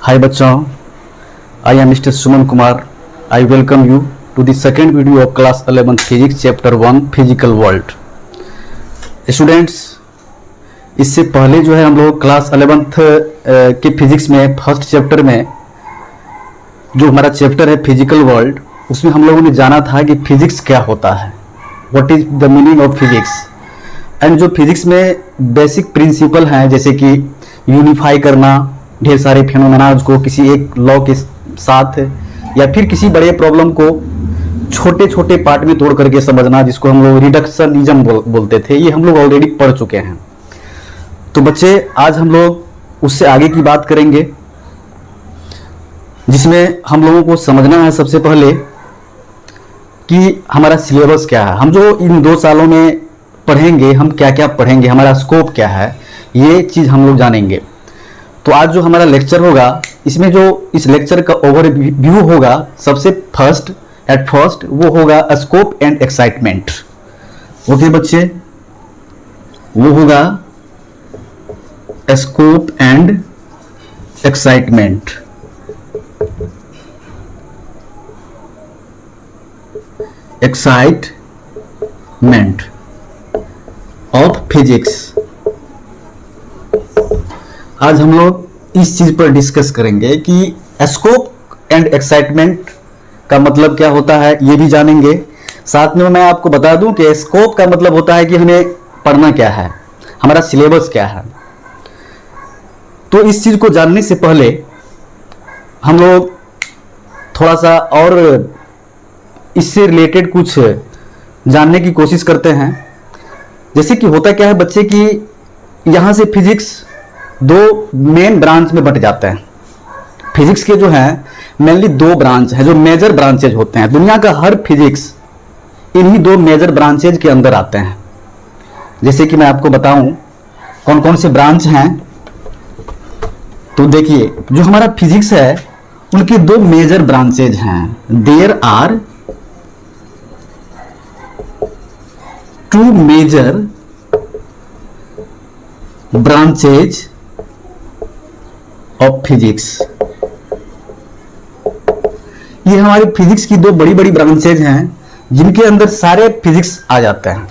Hi bachao, I am Mr. Suman Kumar. I welcome you to the second video of class 11 physics chapter 1 physical world. Students, इससे पहले जो है हम लोग class 11th के physics में फर्स्ट चैप्टर में जो हमारा चैप्टर है फिजिकल वर्ल्ड, उसमें हम लोगों ने जाना था कि फिजिक्स क्या होता है, what is the meaning of physics. And जो फिजिक्स में बेसिक प्रिंसिपल हैं जैसे कि यूनिफाई करना ढेर सारे फेनोमेनाज को किसी एक लॉ के साथ, या फिर किसी बड़े प्रॉब्लम को छोटे छोटे पार्ट में तोड़ करके समझना, जिसको हम लोग रिडक्शनिज्म बोलते थे, ये हम लोग ऑलरेडी पढ़ चुके हैं। तो बच्चे आज हम लोग उससे आगे की बात करेंगे, जिसमें हम लोगों को समझना है सबसे पहले कि हमारा सिलेबस क्या है। हम जो इन 2 सालों में पढ़ेंगे, हम क्या क्या पढ़ेंगे, हमारा स्कोप क्या है, ये चीज़ हम लोग जानेंगे। तो आज जो हमारा लेक्चर होगा, इसमें जो इस लेक्चर का ओवरव्यू होगा, सबसे फर्स्ट वो होगा स्कोप एंड एक्साइटमेंट। ओके बच्चे, वो होगा scope and excitement. Excitement of physics. आज हम लोग इस चीज पर डिस्कस करेंगे कि स्कोप एंड एक्साइटमेंट का मतलब क्या होता है, ये भी जानेंगे। साथ में मैं आपको बता दूं कि स्कोप का मतलब होता है कि हमें पढ़ना क्या है, हमारा सिलेबस क्या है। तो इस चीज को जानने से पहले हम लोग थोड़ा सा और इससे रिलेटेड कुछ जानने की कोशिश करते हैं। जैसे कि होता क्या है बच्चे कि यहां से फिजिक्स 2 मेन ब्रांच में बंट जाते हैं। फिजिक्स के जो हैं मेनली 2 ब्रांच हैं, जो मेजर ब्रांचेज होते हैं। दुनिया का हर फिजिक्स इन्हीं 2 मेजर ब्रांचेज के अंदर आते हैं। जैसे कि मैं आपको बताऊं कौन कौन से ब्रांच हैं। तो देखिए, जो हमारा फिजिक्स है उनके 2 मेजर ब्रांचेज हैं। There are 2 major branches of physics. ये हमारी फिजिक्स की 2 बड़ी बड़ी ब्रांचेज हैं, जिनके अंदर सारे फिजिक्स आ जाते हैं।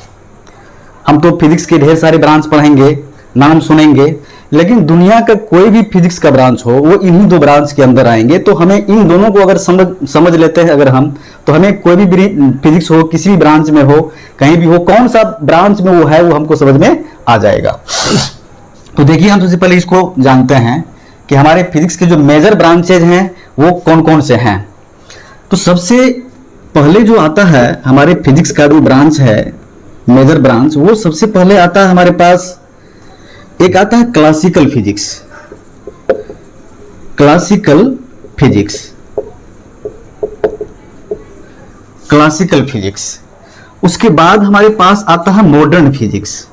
हम तो फिजिक्स के ढेर सारे ब्रांच पढ़ेंगे, नाम सुनेंगे, लेकिन दुनिया का कोई भी फिजिक्स का ब्रांच हो वो इन्हीं 2 ब्रांच के अंदर आएंगे। तो हमें इन दोनों को अगर समझ लेते हैं अगर हम, तो हमें कोई भी फिजिक्स हो, किसी भी ब्रांच में हो, कहीं भी हो, कौन सा ब्रांच में वो है वो हमको समझ में आ जाएगा। तो देखिए, हम सबसे पहले इसको जानते हैं कि हमारे फिजिक्स के जो मेजर ब्रांचेज हैं वो कौन कौन से हैं। तो सबसे पहले जो आता है हमारे फिजिक्स का जो ब्रांच है, मेजर ब्रांच, वो सबसे पहले आता है हमारे पास, एक आता है classical physics. Classical physics, classical physics. उसके बाद हमारे पास आता है मॉडर्न फिजिक्स।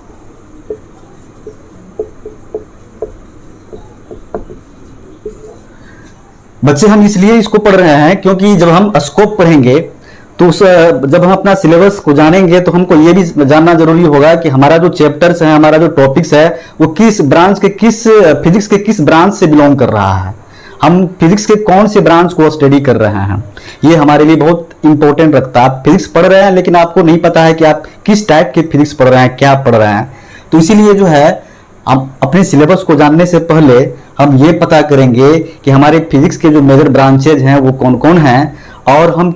बच्चे हम इसलिए इसको पढ़ रहे हैं क्योंकि जब हम स्कोप पढ़ेंगे तो जब हम अपना सिलेबस को जानेंगे तो हमको ये भी जानना जरूरी होगा कि हमारा जो चैप्टर्स है, हमारा जो टॉपिक्स है, वो किस ब्रांच के, किस फिजिक्स के किस ब्रांच से बिलोंग कर रहा है। हम फिजिक्स के कौन से ब्रांच को स्टडी कर रहे हैं, ये हमारे लिए बहुत इंपॉर्टेंट रखता है। आप फिजिक्स पढ़ रहे हैं लेकिन आपको नहीं पता है कि आप किस टाइप के फिजिक्स पढ़ रहे हैं, क्या पढ़ रहे हैं। तो इसीलिए जो है हम अपने सिलेबस को जानने से पहले हम ये पता करेंगे कि हमारे फिजिक्स के जो मेजर ब्रांचेज हैं वो कौन कौन हैं, और हम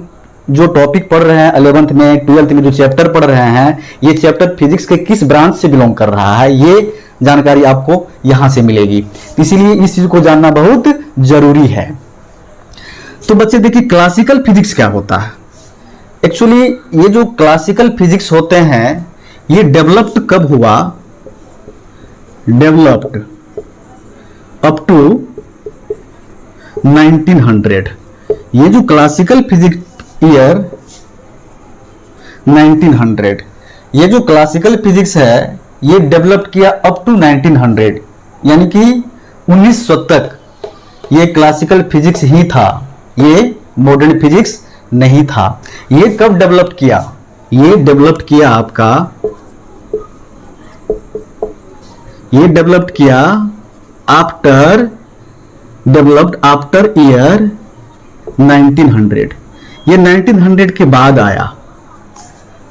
जो टॉपिक पढ़ रहे हैं 11th में 12th में जो चैप्टर पढ़ रहे हैं, ये चैप्टर फिजिक्स के किस ब्रांच से बिलोंग कर रहा है, ये जानकारी आपको यहां से मिलेगी। इसीलिए इस चीज को जानना बहुत जरूरी है। तो बच्चे देखिए, क्लासिकल फिजिक्स क्या होता है। एक्चुअली ये जो क्लासिकल फिजिक्स होते हैं ये डेवलप्ड कब हुआ, डेवलप्ड अप टू 1900। ये जो क्लासिकल फिजिक्स ईयर 1900, ये जो क्लासिकल फिजिक्स है ये डेवलप किया अप टू 1900, यानी कि 1900 तक ये क्लासिकल फिजिक्स ही था, ये मॉडर्न फिजिक्स नहीं था। ये कब डेवलप किया, ये डेवलप किया आपका ये डेवलप्ड किया आफ्टर डेवलप्ड आफ्टर ईयर 1900। ये 1900 के बाद आया।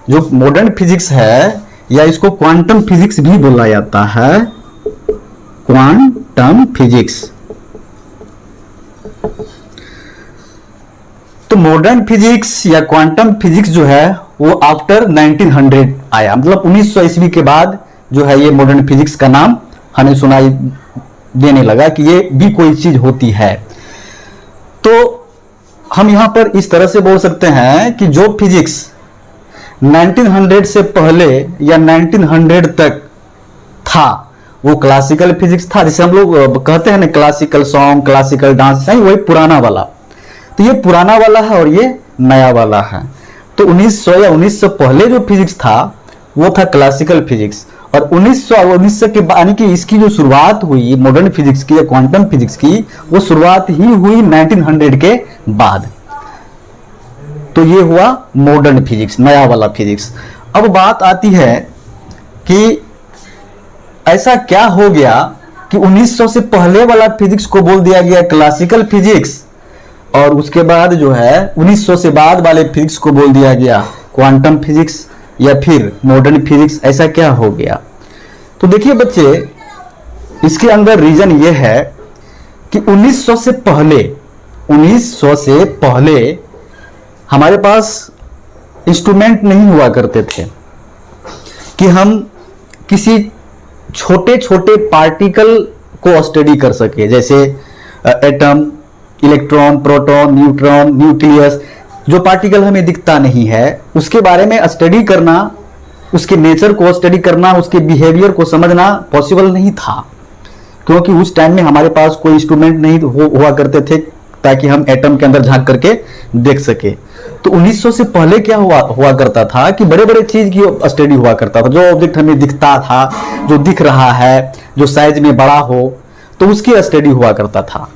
जो मॉडर्न फिजिक्स है, या इसको क्वांटम फिजिक्स भी बोला जाता है, क्वांटम फिजिक्स। तो मॉडर्न फिजिक्स या क्वांटम फिजिक्स जो है वो आफ्टर 1900 आया, मतलब 1900 ईस्वी के बाद जो है ये मॉडर्न फिजिक्स का नाम हमें सुनाई देने लगा कि ये भी कोई चीज होती है। तो हम यहां पर इस तरह से बोल सकते हैं कि जो फिजिक्स 1900 से पहले या 1900 तक था वो क्लासिकल फिजिक्स था, जिसे हम लोग कहते हैं ना क्लासिकल सॉन्ग, क्लासिकल डांस, नहीं वही पुराना वाला। तो ये पुराना वाला है और ये नया वाला है। तो 1900 या 1900 पहले जो फिजिक्स था वो था क्लासिकल फिजिक्स, और 1900 के बाद यानी कि इसकी जो शुरुआत हुई मॉडर्न फिजिक्स की या क्वांटम फिजिक्स की, वो शुरुआत ही हुई 1900 के बाद। तो ये हुआ मॉडर्न फिजिक्स, नया वाला फिजिक्स। अब बात आती है कि ऐसा क्या हो गया कि 1900 से पहले वाला फिजिक्स को बोल दिया गया क्लासिकल फिजिक्स, और उसके बाद जो है 1900 से बाद वाले फिजिक्स को बोल दिया गया क्वांटम फिजिक्स या फिर मॉडर्न फिजिक्स। ऐसा क्या हो गया? तो देखिए बच्चे, इसके अंदर रीजन ये है कि 1900 से पहले हमारे पास इंस्ट्रूमेंट नहीं हुआ करते थे कि हम किसी छोटे छोटे पार्टिकल को स्टडी कर सके, जैसे atom, electron, proton, neutron, nucleus. जो पार्टिकल हमें दिखता नहीं है उसके बारे में स्टडी करना, उसके नेचर को स्टडी करना, उसके बिहेवियर को समझना पॉसिबल नहीं था, क्योंकि उस टाइम में हमारे पास कोई इंस्ट्रूमेंट नहीं हुआ करते थे ताकि हम एटम के अंदर झांक करके देख सके। तो 1900 से पहले क्या हुआ करता था कि बड़े बड़े चीज की स्टडी हुआ करता था। जो ऑब्जेक्ट हमें दिखता था, जो दिख रहा है, जो साइज में बड़ा हो, तो उसकी स्टडी हुआ करता था।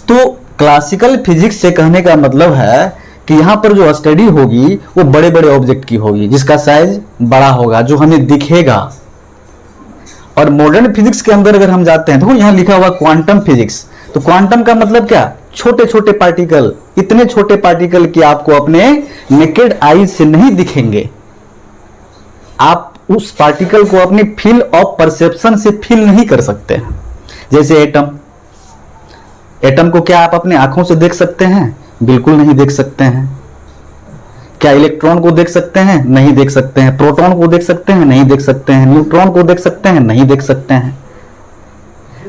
तो क्लासिकल फिजिक्स से कहने का मतलब है कि यहाँ पर जो स्टडी होगी वो बड़े बड़े ऑब्जेक्ट की होगी, जिसका साइज बड़ा होगा, जो हमें दिखेगा। और मॉडर्न फिजिक्स के अंदर अगर हम जाते हैं तो यहाँ लिखा हुआ क्वांटम फिजिक्स। तो क्वांटम का मतलब क्या? छोटे छोटे पार्टिकल, इतने छोटे पार्टिकल कि आपको अपने नेकेड आई से नहीं दिखेंगे। आप उस पार्टिकल को अपनी फील्ड ऑफ परसेप्शन से फील नहीं कर सकते हैं। जैसे एटम को क्या आप अपने आंखों से देख सकते हैं? बिल्कुल नहीं देख सकते हैं। क्या इलेक्ट्रॉन को देख सकते हैं? नहीं देख सकते हैं। प्रोटॉन को देख सकते हैं? नहीं देख सकते हैं। न्यूट्रॉन को देख सकते हैं? नहीं देख सकते हैं।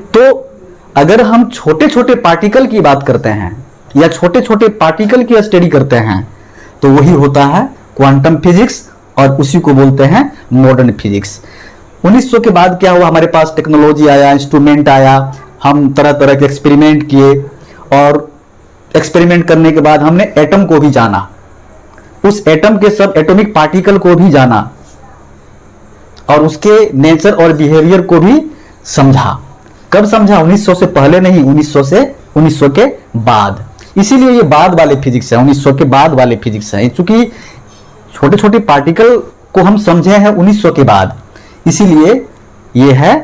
तो अगर हम छोटे छोटे पार्टिकल की बात करते हैं या छोटे छोटे पार्टिकल की स्टडी करते हैं तो वही होता है क्वांटम फिजिक्स, और उसी को बोलते हैं मॉडर्न फिजिक्स। 1900 के बाद क्या हुआ? हमारे पास टेक्नोलॉजी आया, इंस्ट्रूमेंट आया, हम तरह तरह के एक्सपेरिमेंट किए, और एक्सपेरिमेंट करने के बाद हमने एटम को भी जाना, उस एटम के सब एटॉमिक पार्टिकल को भी जाना, और उसके नेचर और बिहेवियर को भी समझा। कब समझा? 1900 से पहले नहीं, 1900 के बाद। इसीलिए ये बाद वाले फिजिक्स है, 1900 के बाद वाले फिजिक्स है, क्योंकि छोटे छोटे पार्टिकल को हम समझे हैं 1900 के बाद, इसीलिए ये है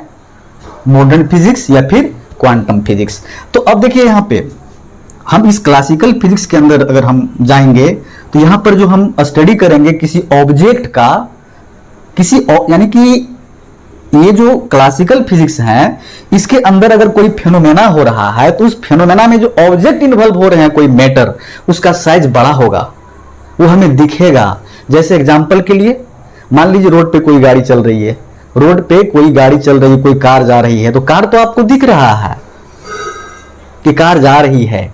मॉडर्न फिजिक्स या फिर क्वांटम फिजिक्स। तो अब देखिए यहाँ पे हम इस क्लासिकल फिजिक्स के अंदर अगर हम जाएंगे तो यहाँ पर जो हम स्टडी करेंगे किसी ऑब्जेक्ट का, यानी कि ये जो क्लासिकल फिजिक्स है इसके अंदर अगर कोई फेनोमेना हो रहा है तो उस फेनोमेना में जो ऑब्जेक्ट इन्वॉल्व हो रहे हैं, कोई मैटर, उसका साइज बड़ा होगा, वो हमें दिखेगा। जैसे एग्जांपल के लिए मान लीजिए रोड पे कोई गाड़ी चल रही है, रोड पे कोई गाड़ी चल रही है, कोई कार जा रही है, तो कार तो आपको दिख रहा है कि कार जा रही है,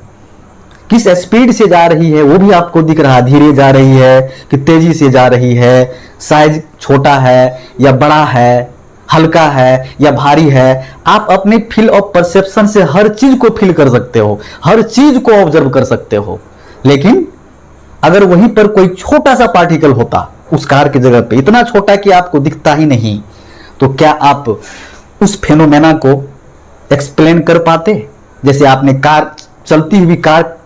किस स्पीड से जा रही है वो भी आपको दिख रहा है, धीरे जा रही है कि तेजी से जा रही है, साइज छोटा है या बड़ा है, हल्का है या भारी है। आप अपने फील्ड ऑफ परसेप्शन से हर चीज को फील कर सकते हो, हर चीज को ऑब्जर्व कर सकते हो। लेकिन अगर वहीं पर कोई छोटा सा पार्टिकल होता उस कार की जगह पे, इतना छोटा कि आपको दिखता ही नहीं, तो क्या आप उस फेनोमेना को एक्सप्लेन कर पाते? जैसे आपने कार, चलती हुई कार,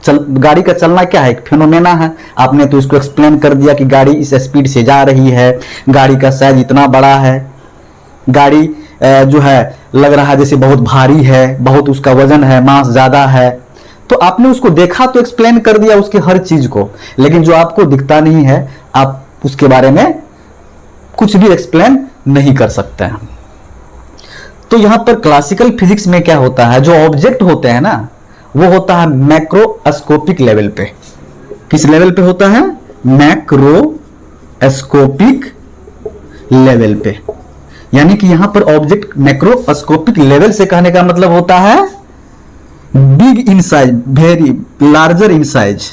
गाड़ी का चलना क्या है? एक फेनोमेना है। आपने तो इसको एक्सप्लेन कर दिया कि गाड़ी इस स्पीड से जा रही है, गाड़ी का साइज इतना बड़ा है, गाड़ी जो है लग रहा है जैसे बहुत भारी है, बहुत उसका वजन है, मास ज्यादा है, तो आपने उसको देखा तो एक्सप्लेन कर दिया उसके हर चीज को, लेकिन जो आपको दिखता नहीं है आप उसके बारे में कुछ भी एक्सप्लेन नहीं कर सकते हैं। तो यहां पर क्लासिकल फिजिक्स में क्या होता है, जो ऑब्जेक्ट होते हैं ना वो होता है मैक्रोस्कोपिक लेवल पे। किस लेवल पे होता है? मैक्रोस्कोपिक लेवल पे। यानी कि यहां पर ऑब्जेक्ट मैक्रोस्कोपिक लेवल से कहने का मतलब होता है big in size, very larger in size,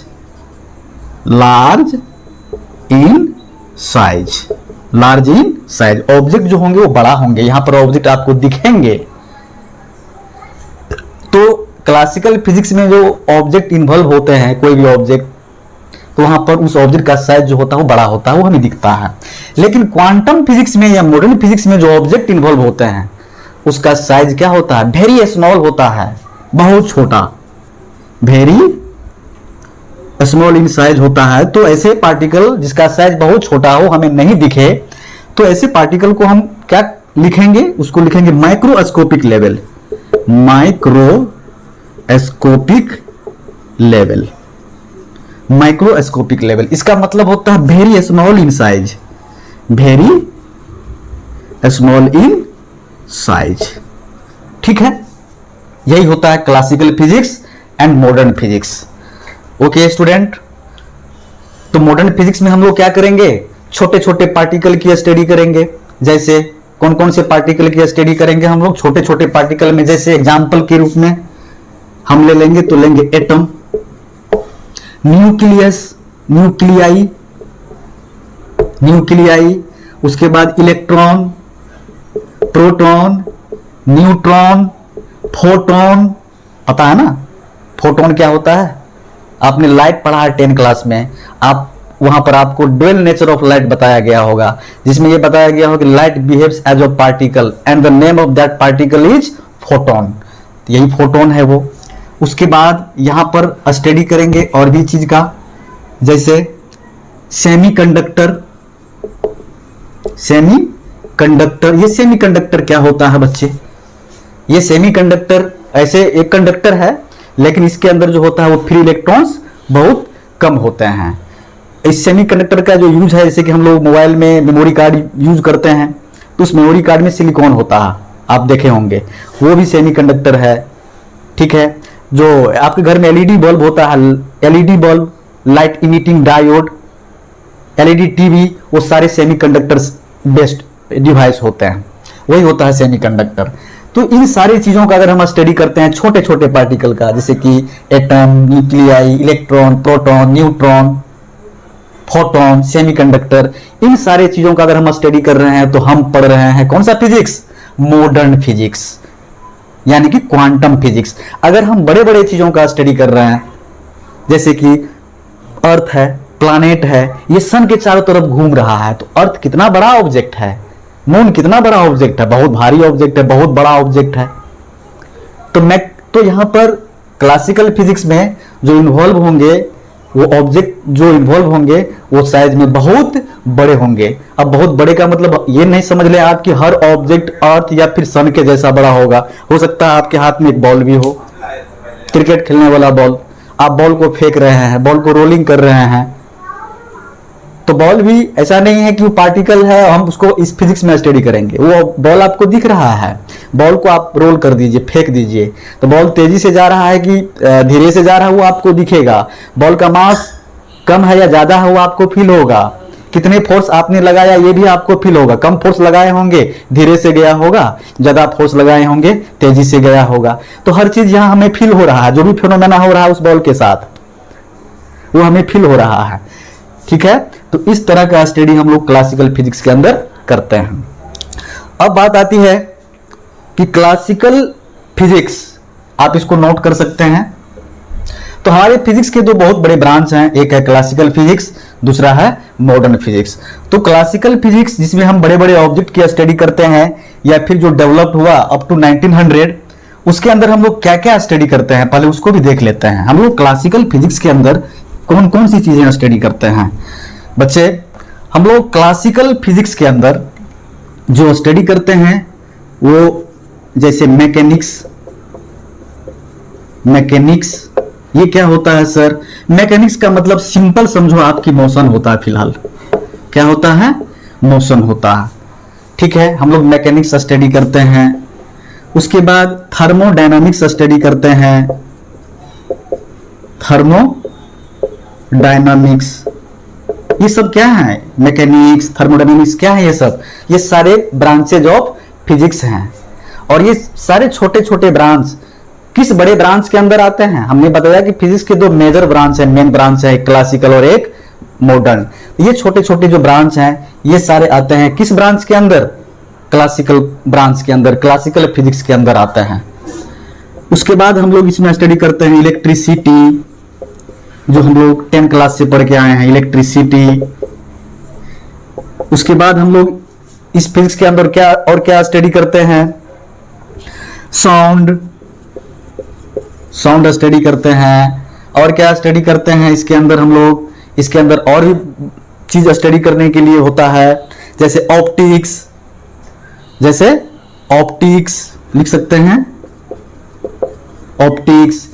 large in size, large in size. Object जो होंगे वो बड़ा होंगे, यहां पर ऑब्जेक्ट आपको दिखेंगे। तो क्लासिकल फिजिक्स में जो ऑब्जेक्ट इन्वॉल्व होते हैं, कोई भी ऑब्जेक्ट, तो वहां पर उस ऑब्जेक्ट का साइज जो होता है वो बड़ा होता है, वो हमें दिखता है। लेकिन क्वांटम फिजिक्स में या मॉडर्न फिजिक्स में जो ऑब्जेक्ट इन्वॉल्व होते हैं उसका साइज क्या होता है? वेरी स्मॉल होता है, बहुत छोटा, वेरी स्मॉल इन साइज होता है। तो ऐसे पार्टिकल जिसका साइज बहुत छोटा हो, हमें नहीं दिखे, तो ऐसे पार्टिकल को हम क्या लिखेंगे? उसको लिखेंगे microscopic level, microscopic level, microscopic level. इसका मतलब होता है very small in size, very small in size. ठीक है, यही होता है classical physics and modern physics. Okay student, तो मॉडर्न फिजिक्स में हम लोग क्या करेंगे? छोटे छोटे पार्टिकल की स्टडी करेंगे। जैसे कौन कौन से पार्टिकल की स्टडी करेंगे हम लोग? छोटे छोटे पार्टिकल में, जैसे एग्जांपल के रूप में हम ले लेंगे तो लेंगे एटम, न्यूक्लियस, न्यूक्लियाई, न्यूक्लियाई, उसके बाद इलेक्ट्रॉन, प्रोटॉन, न्यूट्रॉन, फोटोन। पता है ना फोटोन क्या होता है? आपने लाइट पढ़ा है 10 क्लास में, आप वहां पर आपको ड्यूअल नेचर ऑफ लाइट बताया गया होगा, जिसमें यह बताया गया होगा कि light behaves as a particle and the name of that particle is photon. यही फोटोन है वो। उसके बाद यहां पर स्टडी करेंगे और भी चीज का, जैसे सेमीकंडक्टर, सेमीकंडक्टर। ये सेमीकंडक्टर क्या होता है बच्चे? ये सेमीकंडक्टर ऐसे एक कंडक्टर है, लेकिन इसके अंदर जो होता है वो फ्री इलेक्ट्रॉन्स बहुत कम होते हैं। इस सेमीकंडक्टर का जो यूज है, जैसे कि हम लोग मोबाइल में मेमोरी कार्ड यूज करते हैं, तो उस मेमोरी कार्ड में सिलिकॉन होता है, आप देखे होंगे, वो भी सेमीकंडक्टर है। ठीक है, जो आपके घर में एलईडी बल्ब होता है, LED bulb, light emitting diode, LED TV, वो सारे सेमीकंडक्टर्स बेस्ड डिवाइस होते हैं, वही होता है सेमीकंडक्टर। तो इन सारी चीजों का अगर हम स्टडी करते हैं, छोटे छोटे पार्टिकल का, जैसे कि atom, nuclei, electron, proton, neutron, photon, semiconductor, इन सारी चीजों का अगर हम स्टडी कर रहे हैं तो हम पढ़ रहे हैं कौन सा फिजिक्स? मॉडर्न फिजिक्स, यानी कि क्वांटम फिजिक्स। अगर हम बड़े बड़े चीजों का स्टडी कर रहे हैं, जैसे कि अर्थ है, प्लैनेट है, ये सन के चारों तरफ घूम रहा है, तो अर्थ कितना बड़ा ऑब्जेक्ट है, मून कितना बड़ा ऑब्जेक्ट है, बहुत भारी ऑब्जेक्ट है, बहुत बड़ा ऑब्जेक्ट है। तो यहां पर क्लासिकल फिजिक्स में जो इन्वॉल्व होंगे, वो ऑब्जेक्ट जो इन्वॉल्व होंगे वो साइज में बहुत बड़े होंगे। अब बहुत बड़े का मतलब ये नहीं समझ ले आप कि हर ऑब्जेक्ट अर्थ या फिर सन के जैसा बड़ा होगा। हो सकता है आपके हाथ में एक बॉल भी हो, क्रिकेट खेलने वाला बॉल, आप बॉल को फेंक रहे हैं, बॉल को रोलिंग कर रहे हैं, तो बॉल भी ऐसा नहीं है कि वो पार्टिकल है, हम उसको इस फिजिक्स में स्टडी करेंगे। वो बॉल आपको दिख रहा है, बॉल को आप रोल कर दीजिए, फेंक दीजिए, तो बॉल तेजी से जा रहा है कि धीरे से जा रहा है वो आपको दिखेगा। बॉल का मास कम है या ज्यादा है वो आपको फील होगा। कितने फोर्स आपने लगाया ये भी आपको फील होगा। कम फोर्स लगाए होंगे धीरे से गया होगा, ज्यादा फोर्स लगाए होंगे तेजी से गया होगा। तो हर चीज यहाँ हमें फील हो रहा है, जो भी फिनोमेना हो रहा है उस बॉल के साथ वो हमें फील हो रहा है। ठीक है, तो इस तरह का स्टडी हम लोग क्लासिकल फिजिक्स के अंदर करते हैं। अब बात आती है कि क्लासिकल फिजिक्स, आप इसको नोट कर सकते हैं। तो हमारे फिजिक्स के दो बहुत बड़े ब्रांच हैं, एक है क्लासिकल फिजिक्स, दूसरा है मॉडर्न फिजिक्स। तो क्लासिकल फिजिक्स जिसमें हम बड़े बड़े ऑब्जेक्ट की स्टडी करते हैं, या फिर जो डेवलप हुआ अप टू 1900, उसके अंदर हम लोग क्या क्या स्टडी करते हैं पहले उसको भी देख लेते हैं। हम लोग क्लासिकल फिजिक्स के अंदर कौन कौन सी चीजें स्टडी करते हैं बच्चे? हम लोग क्लासिकल फिजिक्स के अंदर जो स्टडी करते हैं वो जैसे मैकेनिक्स, मैकेनिक्स ये क्या होता है सर? मैकेनिक्स का मतलब सिंपल समझो आपकी मोशन होता है। फिलहाल क्या होता है? मोशन होता है। ठीक है, हम लोग मैकेनिक्स स्टडी करते हैं। उसके बाद थर्मोडायनामिक्स स्टडी करते हैं। थर्मोडायनामिक्स ये सब क्या है? मैकेनिक्स, थर्मोडायनामिक्स क्या है ये सब? ये सारे ब्रांचेज ऑफ फिजिक्स हैं। और ये सारे छोटे छोटे ब्रांच किस बड़े ब्रांच के अंदर आते हैं? हमने बताया कि फिजिक्स के दो मेजर ब्रांच है, मेन ब्रांच है, एक क्लासिकल और एक मॉडर्न। ये छोटे छोटे जो ब्रांच हैं ये सारे आते हैं किस ब्रांच के अंदर? क्लासिकल ब्रांच के अंदर, क्लासिकल फिजिक्स के अंदर आते हैं। उसके बाद हम लोग इसमें स्टडी करते हैं इलेक्ट्रिसिटी, जो हम लोग 10 क्लास से पढ़ के आए हैं, इलेक्ट्रिसिटी। उसके बाद हम लोग इस फिजिक्स के अंदर क्या और क्या स्टडी करते हैं? साउंड, साउंड स्टडी करते हैं। और क्या स्टडी करते हैं इसके अंदर हम लोग? इसके अंदर और भी चीज स्टडी करने के लिए होता है, जैसे ऑप्टिक्स, जैसे ऑप्टिक्स लिख सकते हैं, ऑप्टिक्स,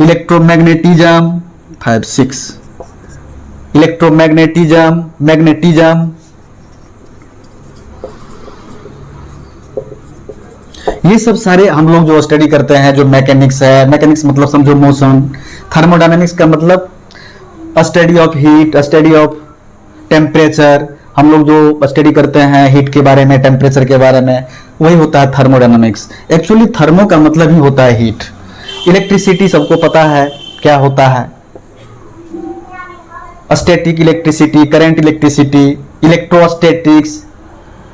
इलेक्ट्रोमैग्नेटिज्म 5 6, इलेक्ट्रोमैग्नेटिज्म, मैग्नेटिज्म, ये सब सारे हम लोग जो स्टडी करते हैं। जो मैकेनिक्स है, मैकेनिक्स मतलब समझो मोशन। थर्मोडायनामिक्स का मतलब study of heat, study of temperature. हम लोग जो स्टडी करते हैं हीट के बारे में, टेम्परेचर के बारे में, वही होता है थर्मोडायनामिक्स। एक्चुअली थर्मो का मतलब ही होता है हीट। इलेक्ट्रिसिटी सबको पता है क्या होता है? Static electricity, current electricity, electrostatics,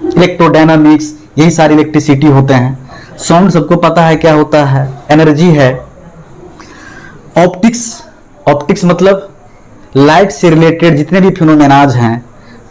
electrodynamics, यही सारी इलेक्ट्रिसिटी होते हैं। साउंड सबको पता है क्या होता है? एनर्जी है। ऑप्टिक्स, ऑप्टिक्स मतलब लाइट से रिलेटेड जितने भी फिनोमेनाज हैं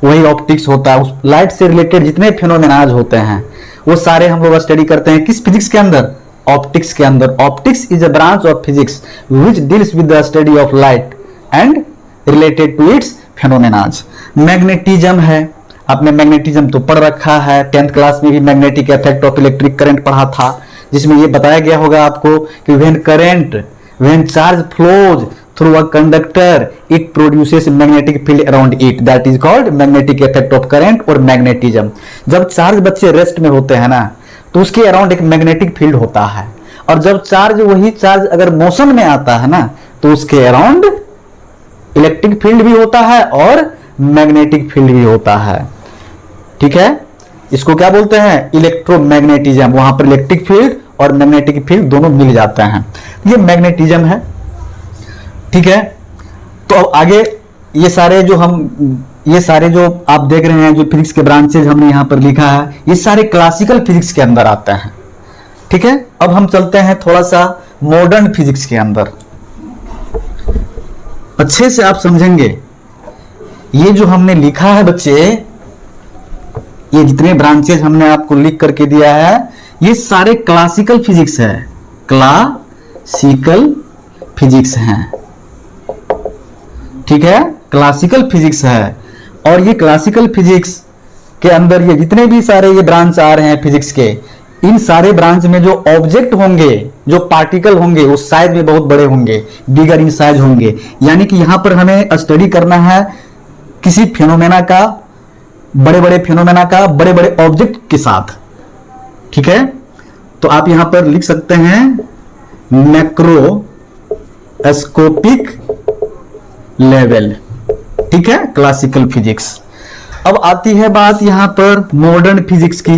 वही ऑप्टिक्स होता है। उस लाइट से रिलेटेड जितने फिनोमेनाज होते हैं वो सारे हम लोग स्टडी करते हैं किस फिजिक्स के अंदर? ऑप्टिक्स के अंदर। Optics is a branch of physics which deals with the study of light and related to its phenomenas. Magnetism है, आपने मैग्नेटिज्म तो पढ़ रखा है, 10th क्लास में भी magnetic effect of electric current पढ़ा था, जिसमें ये बताया गया होगा आपको कि when charge flows through a conductor it produces magnetic field around it, that is called magnetic effect of current और मैग्नेटिज्म। जब चार्ज बच्चे रेस्ट में होते हैं ना तो उसके अराउंड एक मैग्नेटिक फील्ड होता है, और जब चार्ज वही चार्ज अगर मोशन में आता है ना तो उसके अराउंड इलेक्ट्रिक फील्ड भी होता है और मैग्नेटिक फील्ड भी होता है। ठीक है, इसको क्या बोलते हैं? इलेक्ट्रोमैग्नेटिज्म। वहां पर इलेक्ट्रिक फील्ड और मैग्नेटिक फील्ड दोनों मिल जाते हैं, ये मैग्नेटिज्म है। ठीक है, तो अब आगे ये सारे जो आप देख रहे हैं जो फिजिक्स के ब्रांचेज हमने यहां पर लिखा है, ये सारे क्लासिकल फिजिक्स के अंदर आते हैं। ठीक है, अब हम चलते हैं थोड़ा सा मॉडर्न फिजिक्स के अंदर। अच्छे से आप समझेंगे, ये जो हमने लिखा है बच्चे, ये जितने ब्रांचेज हमने आपको लिख करके दिया है ये सारे क्लासिकल फिजिक्स है, क्लासिकल फिजिक्स हैं। ठीक है, क्लासिकल फिजिक्स है। और ये क्लासिकल फिजिक्स के अंदर ये जितने भी सारे ये ब्रांच आ रहे हैं फिजिक्स के, इन सारे ब्रांच में जो ऑब्जेक्ट होंगे, जो पार्टिकल होंगे, वो साइज में बहुत बड़े होंगे, बिगर इन साइज होंगे। यानी कि यहां पर हमें स्टडी करना है किसी फिनोमेना का, बड़े बड़े फिनोमेना का, बड़े बड़े ऑब्जेक्ट के साथ। ठीक है, तो आप यहां पर लिख सकते हैं मैक्रोस्कोपिक लेवल। ठीक है, क्लासिकल फिजिक्स। अब आती है बात यहां पर मॉडर्न फिजिक्स की,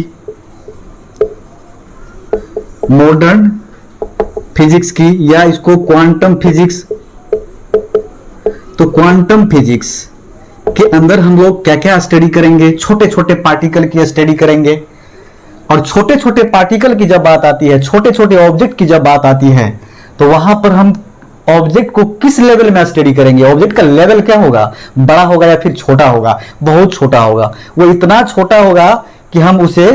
मॉडर्न फिजिक्स की, या इसको क्वांटम फिजिक्स। तो क्वांटम फिजिक्स के अंदर हम लोग क्या क्या स्टडी करेंगे? छोटे छोटे पार्टिकल की स्टडी करेंगे। और छोटे छोटे पार्टिकल की जब बात आती है, छोटे छोटे ऑब्जेक्ट की जब बात आती है, तो वहां पर हम ऑब्जेक्ट को किस लेवल में स्टडी करेंगे? ऑब्जेक्ट का लेवल क्या होगा? बड़ा होगा या फिर छोटा होगा? बहुत छोटा होगा। वो इतना छोटा होगा कि हम उसे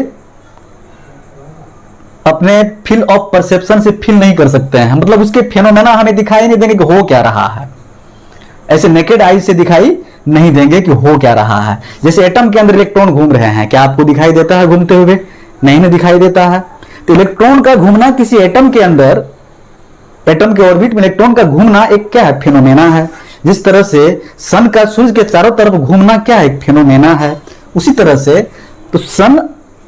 अपने फील्ड ऑफ परसेप्शन से फील नहीं कर सकते हैं। मतलब उसके फेनोमेना हमें दिखाई नहीं देंगे कि हो क्या रहा है, ऐसे नेकेड आई से दिखाई नहीं देंगे कि हो क्या रहा है। जैसे एटम के अंदर इलेक्ट्रॉन घूम रहे हैं, क्या आपको दिखाई देता है घूमते हुए? नहीं ना दिखाई देता है। तो इलेक्ट्रॉन का घूमना किसी एटम के अंदर, एटम के ऑर्बिट में इलेक्ट्रॉन का घूमना एक क्या है, फिनोमेना है। जिस तरह से सन का सूर्य के चारों तरफ घूमना क्या है, एक फिनोमेना है। उसी तरह से तो सन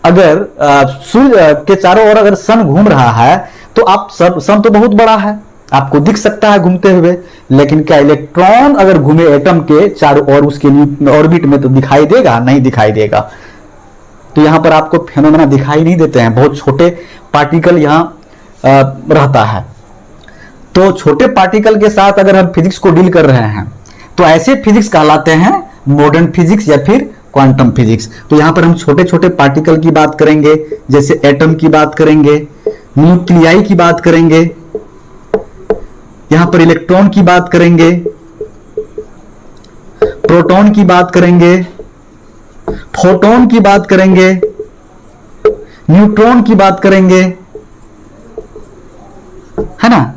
अगर सूर्य के चारों ओर अगर सन घूम रहा है तो आप सब, सन तो बहुत बड़ा है, आपको दिख सकता है घूमते हुए, लेकिन क्या इलेक्ट्रॉन अगर घूमे एटम के चारों ओर उसके ऑर्बिट में तो दिखाई देगा, नहीं दिखाई देगा। तो यहां पर आपको फेनोमेना दिखाई नहीं देते हैं, बहुत छोटे पार्टिकल यहां रहता है। तो छोटे पार्टिकल के साथ अगर हम फिजिक्स को डील कर रहे हैं तो ऐसे फिजिक्स कहलाते हैं मॉडर्न फिजिक्स या फिर क्वांटम फिजिक्स। तो यहां पर हम छोटे छोटे पार्टिकल की बात करेंगे, जैसे एटम की बात करेंगे, न्यूक्लियाई की बात करेंगे, यहां पर इलेक्ट्रॉन की बात करेंगे, प्रोटॉन की बात करेंगे, फोटोन की बात करेंगे, न्यूट्रॉन की बात करेंगे, है ना।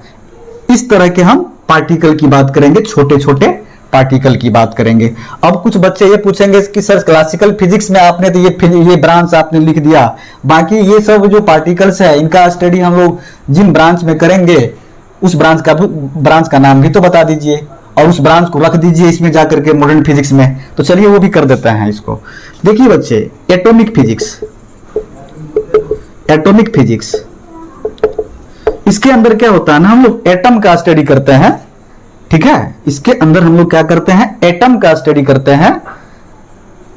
इस तरह के हम पार्टिकल की बात करेंगे, छोटे छोटे पार्टिकल की बात करेंगे। अब कुछ बच्चे ये पूछेंगे कि सर क्लासिकल फिजिक्स में आपने तो ये ब्रांच आपने लिख दिया, बाकी ये सब जो पार्टिकल्स है इनका स्टडी हम लोग जिन ब्रांच में करेंगे उस ब्रांच का नाम भी तो बता दीजिए, और उस ब्रांच को रख दीजिए इसमें जाकर के मॉडर्न फिजिक्स में। तो चलिए वो भी कर देते हैं इसको। देखिए बच्चे, एटॉमिक फिजिक्स, एटॉमिक फिजिक्स इसके अंदर क्या होता है ना, हम लोग एटम का स्टडी करते हैं, ठीक है। इसके अंदर हम लोग क्या करते हैं, एटम का स्टडी करते हैं।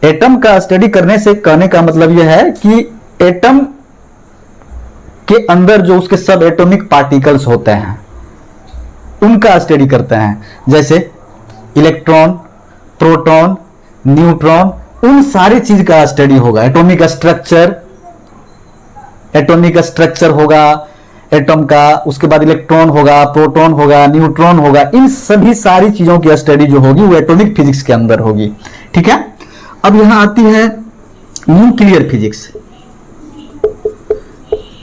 एटम का स्टडी करने से कहने का मतलब यह है कि एटम के अंदर जो उसके सब एटॉमिक पार्टिकल्स होते हैं उनका स्टडी करते हैं, जैसे इलेक्ट्रॉन, प्रोटॉन, न्यूट्रॉन, उन सारी चीज का स्टडी होगा। एटॉमिक स्ट्रक्चर होगा एटम का, उसके बाद इलेक्ट्रॉन होगा, प्रोटॉन होगा, न्यूट्रॉन होगा, इन सभी सारी चीजों की स्टडी जो होगी वो एटॉमिक फिजिक्स के अंदर होगी, ठीक है। अब यहां आती है न्यूक्लियर फिजिक्स।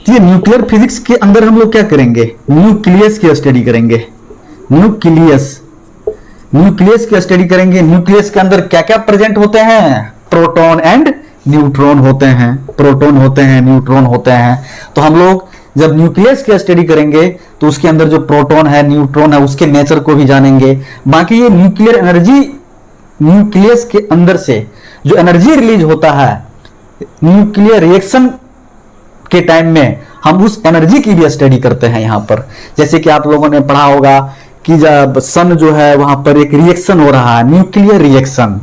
ये न्यूक्लियर फिजिक्स के अंदर हम लोग क्या करेंगे, न्यूक्लियस की स्टडी करेंगे। न्यूक्लियस की स्टडी करेंगे। न्यूक्लियस के अंदर क्या क्या प्रेजेंट होते हैं, प्रोटॉन एंड न्यूट्रॉन होते हैं, प्रोटॉन होते हैं, न्यूट्रॉन होते हैं। तो हम लोग जब न्यूक्लियस की स्टडी करेंगे तो उसके अंदर जो प्रोटॉन है, न्यूट्रॉन है, उसके नेचर को भी जानेंगे। बाकी ये न्यूक्लियर एनर्जी, न्यूक्लियस के अंदर से जो एनर्जी रिलीज होता है न्यूक्लियर रिएक्शन के टाइम में, हम उस एनर्जी की भी स्टडी करते हैं यहां पर। जैसे कि आप लोगों ने पढ़ा होगा कि जब सन जो है वहां पर एक रिएक्शन हो रहा है, न्यूक्लियर रिएक्शन,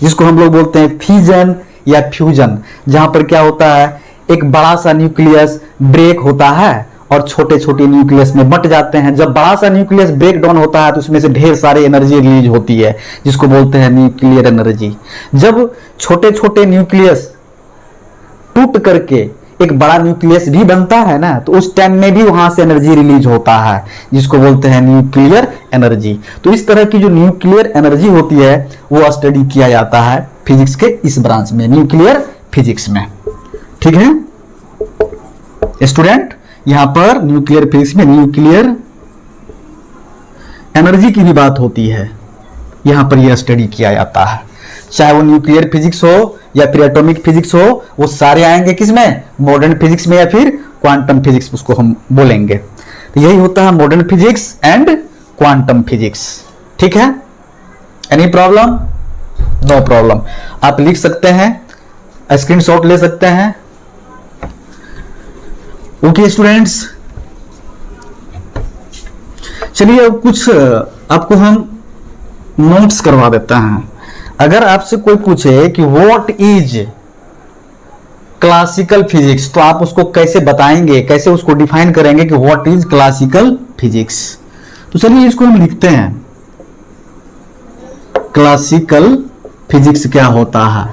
जिसको हम लोग बोलते हैं फिजन या फ्यूजन, जहां पर क्या होता है, एक बड़ा सा न्यूक्लियस ब्रेक होता है और छोटे छोटे न्यूक्लियस में बंट जाते हैं। जब बड़ा सा न्यूक्लियस ब्रेक डाउन होता है तो उसमें से ढेर सारे एनर्जी रिलीज होती है, जिसको बोलते हैं न्यूक्लियर एनर्जी। जब छोटे छोटे न्यूक्लियस टूट करके एक बड़ा न्यूक्लियस भी बनता है ना, तो उस टाइम में भी वहां से एनर्जी रिलीज होता है, जिसको बोलते हैं न्यूक्लियर एनर्जी। तो इस तरह की जो न्यूक्लियर एनर्जी होती है वो स्टडी किया जाता है फिजिक्स के इस ब्रांच में, न्यूक्लियर फिजिक्स में, ठीक है स्टूडेंट। यहां पर न्यूक्लियर फिजिक्स में न्यूक्लियर एनर्जी की भी बात होती है, यहां पर यह स्टडी किया जाता है। चाहे वो न्यूक्लियर फिजिक्स हो या फिर एटॉमिक फिजिक्स हो, वो सारे आएंगे किसमें, मॉडर्न फिजिक्स में या फिर क्वांटम फिजिक्स, उसको हम बोलेंगे। तो यही होता है modern physics and quantum physics, ठीक है। Any problem? No problem. आप लिख सकते हैं, स्क्रीनशॉट ले सकते हैं। ओके स्टूडेंट्स, चलिए अब कुछ आपको हम नोट्स करवा देते हैं। अगर आपसे कोई पूछे कि व्हाट इज क्लासिकल फिजिक्स, तो आप उसको कैसे बताएंगे, कैसे उसको डिफाइन करेंगे कि व्हाट इज क्लासिकल फिजिक्स। तो चलिए इसको हम लिखते हैं, क्लासिकल फिजिक्स क्या होता है।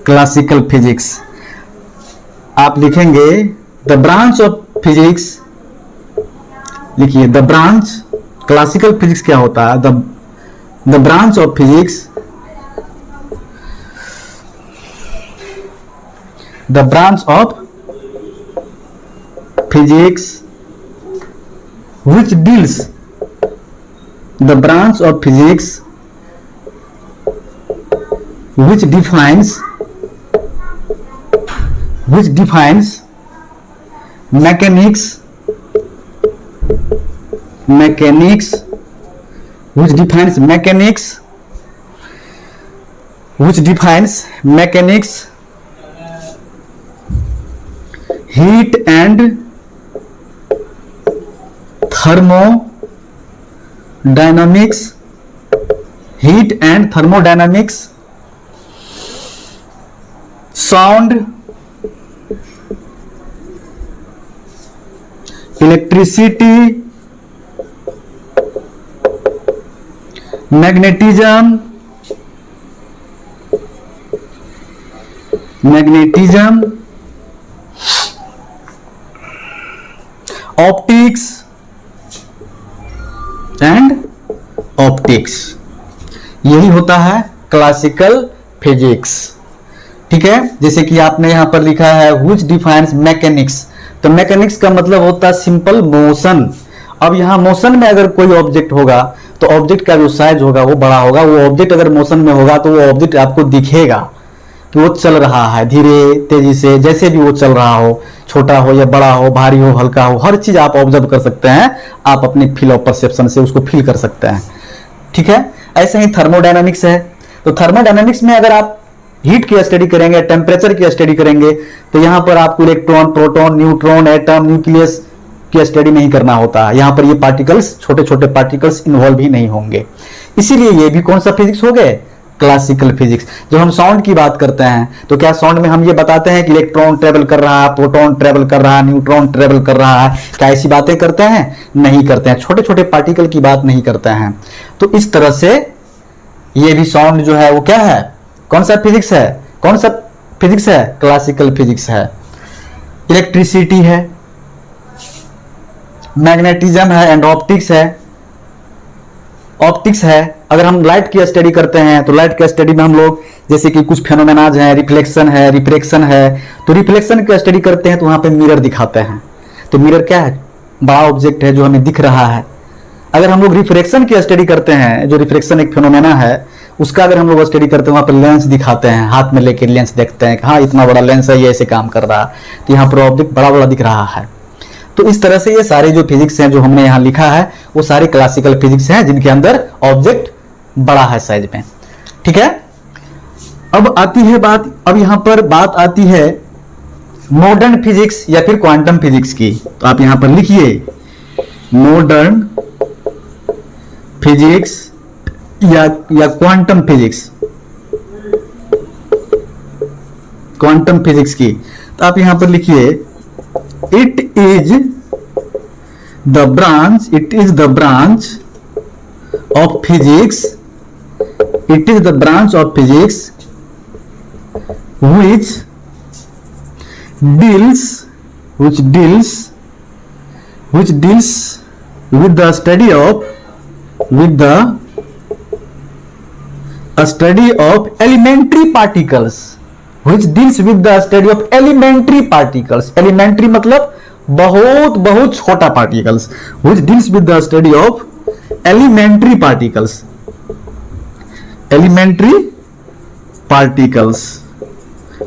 क्लासिकल फिजिक्स आप लिखेंगे द ब्रांच ऑफ फिजिक्स, लिखिए द ब्रांच, क्लासिकल फिजिक्स क्या होता है, the branch of physics, the branch of physics which deals, the branch of physics which defines which defines mechanics which defines mechanics, heat and thermodynamics, sound, electricity, magnetism, optics and optics. यही होता है classical physics. ठीक है, जैसे कि आपने यहां पर लिखा है व्हिच डिफाइंस मैकेनिक्स, तो मैकेनिक्स का मतलब होता है सिंपल मोशन। अब यहां मोशन में अगर कोई ऑब्जेक्ट होगा तो ऑब्जेक्ट का जो साइज होगा वो बड़ा होगा। वो ऑब्जेक्ट अगर मोशन में होगा तो वो ऑब्जेक्ट आपको दिखेगा कि वो चल रहा है धीरे तेजी से, जैसे भी वो चल रहा हो, छोटा हो या बड़ा हो, भारी हो हल्का हो, हर चीज आप ऑब्जर्व कर सकते हैं। आप अपनी फील ऑफ परसेप्शन से उसको फील कर सकते हैं। ठीक है, ऐसे ही थर्मोडायनामिक्स है। तो थर्मोडायनामिक्स में अगर आप हीट की स्टडी करेंगे, टेम्परेचर की स्टडी करेंगे, तो यहां पर आपको electron, proton, neutron, atom, nucleus की स्टडी नहीं करना होता है। यहां पर ये पार्टिकल्स, छोटे छोटे पार्टिकल्स इन्वॉल्व ही नहीं होंगे। इसीलिए ये भी कौन सा फिजिक्स हो गए, क्लासिकल फिजिक्स। जब हम साउंड की बात करते हैं तो क्या साउंड में हम ये बताते हैं कि इलेक्ट्रॉन ट्रेवल कर रहा है, प्रोटॉन ट्रेवल कर रहा है, न्यूट्रॉन ट्रेवल कर रहा है, क्या ऐसी बातें करते हैं? नहीं करते हैं। छोटे छोटे पार्टिकल की बात नहीं करते हैं। तो इस तरह से ये भी साउंड जो है वो क्या है, कौन सा फिजिक्स है, कौन सा फिजिक्स है, क्लासिकल फिजिक्स है। इलेक्ट्रिसिटी है, मैग्नेटिज्म है एंड ऑप्टिक्स है। ऑप्टिक्स है, अगर हम लाइट की स्टडी करते हैं तो लाइट की स्टडी में हम लोग जैसे कि कुछ फेनोमेनाज हैं, रिफ्लेक्शन है, रिफ्रैक्शन है, तो रिफ्लेक्शन की स्टडी करते हैं तो वहां पे मिरर दिखाते हैं। तो मिरर क्या है, बड़ा ऑब्जेक्ट है जो हमें दिख रहा है। अगर हम लोग रिफ्रैक्शन की स्टडी करते हैं, जो रिफ्रैक्शन एक फेनोमेना है, उसका अगर हम लोग स्टडी करते हैं, वहां पर लेंस दिखाते हैं, हाथ में लेकर लेंस देखते हैं कि हाँ इतना बड़ा लेंस है, ये ऐसे काम कर रहा है, तो यहाँ पर ऑब्जेक्ट बड़ा बड़ा दिख रहा है। तो इस तरह से ये सारे जो फिजिक्स हैं जो हमने यहाँ लिखा है वो सारे क्लासिकल फिजिक्स हैं, जिनके अंदर ऑब्जेक्ट बड़ा है साइज में। ठीक है, अब आती है बात, अब यहां पर बात आती है मॉडर्न फिजिक्स या फिर क्वांटम फिजिक्स की। तो आप यहां पर लिखिए मॉडर्न फिजिक्स या क्वांटम फिजिक्स, क्वांटम फिजिक्स की। तो आप यहां पर लिखिए it is the branch of physics, it is the branch of physics which deals with the study of elementary particles, which deals with the study of elementary particles। elementary मतलब बहुत बहुत छोटा particles, which deals with the study of elementary particles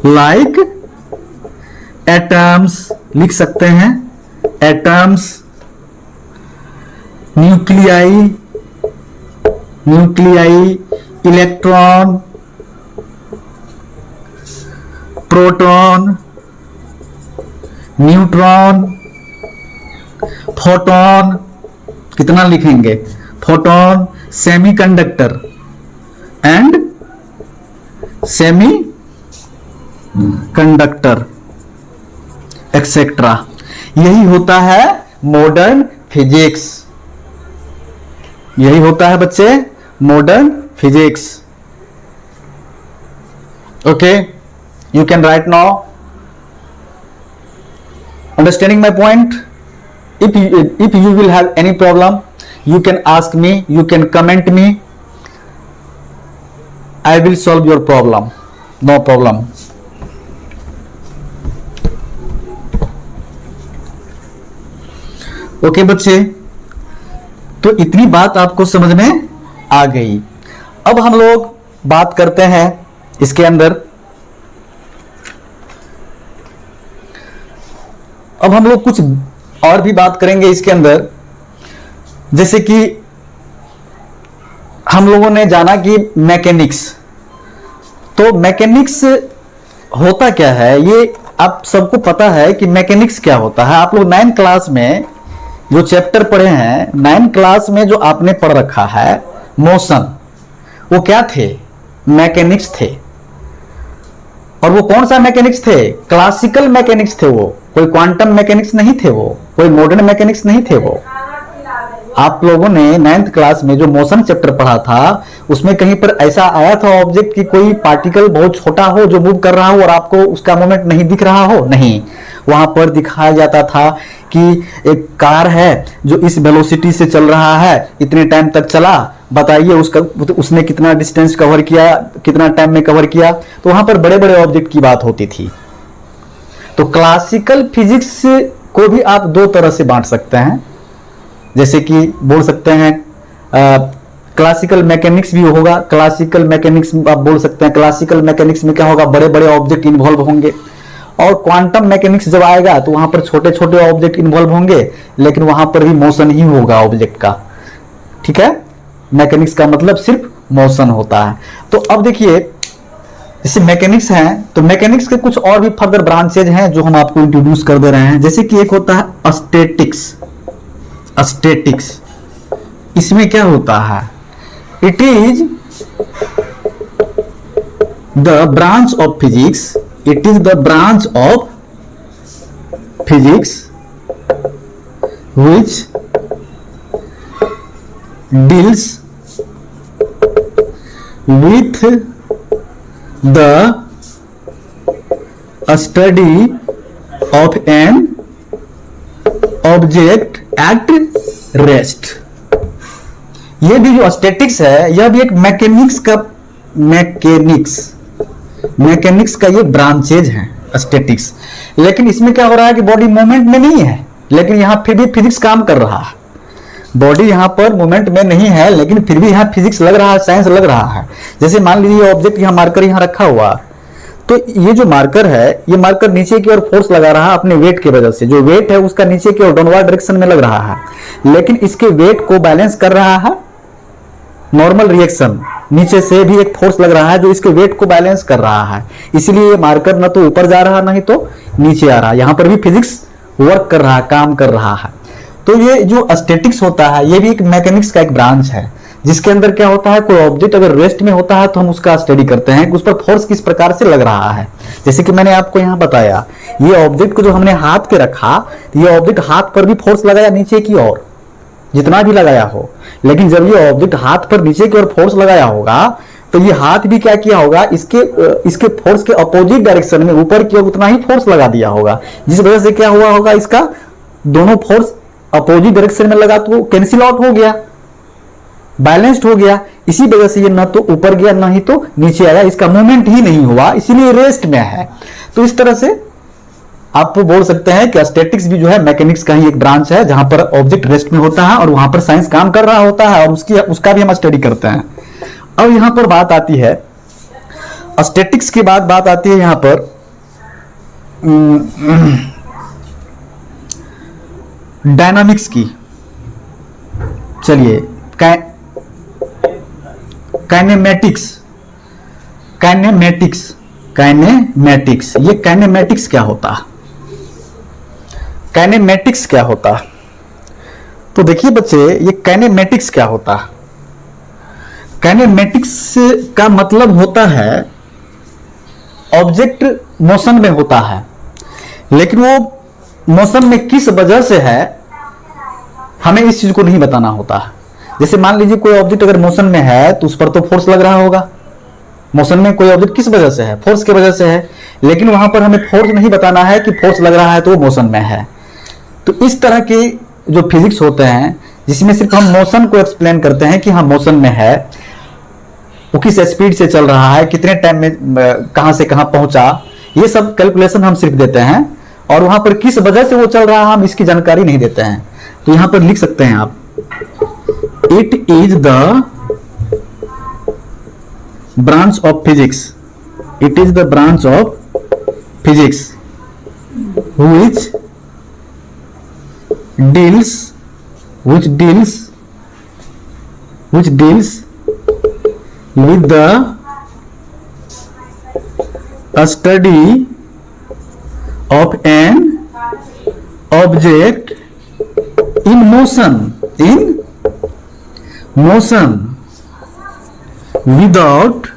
like atoms, लिख सकते हैं atoms, nuclei, electron, proton, neutron, photon, कितना लिखेंगे, photon, semiconductor and semi conductor etcetera. यही होता है मॉडर्न फिजिक्स, यही होता है बच्चे modern physics. Okay, you can write now, understanding my point. If you will have any problem, you can ask me, you can comment me, I will solve your problem, no problem। Okay बच्चे, तो इतनी बात आपको समझ में आ गई। अब हम लोग बात करते हैं इसके अंदर अब हम लोग कुछ और भी बात करेंगे इसके अंदर, जैसे कि हम लोगों ने जाना कि मैकेनिक्स, तो मैकेनिक्स होता क्या है ये आप सबको पता है कि मैकेनिक्स क्या होता है। आप लोग 9th क्लास में जो चैप्टर पढ़े हैं, 9th क्लास में जो आपने पढ़ रखा है मोशन, वो क्या थे? मैकेनिक्स थे। और वो कौन सा मैकेनिक्स थे? क्लासिकल मैकेनिक्स थे। वो कोई क्वांटम मैकेनिक्स नहीं थे, वो कोई मॉडर्न मैकेनिक्स नहीं थे। वो आप लोगों ने 9th क्लास में जो मोशन चैप्टर पढ़ा था उसमें कहीं पर ऐसा आया था ऑब्जेक्ट की कोई पार्टिकल बहुत छोटा हो जो मूव कर रहा हो और आपको उसका मूवमेंट नहीं दिख रहा हो? नहीं, वहां पर दिखाया जाता था कि एक कार है जो इस वेलोसिटी से चल रहा है, इतने टाइम तक चला, बताइए उसका उसने कितना डिस्टेंस कवर किया, कितना टाइम में कवर किया। तो वहां पर बड़े बड़े ऑब्जेक्ट की बात होती थी। तो क्लासिकल फिजिक्स को भी आप दो तरह से बांट सकते हैं, जैसे कि बोल सकते हैं क्लासिकल मैकेनिक्स भी होगा। क्लासिकल मैकेनिक्स आप बोल सकते हैं, क्लासिकल मैकेनिक्स में क्या होगा, बड़े बड़े ऑब्जेक्ट इन्वॉल्व होंगे। और क्वांटम मैकेनिक्स जब आएगा तो वहां पर छोटे छोटे ऑब्जेक्ट इन्वॉल्व होंगे, लेकिन वहां पर भी मोशन ही होगा ऑब्जेक्ट का। ठीक है, मैकेनिक्स का मतलब सिर्फ मोशन होता है। तो अब देखिए, जैसे मैकेनिक्स है तो मैकेनिक्स के कुछ और भी फर्दर ब्रांचेज हैं जो हम आपको इंट्रोड्यूस कर दे रहे हैं। जैसे कि एक होता है स्टैटिक्स। स्टैटिक्स इसमें क्या होता है? It is the branch of physics, it is the branch of physics which deals with the study of an object at rest। ये भी जो स्टैटिक्स है यह भी एक मैकेनिक्स का ये ब्रांचेज है स्टैटिक्स। लेकिन इसमें क्या हो रहा है कि बॉडी मूवमेंट में नहीं है, लेकिन यहां फिर भी फिजिक्स काम कर रहा है। बॉडी यहां पर मूवमेंट में नहीं है, लेकिन फिर भी यहां फिजिक्स लग रहा है, साइंस लग रहा है। जैसे मान लीजिए ऑब्जेक्ट यहां मार्कर यहां रखा हुआ, तो ये जो मार्कर है, ये मार्कर नीचे की ओर फोर्स लगा रहा है अपने वेट की वजह से। जो वेट है उसका नीचे की ओर डाउनवर्ड डायरेक्शन में लग रहा है, लेकिन इसके वेट को बैलेंस कर रहा है नॉर्मल रिएक्शन। नीचे से भी एक फोर्स लग रहा है जो इसके वेट को बैलेंस कर रहा है, इसलिए ये मार्कर ना तो ऊपर जा रहा नहीं तो नीचे आ रहा है। यहां पर भी फिजिक्स वर्क कर रहा है, काम कर रहा है। तो ये जो स्टैटिक्स होता है ये भी एक मैकेनिक्स का एक ब्रांच है, जिसके अंदर क्या होता है, कोई ऑब्जेक्ट अगर रेस्ट में होता है तो हम उसका स्टडी करते हैं कि उस पर फोर्स किस प्रकार से लग रहा है। जैसे कि मैंने आपको यहां बताया, ये ऑब्जेक्ट को जो हमने हाथ के रखा, तो ये ऑब्जेक्ट हाथ पर भी फोर्स लगाया नीचे की ओर, जितना भी लगाया हो। लेकिन जब ये ऑब्जेक्ट हाथ पर नीचे की ओर फोर्स लगाया होगा तो ये हाथ भी क्या किया होगा, इसके फोर्स के अपोजिट डायरेक्शन में ऊपर की ओर उतना ही फोर्स लगा दिया होगा, जिस वजह से क्या हुआ होगा, इसका दोनों फोर्स अपोजिट डायरेक्शन में लगा तो कैंसिल आउट हो गया, बैलेंस्ड हो गया। इसी वजह से ये ना तो ऊपर गया ना ही तो नीचे आया, इसका मूवमेंट ही नहीं हुआ, इसीलिए रेस्ट में है। तो इस तरह से आप बोल सकते हैं कि स्टैटिक्स भी जो है मैकेनिक्स का ही एक ब्रांच है, जहां पर ऑब्जेक्ट रेस्ट में होता है और वहां पर साइंस काम कर रहा होता है और उसका भी हम स्टडी करते हैं। अब यहां पर बात आती है, स्टैटिक्स के बाद बात आती है यहां पर डायनामिक्स की। चलिए, काइनेमैटिक्स ये काइनेमैटिक्स क्या होता है? काइनेमैटिक्स क्या होता है? तो देखिए बच्चे, ये काइनेमैटिक्स क्या होता है? काइनेमैटिक्स का मतलब होता है ऑब्जेक्ट मोशन में होता है, लेकिन वो मोशन में किस वजह से है हमें इस चीज को नहीं बताना होता है। जैसे मान लीजिए कोई ऑब्जेक्ट अगर मोशन में है तो उस पर तो फोर्स लग रहा होगा। मोशन में कोई ऑब्जेक्ट किस वजह से है? फोर्स की वजह से है, लेकिन वहां पर हमें फोर्स नहीं बताना है कि फोर्स लग रहा है तो वो मोशन में है। तो इस तरह के जो फिजिक्स होते हैं जिसमें सिर्फ हम मोशन को एक्सप्लेन करते हैं कि हाँ मोशन में है, वो किस स्पीड से चल रहा है, कितने टाइम में कहां से कहां पहुंचा, ये सब कैलकुलेशन हम सिर्फ देते हैं, और वहां पर किस वजह से वो चल रहा है हम इसकी जानकारी नहीं देते हैं। तो यहां पर लिख सकते हैं आप, it is the branch of physics, it is the branch of physics which deals which deals with the study of an object in motion without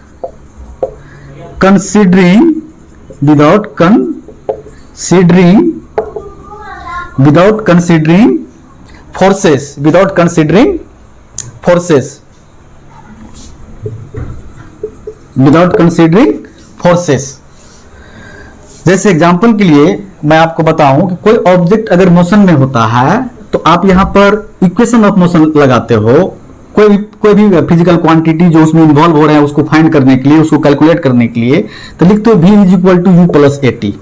considering forces जैसे एग्जांपल के लिए मैं आपको बताऊं कि कोई ऑब्जेक्ट अगर मोशन में होता है तो आप यहां पर इक्वेशन ऑफ मोशन लगाते हो। कोई भी फिजिकल क्वांटिटी जो उसमें इन्वॉल्व हो रहे हैं उसको फाइंड करने के लिए, उसको कैलकुलेट करने के लिए, तो लिखते हो v is equal to u plus a t,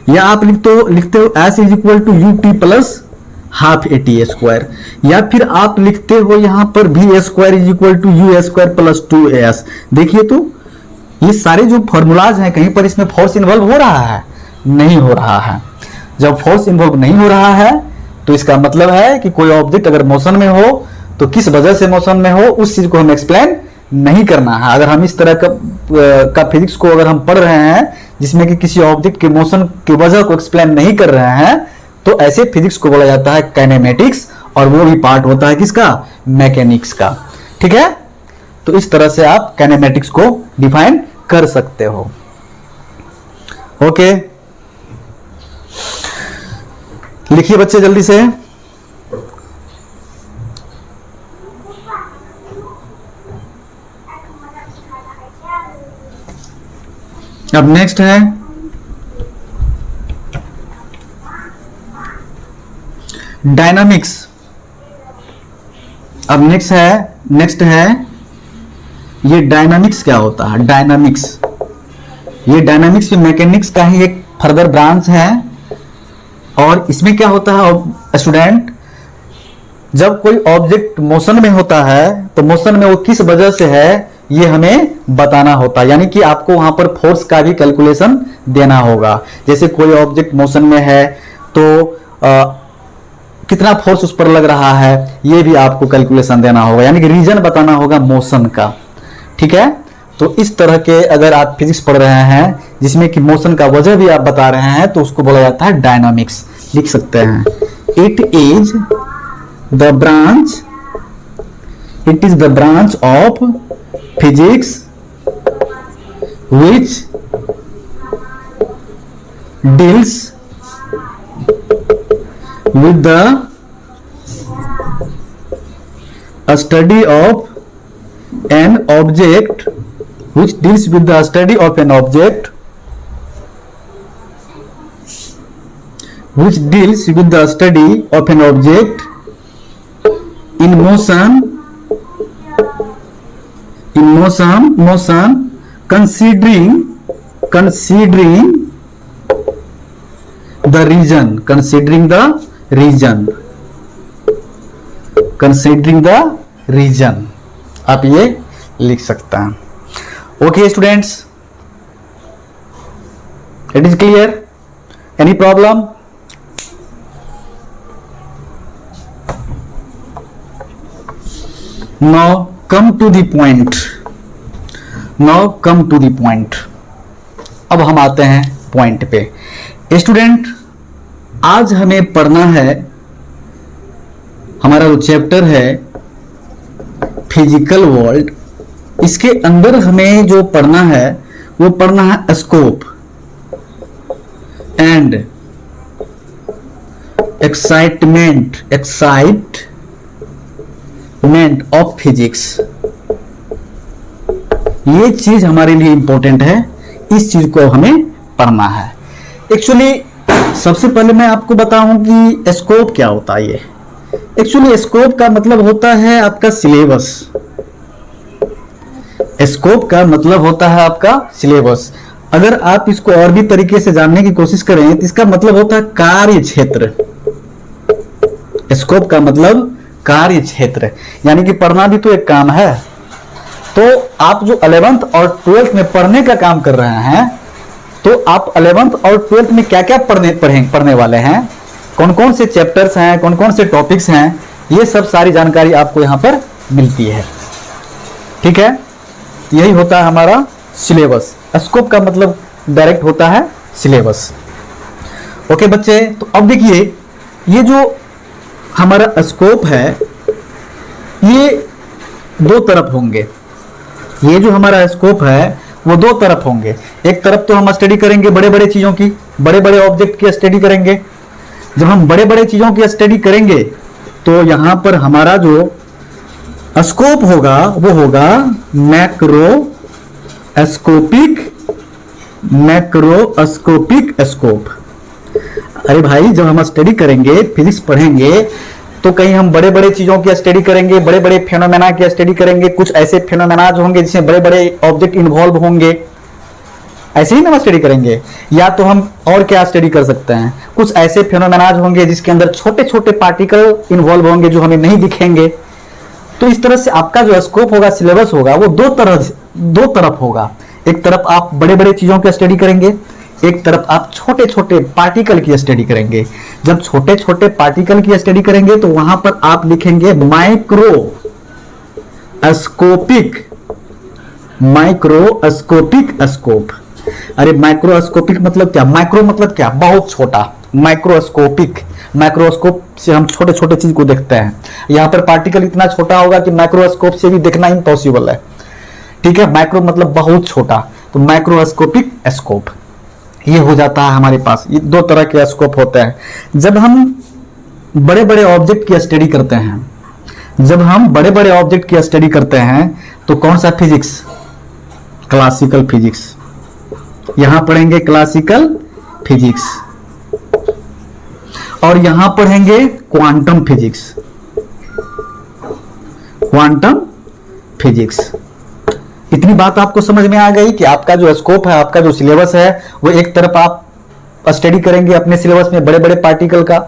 या आप लिखते हो s is equal to u t plus half a t square, या फिर आप लिखते हो यहां पर v square is equal to u square plus 2as। देखिए तो ये सारे जो फॉर्मूलाज हैं, कहीं पर इसमें फोर्स इन्वॉल्व हो रहा है? नहीं हो रहा है। जब फोर्स इन्वॉल्व नहीं हो रहा है तो इसका मतलब है कि कोई ऑब्जेक्ट अगर मोशन में हो तो किस वजह से मोशन में हो उस चीज को हम एक्सप्लेन नहीं करना है। अगर हम इस तरह का फिजिक्स को अगर हम पढ़ रहे हैं जिसमें कि किसी ऑब्जेक्ट के मोशन की वजह को एक्सप्लेन नहीं कर रहे हैं तो ऐसे फिजिक्स को बोला जाता है काइनेमेटिक्स, और वो भी पार्ट होता है किसका? मैकेनिक्स का। ठीक है, तो इस तरह से आप काइनेमेटिक्स को डिफाइन कर सकते हो। ओके, लिखिए बच्चे जल्दी से। अब नेक्स्ट है डायनामिक्स। अब नेक्स्ट है ये डायनामिक्स क्या होता है? ये डायनामिक्स मैकेनिक्स का ही एक फर्दर ब्रांच है। और इसमें क्या होता है स्टूडेंट, जब कोई ऑब्जेक्ट मोशन में होता है तो मोशन में वो किस वजह से है ये हमें बताना होता है, यानी कि आपको वहां पर फोर्स का भी कैलकुलेशन देना होगा। जैसे कोई ऑब्जेक्ट मोशन में है तो कितना फोर्स उस पर लग रहा है ये भी आपको कैलकुलेशन देना होगा, यानी कि रीजन बताना होगा मोशन का। ठीक है, तो इस तरह के अगर आप फिजिक्स पढ़ रहे हैं जिसमें कि मोशन का वजह भी आप बता रहे हैं तो उसको बोला जाता है डायनामिक्स। लिख सकते हैं it is the branch of physics which deals with the study of an object which deals with the study of an object which deals with the study of an object in motion considering the region आप ये लिख सकते हैं। Okay students, it is clear? Any problem? Now come to the point. अब हम आते हैं point पे। स्टूडेंट, आज हमें पढ़ना है, हमारा जो चैप्टर है फिजिकल वर्ल्ड, इसके अंदर हमें जो पढ़ना है वो पढ़ना है scope and excitement of physics. ये चीज हमारे लिए इंपॉर्टेंट है, इस चीज को हमें पढ़ना है। एक्चुअली सबसे पहले मैं आपको बताऊं कि स्कोप क्या होता है। ये एक्चुअली स्कोप का मतलब होता है आपका सिलेबस। स्कोप का मतलब होता है आपका सिलेबस। अगर आप इसको और भी तरीके से जानने की कोशिश करें तो इसका मतलब होता है कार्य क्षेत्र। स्कोप का मतलब कार्य क्षेत्र, यानी कि पढ़ना भी तो एक काम है। तो आप जो 11th और 12th में पढ़ने का काम कर रहे हैं, तो आप 11th और 12th में क्या क्या पढ़ने वाले हैं कौन कौन से चैप्टर्स हैं, कौन कौन से टॉपिक्स हैं, ये सब सारी जानकारी आपको यहाँ पर मिलती है। ठीक है, यही होता है हमारा सिलेबस। स्कोप का मतलब डायरेक्ट होता है सिलेबस। ओके बच्चे, तो अब देखिए ये जो हमारा स्कोप है ये दो तरफ होंगे। ये जो हमारा स्कोप है वो दो तरफ होंगे। एक तरफ तो हम स्टडी करेंगे बड़े बड़े चीजों की, बड़े बड़े ऑब्जेक्ट की स्टडी करेंगे। जब हम बड़े बड़े चीजों की स्टडी करेंगे तो यहां पर हमारा जो स्कोप होगा वो होगा मैक्रोस्कोपिक स्कोप। अरे भाई, जब हम स्टडी करेंगे, फिजिक्स पढ़ेंगे, तो कहीं हम बड़े बड़े चीजों की स्टडी करेंगे, बड़े बड़े फेनोमेना की स्टडी करेंगे, कुछ ऐसे फेनोमेनाज होंगे जिसमें बड़े बड़े ऑब्जेक्ट इन्वॉल्व होंगे, ऐसे ही ना हम स्टडी करेंगे। या तो हम और क्या स्टडी कर सकते हैं, कुछ ऐसे फेनोमेनाज होंगे जिसके अंदर छोटे छोटे पार्टिकल इन्वॉल्व होंगे जो हमें नहीं दिखेंगे। तो इस तरह से आपका जो स्कोप होगा, सिलेबस होगा, वो दो तरफ होगा। एक तरफ आप बड़े बड़े चीजों की स्टडी करेंगे, एक तरफ आप छोटे छोटे पार्टिकल की स्टडी करेंगे। जब छोटे छोटे पार्टिकल की स्टडी करेंगे तो वहां पर आप लिखेंगे माइक्रोस्कोपिक स्कोप। अरे माइक्रोस्कोपिक मतलब क्या? माइक्रो मतलब क्या? बहुत छोटा। माइक्रोस्कोपिक, माइक्रोस्कोप से हम छोटे छोटे चीज को देखते हैं। यहां पर पार्टिकल इतना छोटा होगा कि माइक्रोस्कोप से भी देखना इम्पॉसिबल है। ठीक है, माइक्रो मतलब बहुत छोटा, तो माइक्रोस्कोपिक स्कोप ये हो जाता है हमारे पास। ये दो तरह के स्कोप होते हैं। जब हम बड़े बड़े ऑब्जेक्ट की स्टडी करते हैं, तो कौन सा फिजिक्स? Classical physics. यहां पढ़ेंगे क्लासिकल फिजिक्स और यहां पढ़ेंगे क्वांटम फिजिक्स। इतनी बात आपको समझ में आ गई कि आपका जो स्कोप है, आपका जो सिलेबस है, वो एक तरफ आप स्टडी करेंगे अपने सिलेबस में बड़े बड़े पार्टिकल का,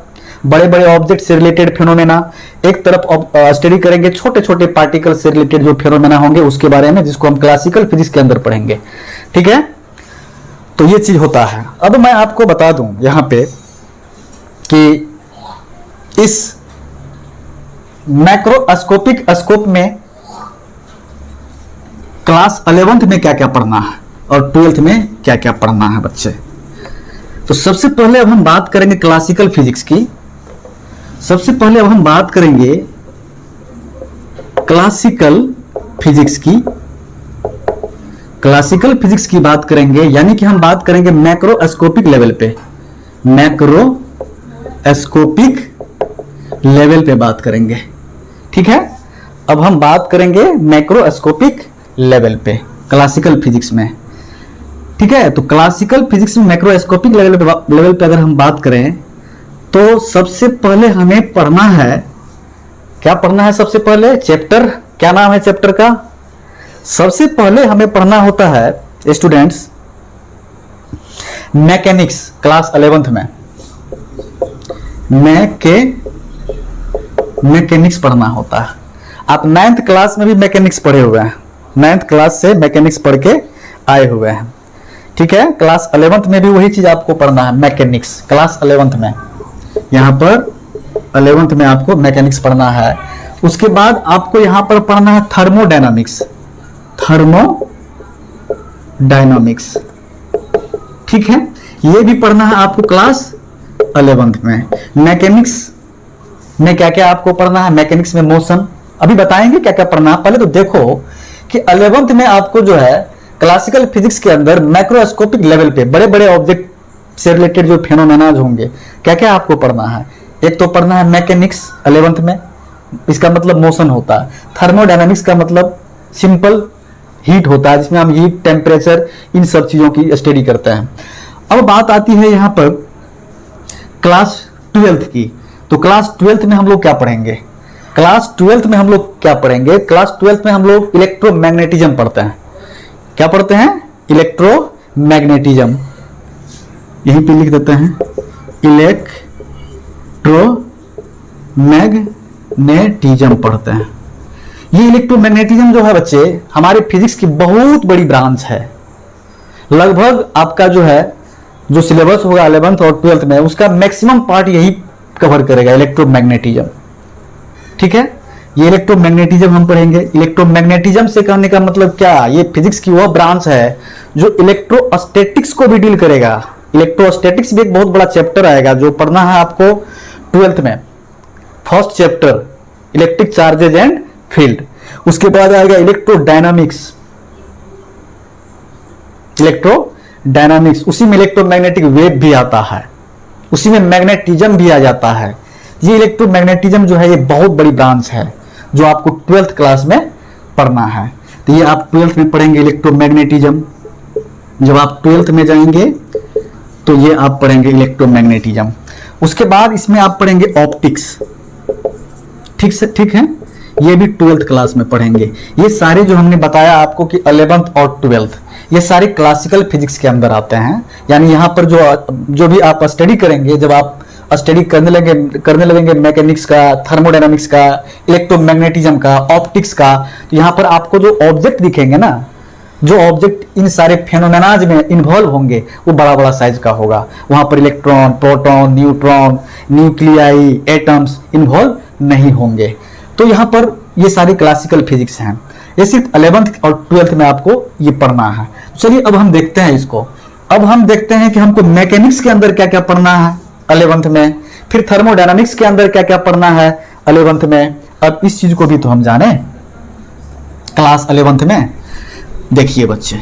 बड़े बड़े ऑब्जेक्ट से रिलेटेड फेनोमेना। एक तरफ स्टडी करेंगे छोटे छोटे पार्टिकल से रिलेटेड जो फेनोमेना होंगे उसके बारे में, जिसको हम क्लासिकल फिजिक्स के अंदर पढ़ेंगे। ठीक है, तो ये चीज होता है। अब मैं आपको बता दूं यहां पे कि इस मैक्रोस्कोपिक स्कोप में क्लास 11th में क्या क्या पढ़ना है और 12th में क्या क्या पढ़ना है बच्चे। तो सबसे पहले अब हम बात करेंगे क्लासिकल फिजिक्स की। क्लासिकल फिजिक्स की बात करेंगे, यानी कि हम बात करेंगे मैक्रोस्कोपिक लेवल पे बात करेंगे। ठीक है, अब हम बात करेंगे मैक्रोस्कोपिक लेवल पे क्लासिकल फिजिक्स में। ठीक है, तो क्लासिकल फिजिक्स में मैक्रोस्कोपिक लेवल पे अगर हम बात करें तो सबसे पहले हमें पढ़ना है, क्या पढ़ना है? सबसे पहले चैप्टर, क्या नाम है चैप्टर का? सबसे पहले हमें पढ़ना होता है स्टूडेंट्स मैकेनिक्स। क्लास 11th में मैकेनिक्स पढ़ना होता है। आप 9th क्लास में भी मैकेनिक्स पढ़े हुए हैं, 9th क्लास से मैकेनिक्स पढ़ के आए हुए हैं। ठीक है, क्लास 11th में भी वही चीज आपको पढ़ना है, मैकेनिक्स। क्लास 11th में, यहां पर 11th में आपको मैकेनिक्स पढ़ना है। उसके बाद आपको यहां पर पढ़ना है थर्मोडायनामिक्स। ठीक है, ये भी पढ़ना है आपको क्लास 11th में। मैकेनिक्स में क्या क्या आपको पढ़ना है? मैकेनिक्स में मोशन, अभी बताएंगे क्या क्या पढ़ना है। पहले तो देखो कि 11th में आपको जो है क्लासिकल फिजिक्स के अंदर मैक्रोस्कोपिक लेवल पे बड़े बड़े ऑब्जेक्ट से रिलेटेड जो फेनोमेनाज होंगे, क्या क्या आपको पढ़ना है। एक तो पढ़ना है मैकेनिक्स 11th में, इसका मतलब मोशन होता है। थर्मोडायनामिक्स का मतलब सिंपल हीट होता है, जिसमें हम हीट, टेम्परेचर, इन सब चीजों की स्टडी करते हैं। अब बात आती है यहां पर क्लास 12th की। तो क्लास 12th में हम लोग क्या पढ़ेंगे? क्लास 12th में हम लोग इलेक्ट्रोमैग्नेटिज्म पढ़ते हैं। क्या पढ़ते हैं? इलेक्ट्रोमैग्नेटिज्म। यहीं पे लिख देते हैं, इलेक्ट्रोमैग्नेटिज्म पढ़ते हैं। ये इलेक्ट्रोमैग्नेटिज्म जो है बच्चे, हमारे फिजिक्स की बहुत बड़ी ब्रांच है। लगभग आपका जो है, जो सिलेबस होगा 11th और 12th में, उसका मैक्सिमम पार्ट यही कवर करेगा, इलेक्ट्रोमैग्नेटिज्म। ठीक है, ये इलेक्ट्रोमैग्नेटिज्म हम पढ़ेंगे। इलेक्ट्रोमैग्नेटिज्म से कहने का मतलब क्या, ये फिजिक्स की वह ब्रांच है जो इलेक्ट्रोस्टैटिक्स को भी डील करेगा। इलेक्ट्रोस्टैटिक्स भी एक बहुत बड़ा चैप्टर आएगा जो पढ़ना है आपको 12th में, first chapter electric charges and field. उसके बाद आएगा इलेक्ट्रोडायनामिक्स, इलेक्ट्रोडायनामिक्स, उसी में इलेक्ट्रोमैग्नेटिक वेव भी आता है, उसी में मैग्नेटिज्म भी आ जाता है। ये इलेक्ट्रोमैग्नेटिज्म जो है ये बहुत बड़ी ब्रांच है जो आपको 12th क्लास में पढ़ना है। तो ये आप 12th में पढ़ेंगे इलेक्ट्रोमैग्नेटिज्म। जब आप 12th में जाएंगे तो ये आप पढ़ेंगे इलेक्ट्रोमैग्नेटिज्म। उसके बाद इसमें आप पढ़ेंगे ऑप्टिक्स। ठीक है, ये भी 12th क्लास में पढ़ेंगे। ये सारे जो हमने बताया आपको कि 11th और 12th, ये सारे क्लासिकल फिजिक्स के अंदर आते हैं। यानी यहाँ पर जो भी आप स्टडी करेंगे, जब आप स्टडी करने लगेंगे मैकेनिक्स का, थर्मोडायनामिक्स का, इलेक्ट्रोमैग्नेटिज्म का, ऑप्टिक्स का, तो यहाँ पर आपको जो ऑब्जेक्ट दिखेंगे ना, जो ऑब्जेक्ट इन सारे फेनोमेनाज में इन्वॉल्व होंगे वो बड़ा बड़ा साइज का होगा। वहां पर electron, proton, neutron, nuclei, atoms involve नहीं होंगे। तो यहाँ पर ये सारे क्लासिकल फिजिक्स हैं। ये सिर्फ 11th और 12th में आपको ये पढ़ना है। चलिए अब हम देखते हैं इसको। अब हम देखते हैं कि हमको मैकेनिक्स के अंदर क्या क्या पढ़ना है 11th में, फिर थर्मोडायनामिक्स के अंदर क्या क्या पढ़ना है 11th में। अब इस चीज को भी तो हम जाने क्लास 11th में। देखिए बच्चे,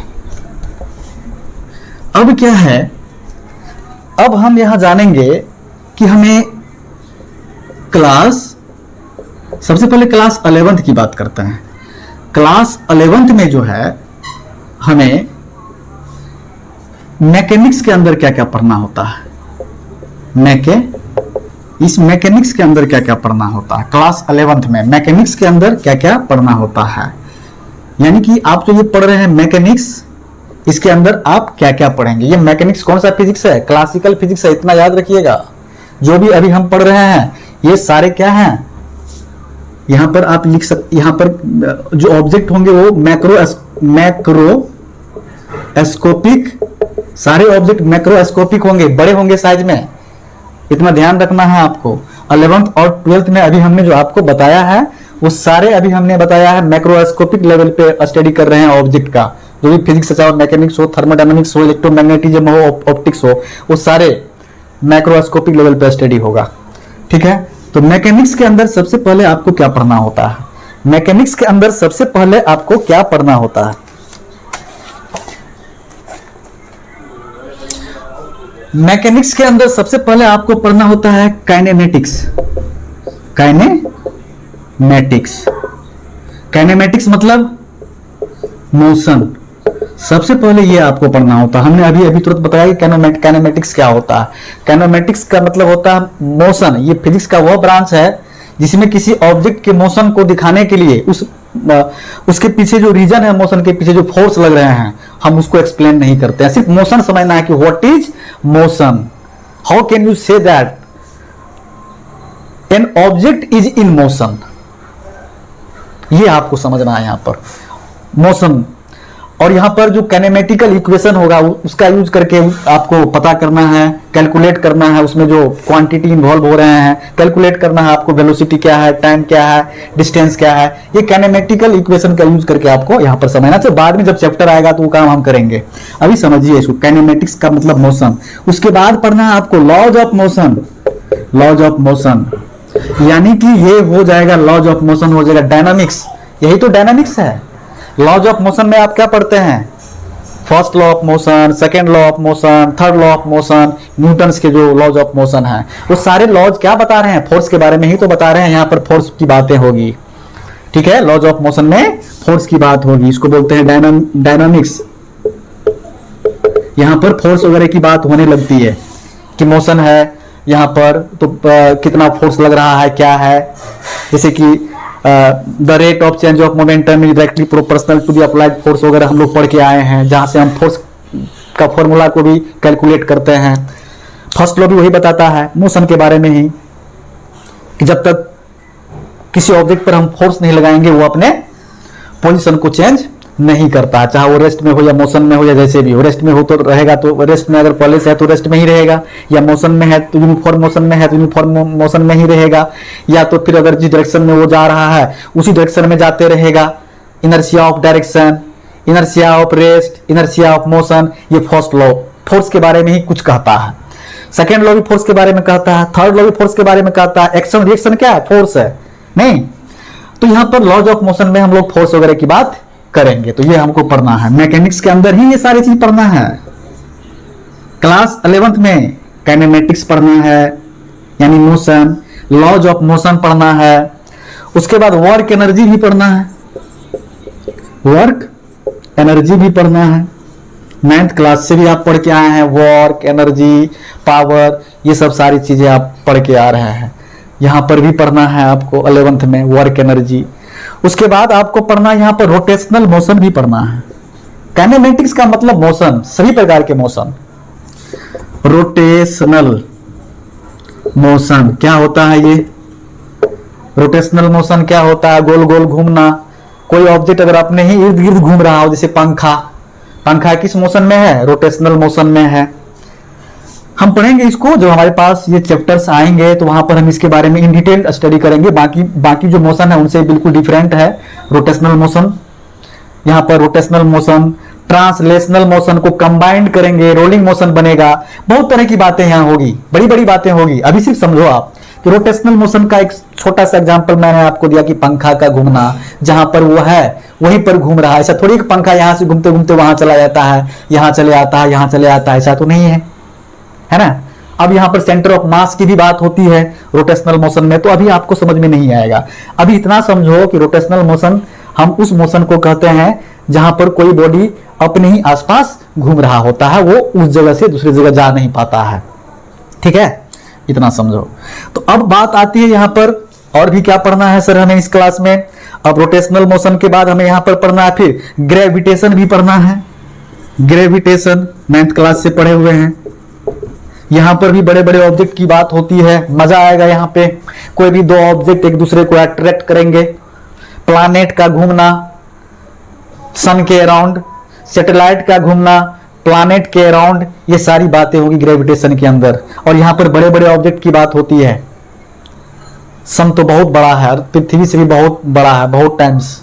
अब क्या है, अब हम यहां जानेंगे कि हमें सबसे पहले क्लास 11th की बात करते हैं। क्लास 11th में जो है हमें मैकेनिक्स के अंदर क्या क्या पढ़ना होता है, इस मैकेनिक्स के अंदर क्या क्या पढ़ना होता है। क्लास 11th में मैकेनिक्स के अंदर क्या क्या पढ़ना होता है, यानी कि आप जो ये पढ़ रहे हैं मैकेनिक्स, इसके अंदर आप क्या क्या पढ़ेंगे। ये मैकेनिक्स कौन सा फिजिक्स है, क्लासिकल फिजिक्स है, इतना याद रखिएगा। जो भी अभी हम पढ़ रहे हैं ये सारे क्या हैं, यहां पर आप लिख सकते, यहां पर जो ऑब्जेक्ट होंगे वो मैक्रोस्कोपिक, सारे ऑब्जेक्ट मैक्रोस्कोपिक होंगे, बड़े होंगे साइज में। इतना ध्यान रखना है आपको। 11th और 12th में अभी हमने जो आपको बताया है वो सारे अभी हमने बताया है मैक्रोस्कोपिक लेवल पे स्टडी कर रहे हैं ऑब्जेक्ट का। जो भी फिजिक्स चाहे मैकेनिक्स हो, थर्मोडायनामिक्स हो, इलेक्ट्रोमैग्नेटिज्म हो, ऑप्टिक्स हो, वो सारे मैक्रोस्कोपिक लेवल पे स्टडी होगा। ठीक है, तो मैकेनिक्स के अंदर सबसे पहले आपको क्या पढ़ना होता है, मैकेनिक्स के अंदर सबसे पहले आपको क्या पढ़ना होता है। मैकेनिक्स के अंदर सबसे पहले आपको पढ़ना होता है काइनेमेटिक्स। काइनेमेटिक्स मतलब मोशन। सबसे पहले ये आपको पढ़ना होता है। हमने अभी तुरंत बताया कि काइनेमेटिक्स क्या होता है। काइनेमेटिक्स का मतलब होता है मोशन। ये फिजिक्स का वह ब्रांच है जिसमें किसी ऑब्जेक्ट के मोशन को दिखाने के लिए उसके पीछे जो रीजन है, मोशन के पीछे जो फोर्स लग रहे हैं, हम उसको एक्सप्लेन नहीं करते हैं। सिर्फ मोशन समझना है कि what is motion, how can you say that an object is in motion, ये आपको समझना है यहां पर मोशन। और यहां पर जो काइनेमेटिकल इक्वेशन होगा उसका यूज करके आपको पता करना है, कैलकुलेट करना है, उसमें जो क्वांटिटी इन्वॉल्व हो रहे हैं कैलकुलेट करना है आपको, वेलोसिटी क्या है, टाइम क्या है, डिस्टेंस क्या है, ये काइनेमेटिकल इक्वेशन का यूज करके आपको यहां पर समझना चाहिए। बाद में जब चैप्टर आएगा तो वो काम हम करेंगे, अभी समझिए इसको। काइनेमेटिक्स का मतलब मोशन। उसके बाद पढ़ना है आपको laws of motion. Laws of motion यानी कि ये हो जाएगा, लॉज ऑफ मोशन हो जाएगा डायनामिक्स। यही तो डायनामिक्स है। लॉज ऑफ मोशन में आप क्या पढ़ते हैं, first law of motion, second law of motion, third law of motion, Newton's के जो लॉज ऑफ मोशन है वो सारे लॉज क्या बता रहे हैं, फोर्स के बारे में ही तो बता रहे हैं। यहाँ पर फोर्स की बातें होगी। ठीक है, लॉज ऑफ मोशन में फोर्स की बात होगी, इसको बोलते हैं डायनामिक्स। यहाँ पर फोर्स वगैरह की बात होने लगती है कि मोशन है यहाँ पर तो कितना फोर्स लग रहा है, क्या है। जैसे कि the rate of change of momentum is directly proportional to the applied force वगैरह हम लोग पढ़ के आए हैं, जहां से हम फोर्स का फॉर्मूला को भी कैलकुलेट करते हैं। फर्स्ट लॉ भी वही बताता है मोशन के बारे में ही, कि जब तक किसी ऑब्जेक्ट पर हम फोर्स नहीं लगाएंगे वो अपने पोजीशन को चेंज नहीं करता है, चाहे वो रेस्ट में हो या मोशन में हो या जैसे भी हो। रेस्ट में हो तो रहेगा, तो रेस्ट में, अगर पॉलिश है तो रेस्ट में ही रहेगा, या मोशन में है तो यूनिफॉर्म मोशन में है तो यूनिफॉर्म मोशन में ही रहेगा, या तो फिर अगर जिस डायरेक्शन में वो जा रहा है उसी डायरेक्शन में जाते रहेगा। Inertia of direction, inertia of rest, inertia of motion, ये फर्स्ट लॉ फोर्स के बारे में ही कुछ कहता है। सेकेंड लॉ भी फोर्स के बारे में कहता है, थर्ड लॉ भी फोर्स के बारे में कहता है। एक्शन रिएक्शन क्या है? फोर्स है नहीं। तो यहां पर लॉज ऑफ मोशन में हम लोग फोर्स वगैरह की बात करेंगे, तो ये हमको पढ़ना है। मैकेनिक्स के अंदर ही ये सारी चीज पढ़ना है। क्लास 11th में काइनेमेटिक्स पढ़ना है, यानी मोशन, लॉज ऑफ मोशन पढ़ना है। उसके बाद वर्क एनर्जी भी पढ़ना है, वर्क एनर्जी भी पढ़ना है। 9th क्लास से भी आप पढ़ के आए हैं, वर्क एनर्जी, पावर, ये सब सारी चीजें आप पढ़ के आ रहे हैं। यहां पर भी पढ़ना है आपको 11th में वर्क एनर्जी। उसके बाद आपको पढ़ना है यहां पर रोटेशनल मोशन भी पढ़ना है। काइनेमेटिक्स का मतलब मोशन, सभी प्रकार के मोशन। रोटेशनल मोशन क्या होता है? ये रोटेशनल मोशन क्या होता है? गोल गोल घूमना। कोई ऑब्जेक्ट अगर अपने ही इर्द गिर्द घूम रहा हो, जैसे पंखा, पंखा किस मोशन में है? रोटेशनल मोशन में है। हम पढ़ेंगे इसको, जब हमारे पास ये चैप्टर्स आएंगे तो वहां पर हम इसके बारे में इन डिटेल स्टडी करेंगे। बाकी जो मोशन है उनसे बिल्कुल डिफरेंट है रोटेशनल मोशन। यहाँ पर रोटेशनल मोशन, ट्रांसलेशनल मोशन को कंबाइंड करेंगे, रोलिंग मोशन बनेगा। बहुत तरह की बातें यहाँ होगी, बड़ी बड़ी बातें होगी। अभी सिर्फ समझो आप कि रोटेशनल मोशन का एक छोटा सा एग्जांपल मैंने आपको दिया कि पंखा का घूमना, जहां पर वो है वहीं पर घूम रहा है। ऐसा थोड़ी कि पंखा यहां से घूमते घूमते वहां चला जाता है, यहां चले आता है, यहां चले आता है, ऐसा तो नहीं है ना। अब यहां पर सेंटर ऑफ मास की भी बात होती है रोटेशनल मोशन में, तो अभी आपको समझ में नहीं आएगा। अभी इतना समझो कि रोटेशनल मोशन हम उस मोशन को कहते हैं जहां पर कोई बॉडी अपने ही आसपास घूम रहा होता है, वो उस जगह से दूसरी जगह जा नहीं पाता है। ठीक है, इतना समझो। तो अब बात आती है यहां पर और भी क्या पढ़ना है सर हमें इस क्लास में। अब रोटेशनल मोशन के बाद हमें यहां पर पढ़ना है, फिर ग्रेविटेशन भी पढ़ना है। ग्रेविटेशन 9th क्लास से पढ़े हुए हैं। यहां पर भी बड़े बड़े ऑब्जेक्ट की बात होती है, मजा आएगा। यहां पे कोई भी दो ऑब्जेक्ट एक दूसरे को अट्रैक्ट करेंगे, प्लैनेट का घूमना सन के अराउंड, सैटेलाइट का घूमना प्लैनेट के अराउंड, ये सारी बातें होगी ग्रेविटेशन के अंदर। और यहां पर बड़े बड़े ऑब्जेक्ट की बात होती है। सन तो बहुत बड़ा है, पृथ्वी से भी बहुत बड़ा है, बहुत टाइम्स।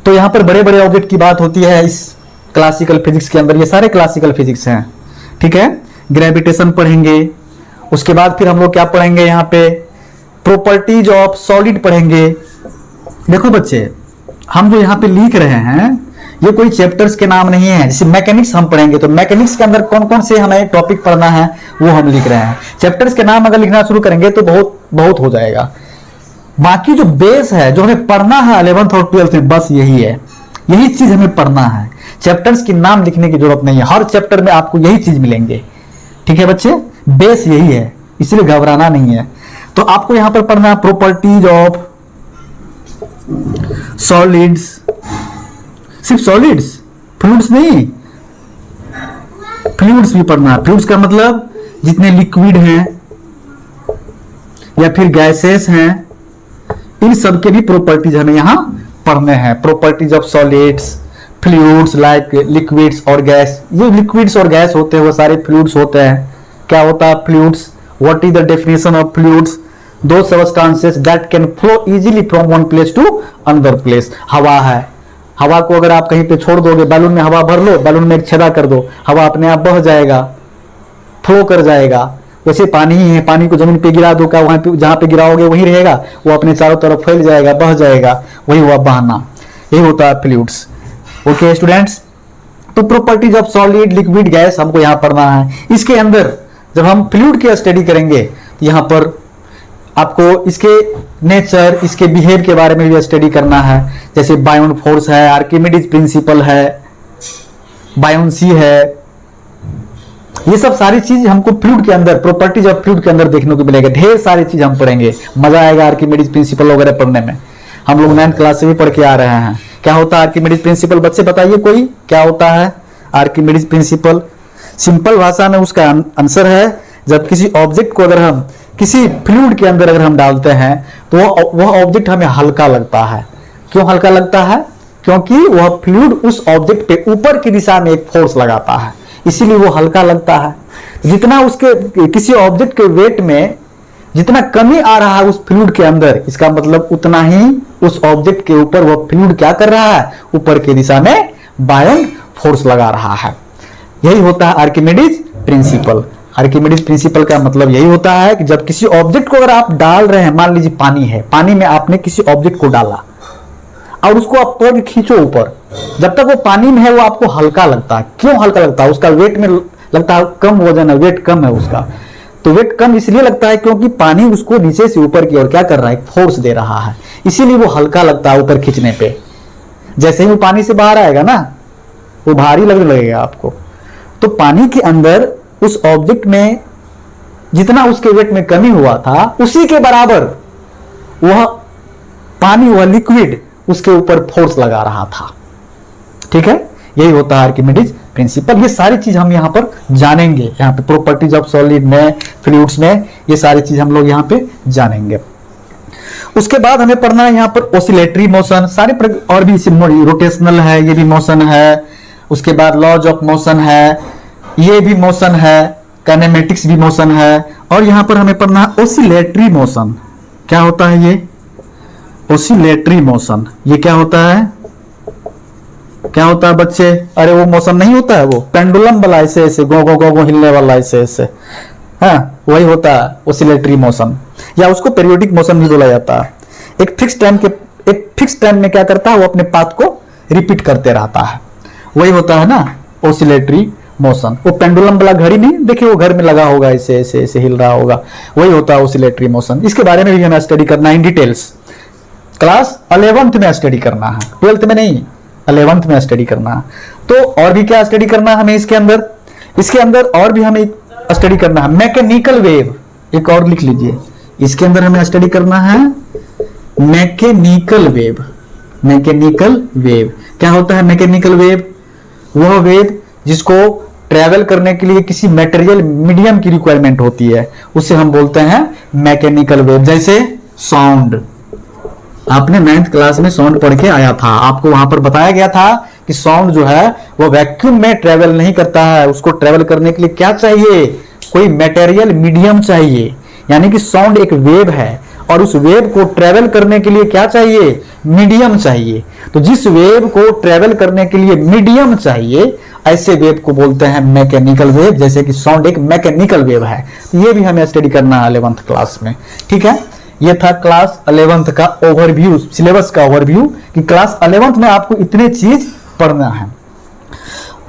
तो यहां पर बड़े बड़े ऑब्जेक्ट की बात होती है इस क्लासिकल फिजिक्स के अंदर। ये सारे क्लासिकल फिजिक्स हैं। ठीक है, ग्रेविटेशन पढ़ेंगे। उसके बाद फिर हम लोग क्या पढ़ेंगे? यहाँ पे प्रॉपर्टीज ऑफ सॉलिड पढ़ेंगे। देखो बच्चे, हम जो यहाँ पे लिख रहे हैं ये कोई चैप्टर्स के नाम नहीं है। जैसे मैकेनिक्स हम पढ़ेंगे तो मैकेनिक्स के अंदर कौन कौन से हमें टॉपिक पढ़ना है वो हम लिख रहे हैं। चैप्टर्स के नाम अगर लिखना शुरू करेंगे तो बहुत हो जाएगा। बाकी जो बेस है, जो हमें पढ़ना है 11th और 12th में, बस यही है, यही चीज हमें पढ़ना है। चैप्टर्स की नाम लिखने की जरूरत नहीं है, हर चैप्टर में आपको यही चीज मिलेंगे। ठीक है बच्चे, बेस यही है, इसलिए घबराना नहीं है। तो आपको यहां पर पढ़ना है प्रॉपर्टीज ऑफ सॉलिड्स। सिर्फ सॉलिड्स, फ्लूइड्स नहीं, फ्लूइड्स भी पढ़ना है। फ्लूइड्स का मतलब जितने लिक्विड हैं या फिर गैसेस हैं, इन सब के भी प्रॉपर्टीज हमें यहां पढ़ने हैं। Properties of solids, fluids like liquids और गैस। ये लिक्विड्स और गैस होते हैं, वो सारे फ्लूइड्स होते हैं। क्या होता है fluids? What is the definition of fluids? Those substances that can flow easily from one place to another place. हवा है, हवा को अगर आप कहीं पे छोड़ दोगे, बैलून में हवा भर लो, बैलून में एक छेदा कर दो, हवा अपने आप बह जाएगा, फ्लो कर जाएगा। वैसे पानी ही है, पानी को जमीन पे गिरा दो, क्या वहां पे जहां पे गिराओगे वहीं रहेगा? वो अपने चारों तरफ फैल जाएगा, बह जाएगा, वही हुआ बहना। यही होता है फ्लूइड्स। ओके स्टूडेंट्स, तो properties of solid, liquid, gas हमको यहाँ पढ़ना है। इसके अंदर जब हम फ्लूइड की स्टडी करेंगे यहाँ पर आपको इसके नेचर, इसके बिहेव के बारे में भी स्टडी करना है। जैसे बायोन फोर्स है, आर्किमिडीज प्रिंसिपल है, बायोन्सी है, ये सब सारी चीज हमको फ्लूइड के अंदर, प्रॉपर्टीज ऑफ फ्लूइड के अंदर देखने को मिलेगा। ढेर सारी चीज हम पढ़ेंगे, मजा आएगा आर्किमिडीज प्रिंसिपल वगैरह पढ़ने में। हम लोग 9th क्लास से भी पढ़ के आ रहे हैं। क्या होता है आर्किमिडीज प्रिंसिपल? बच्चे बताइए कोई, क्या होता है आर्किमिडीज प्रिंसिपल? सिंपल भाषा में उसका आंसर है, जब किसी ऑब्जेक्ट को अगर हम किसी फ्लूइड के अंदर अगर हम डालते हैं तो वह ऑब्जेक्ट हमें हल्का लगता है। क्यों हल्का लगता है? क्योंकि वह फ्लूइड उस ऑब्जेक्ट पे ऊपर की दिशा में एक फोर्स लगाता है, इसीलिए वो हल्का लगता है। जितना उसके किसी ऑब्जेक्ट के वेट में जितना कमी आ रहा है उस फ्लूइड के अंदर, इसका मतलब उतना ही उस ऑब्जेक्ट के ऊपर वह फ्लूइड क्या कर रहा है, ऊपर की दिशा में बायंग फोर्स लगा रहा है। यही होता है आर्किमिडीज प्रिंसिपल। आर्किमिडीज प्रिंसिपल का मतलब यही होता है कि जब किसी ऑब्जेक्ट को अगर आप डाल रहे हैं, मान लीजिए पानी है, पानी में आपने किसी ऑब्जेक्ट को डाला और उसको आप पकड़ के खींचो ऊपर, जब तक वो पानी में है वो आपको हल्का लगता है। क्यों हल्का लगता है? उसका वेट में लगता है कम वजन है, वेट कम है उसका। तो वेट कम इसलिए लगता है क्योंकि पानी उसको नीचे से ऊपर की ओर क्या कर रहा है, फोर्स दे रहा है, इसीलिए वो हल्का लगता है ऊपर खींचने पे। जैसे ही वो पानी से बाहर आएगा ना, वो भारी लगने लगेगा आपको। तो पानी के अंदर उस ऑब्जेक्ट में जितना उसके वेट में कमी हुआ था, उसी के बराबर वह पानी, वह लिक्विड उसके ऊपर फोर्स लगा रहा था। ठीक है, यही होता है आर्किमिडीज प्रिंसिपल। ये सारी चीज हम यहाँ पर जानेंगे, यहाँ पे प्रॉपर्टीज ऑफ सॉलिड में, फ्लूइड्स में, ये सारी चीज हम लोग यहाँ पे जानेंगे। उसके बाद हमें पढ़ना है यहाँ पर ऑसिलेटरी मोशन, सारे और भी रोटेशनल है, ये भी मोशन है। उसके बाद लॉज ऑफ मोशन है, ये भी मोशन है। काइनेमेटिक्स भी मोशन है। और यहाँ पर हमें पढ़ना है ऑसिलेटरी मोशन। क्या होता है ये ऑसिलेटरी मोशन? ये क्या होता है, क्या होता है बच्चे? अरे वो मोशन नहीं होता है, वो पेंडुलम वाला ऐसे ऐसे गो गो गो गो हिलने वाला ऐसे ऐसे, हाँ वही होता है ऑसिलेटरी मोशन, या उसको पेरियोडिक मोशन भी बोला जाता है। एक फिक्स टाइम में क्या करता है, वो अपने पाथ को रिपीट करते रहता है, वही होता है ना ऑसिलेटरी मोशन। वो पेंडुलम वाला घड़ी नहीं देखिए, वो घर में लगा होगा, ऐसे ऐसे ऐसे हिल रहा होगा, वही होता है ऑसिलेटरी मोशन। इसके बारे में भी हमें स्टडी करना है इन डिटेल्स। क्लास 11th में स्टडी करना है, 12th में नहीं, 11th में स्टडी करना है। तो और भी क्या स्टडी करना है हमें इसके अंदर? इसके अंदर और भी हमें स्टडी करना है मैकेनिकल वेव। एक और लिख लीजिए, इसके अंदर हमें स्टडी करना है मैकेनिकल वेव। मैकेनिकल वेव क्या होता है? मैकेनिकल वेव वह वेव जिसको ट्रेवल करने के लिए किसी मटेरियल मीडियम की रिक्वायरमेंट होती है, उसे हम बोलते हैं मैकेनिकल वेव। जैसे साउंड, आपने 9th क्लास में साउंड पढ़ के आया था, आपको वहां पर बताया गया था कि साउंड जो है वो वैक्यूम में ट्रेवल नहीं करता है, उसको ट्रेवल करने के लिए क्या चाहिए, कोई मटेरियल मीडियम चाहिए। यानी कि साउंड एक वेव है और उस वेव को ट्रेवल करने के लिए क्या चाहिए, मीडियम चाहिए। तो जिस वेव को ट्रेवल करने के लिए मीडियम चाहिए, ऐसे वेव को बोलते हैं मैकेनिकल वेव। जैसे कि साउंड एक मैकेनिकल वेव है। तो ये भी हमें स्टडी करना है 11th क्लास में। ठीक है, ये था क्लास 11th का ओवरव्यू, सिलेबस का ओवरव्यू कि क्लास 11th में आपको इतने चीज पढ़ना है।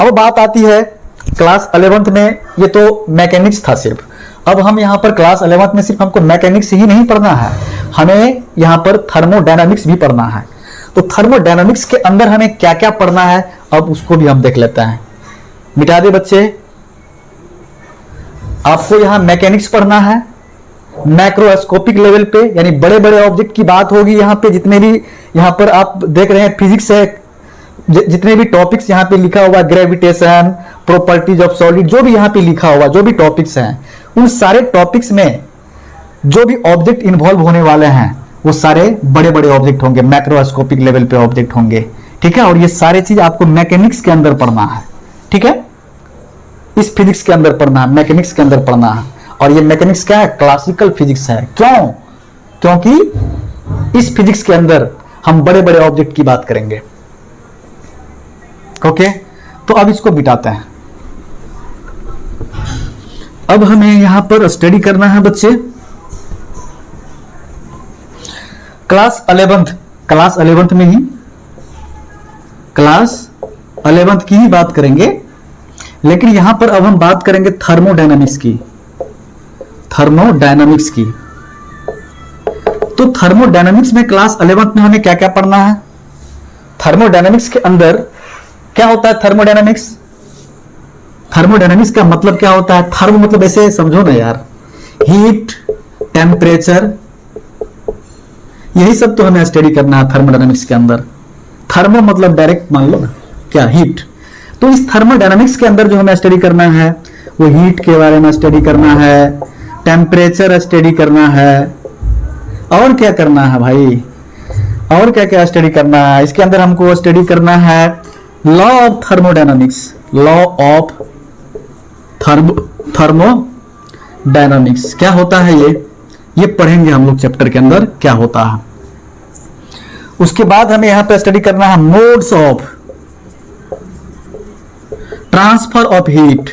अब बात आती है क्लास 11th में, ये तो मैकेनिक्स था सिर्फ। अब हम यहाँ पर क्लास 11th में सिर्फ हमको मैकेनिक्स ही नहीं पढ़ना है, हमें यहाँ पर थर्मोडायनामिक्स भी पढ़ना है। तो थर्मोडायनामिक्स के अंदर हमें क्या क्या पढ़ना है, अब उसको भी हम देख लेते हैं। मिटा दे बच्चे, आपको यहाँ मैकेनिक्स पढ़ना है मैक्रोस्कोपिक लेवल पे, यानी बड़े बड़े ऑब्जेक्ट की बात होगी। यहाँ पे जितने भी यहाँ पर आप देख रहे हैं फिजिक्स है, जितने भी टॉपिक्स यहाँ पे लिखा हुआ, ग्रेविटेशन, प्रॉपर्टीज ऑफ सॉलिड, जो भी यहाँ पे लिखा हुआ, जो भी टॉपिक्स हैं, उन सारे टॉपिक्स में जो भी ऑब्जेक्ट इन्वॉल्व होने वाले हैं वो सारे बड़े बड़े ऑब्जेक्ट होंगे, मैक्रोस्कोपिक लेवल पे ऑब्जेक्ट होंगे। ठीक है, और ये सारे चीज आपको मैकेनिक्स के अंदर पढ़ना है। ठीक है, इस फिजिक्स के अंदर पढ़ना है, मैकेनिक्स के अंदर पढ़ना है। और ये मैकेनिक्स क्या है, क्लासिकल फिजिक्स है। क्यों? क्योंकि इस फिजिक्स के अंदर हम बड़े बड़े ऑब्जेक्ट की बात करेंगे। ओके, तो अब इसको बिठाते हैं। अब हमें यहां पर स्टडी करना है बच्चे क्लास 11th में ही, क्लास 11th की ही बात करेंगे, लेकिन यहां पर अब हम बात करेंगे थर्मोडायनामिक्स की। थर्मोडायनामिक्स की, तो थर्मोडायनामिक्स में क्लास 11th में हमें क्या क्या पढ़ना है? थर्मोडायनामिक्स के अंदर क्या होता है? थर्मोडायनामिक्स, थर्मोडायनामिक्स का मतलब क्या होता है? थर्मो मतलब ऐसे समझो ना यार, हीट, टेम्परेचर, यही सब तो हमें स्टडी करना है थर्मोडायनामिक्स के अंदर। थर्मो मतलब डायरेक्ट मान लो ना क्या, हीट। तो इस थर्मोडायनामिक्स के अंदर जो हमें स्टडी करना है वो हीट के बारे में स्टडी करना है, टेम्परेचर स्टडी करना है, और क्या करना है भाई, और क्या क्या स्टडी करना है इसके अंदर? हमको स्टडी करना है law of thermodynamics. Law of thermodynamics क्या होता है ये पढ़ेंगे हम लोग चैप्टर के अंदर क्या होता है। उसके बाद हमें यहां पे स्टडी करना है modes of transfer of heat.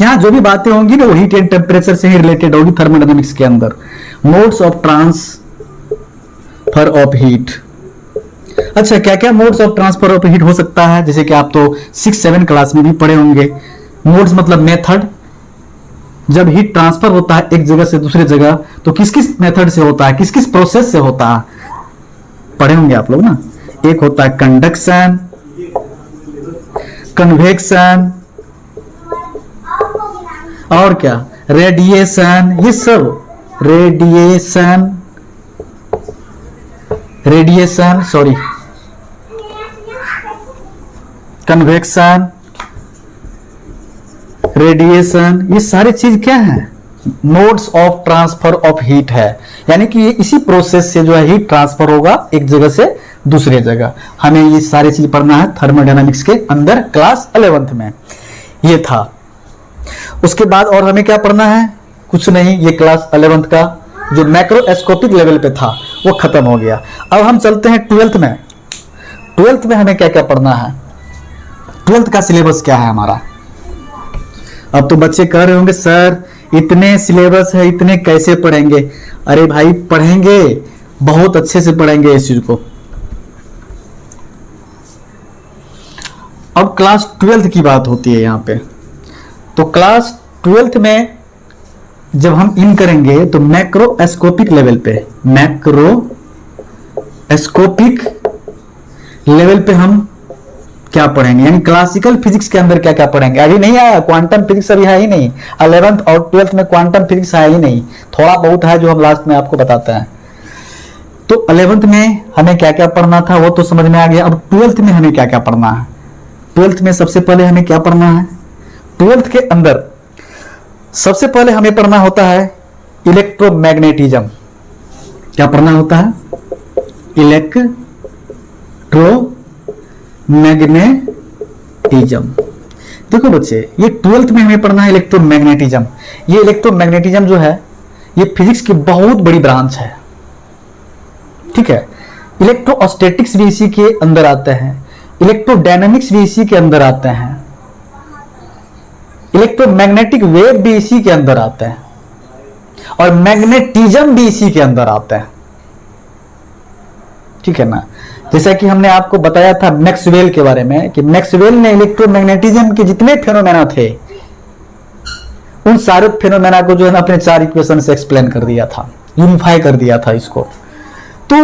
यहां जो भी बातें होंगी ना वो हीट एंड टेम्परेचर से ही रिलेटेड होगी थर्मोडायनामिक्स के अंदर। Modes of transfer of heat. अच्छा, क्या क्या modes of transfer of heat हो सकता है? जैसे कि आप तो 6-7 क्लास में भी पढ़े होंगे। मोड्स मतलब मेथड। जब हीट ट्रांसफर होता है एक जगह से दूसरी जगह तो किस किस मेथड से होता है, किस किस प्रोसेस से होता है, पढ़े होंगे आप लोग ना। एक होता है कंडक्शन, कन्वेक्शन और क्या रेडिएशन। ये सब कन्वेक्शन, रेडिएशन, ये सारी चीज क्या है? Modes of transfer of heat है। यानी कि ये इसी प्रोसेस से जो है हीट ट्रांसफर होगा एक जगह से दूसरी जगह। हमें ये सारी चीज पढ़ना है थर्मोडायनामिक्स के अंदर क्लास 11th में। ये था। उसके बाद और हमें क्या पढ़ना है? कुछ नहीं, ये क्लास 11th का जो मैक्रोस्कोपिक लेवल पे था वो खत्म हो गया। अब हम चलते हैं 12th में। 12th में हमें क्या क्या पढ़ना है? 12th का सिलेबस क्या है हमारा? अब तो बच्चे कह रहे होंगे सर इतने सिलेबस है, इतने कैसे पढ़ेंगे? अरे भाई पढ़ेंगे, बहुत अच्छे से पढ़ेंगे इस चीज को। अब क्लास 12th की बात होती है यहाँ पे। तो क्लास 12th में जब हम इन करेंगे तो मैक्रोस्कोपिक लेवल पे, मैक्रोस्कोपिक लेवल पे हम क्या पढ़ेंगे? यानी क्लासिकल फिजिक्स के अंदर क्या क्या पढ़ेंगे? अभी नहीं आया क्वांटम फिजिक्स, अभी है ही नहीं। 11th और 12th में क्वांटम फिजिक्स है ही नहीं, थोड़ा बहुत है जो हम लास्ट में आपको बताते हैं। तो 11th में हमें क्या क्या पढ़ना था वो तो समझ में आ गया। अब 12th में हमें क्या क्या पढ़ना है? 12th में सबसे पहले हमें क्या पढ़ना है? 12th के अंदर सबसे पहले हमें पढ़ना होता है इलेक्ट्रोमैग्नेटिज्म। क्या पढ़ना होता है? इलेक्ट्रोमैग्नेटिज्म। देखो बच्चे, ये 12th में हमें पढ़ना है इलेक्ट्रोमैग्नेटिज्म। ये इलेक्ट्रोमैग्नेटिज्म जो है ये फिजिक्स की बहुत बड़ी ब्रांच है, ठीक है। इलेक्ट्रोस्टैटिक्स भी इसी के अंदर आते हैं, इलेक्ट्रोडायनामिक्स भी इसी के अंदर आते हैं, इलेक्ट्रोमैग्नेटिक वेव भी इसी के अंदर आते हैं और मैग्नेटिज्म भी इसी के अंदर आते हैं, ठीक है ना। जैसा कि हमने आपको बताया था मैक्सवेल के बारे में कि मैक्सवेल ने इलेक्ट्रोमैग्नेटिज्म के जितने फेनोमेना थे उन सारे फेनोमेना को जो है ना अपने 4 इक्वेशन से एक्सप्लेन कर दिया था, यूनिफाई कर दिया था इसको। तो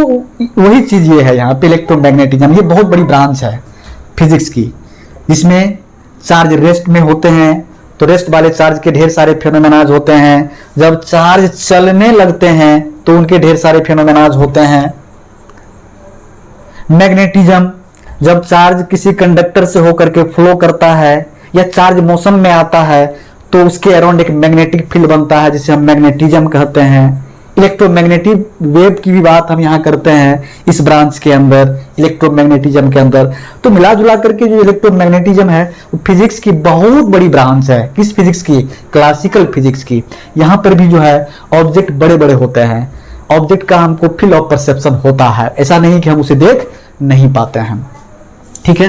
वही चीज ये है यहाँ पे इलेक्ट्रोमैग्नेटिज्म। ये बहुत बड़ी ब्रांच है फिजिक्स की जिसमें चार्ज रेस्ट में होते हैं तो रेस्ट वाले चार्ज के ढेर सारे फेनोमेनाज होते हैं, जब चार्ज चलने लगते हैं तो उनके ढेर सारे फेनोमेनाज होते हैं। मैग्नेटिज्म, जब चार्ज किसी कंडक्टर से होकर के फ्लो करता है या चार्ज मोशन में आता है तो उसके अराउंड एक मैग्नेटिक फील्ड बनता है जिसे हम मैग्नेटिज्म कहते हैं। इलेक्ट्रोमैग्नेटिक वेव की भी बात हम यहाँ करते हैं इस ब्रांच के अंदर, इलेक्ट्रोमैग्नेटिज्म के अंदर। तो मिला जुला करके जो इलेक्ट्रोमैग्नेटिज्म है वो फिजिक्स की बहुत बड़ी ब्रांच है। किस फिजिक्स की? क्लासिकल फिजिक्स की। यहाँ पर भी जो है ऑब्जेक्ट बड़े बड़े होते हैं, ऑब्जेक्ट का हमको फील्ड ऑफ परसेप्शन होता है, ऐसा नहीं कि हम उसे देख नहीं पाते हैं, ठीक है।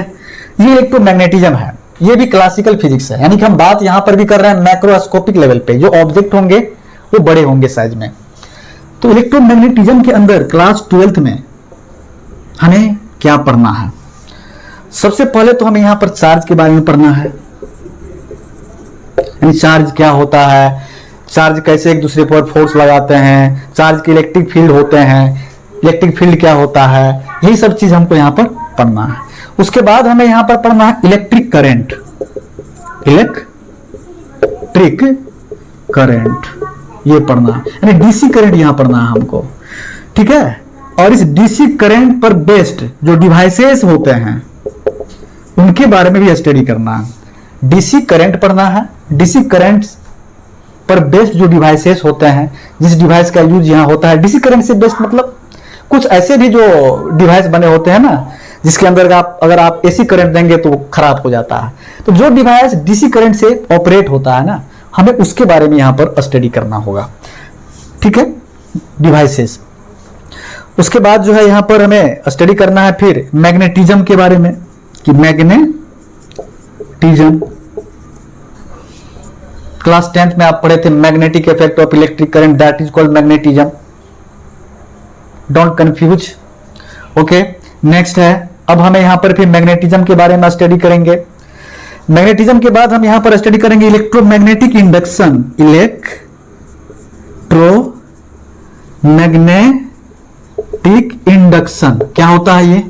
ये इलेक्ट्रोमैग्नेटिज्म है, ये भी क्लासिकल फिजिक्स है। यानी कि हम बात यहां पर भी कर रहे हैं मैक्रोस्कोपिक लेवल पे, जो ऑब्जेक्ट होंगे वो बड़े होंगे साइज में। तो इलेक्ट्रोमैग्नेटिज्म के अंदर क्लास 12th में हमें क्या पढ़ना है? सबसे पहले तो हमें यहां पर चार्ज के बारे में पढ़ना है, यानी चार्ज क्या होता है, चार्ज कैसे एक दूसरे पर फोर्स लगाते हैं, चार्ज के इलेक्ट्रिक फील्ड होते हैं, इलेक्ट्रिक फील्ड क्या होता है, यही सब चीज हमको यहाँ पर पढ़ना है। उसके बाद हमें यहाँ पर पढ़ना है इलेक्ट्रिक करंट, इलेक्ट्रिक करंट ये पढ़ना है, यानी डीसी करंट यहाँ पढ़ना है हमको, ठीक है। और इस डीसी करंट पर बेस्ड जो डिवाइसेस होते हैं उनके बारे में भी स्टडी करना है। डीसी करंट पढ़ना है, डीसी करंट पर बेस्ड जो डिवाइसेस होते हैं, जिस डिवाइस का यूज यहाँ होता है। डीसी करंट से बेस्ड मतलब कुछ ऐसे भी जो डिवाइस बने होते हैं ना, जिसके अंदर अगर आप एसी करंट देंगे तो वो खराब हो जाता है। तो जो डिवाइस डीसी करंट से ऑपरेट होता है ना, हमें उसके बारे में यहां पर स्टडी करना होगा। ठीक है, डिवाइसेस। उसके बाद जो है यहां पर हमें स्टडी करना है फिर मैग्नेटिज्म के बारे में, कि मैग्नेटिज्म क्लास 10th में आप पढ़े थे, magnetic effect of electric current, that is called magnetism, don't confuse. Okay, next है, अब हमें यहां पर फिर मैग्नेटिज्म के बारे में स्टडी करेंगे। मैग्नेटिज्म के बाद हम यहां पर स्टडी करेंगे इलेक्ट्रोमैग्नेटिक इंडक्शन, इलेक्ट्रोमैग्नेटिक इंडक्शन क्या होता है, ये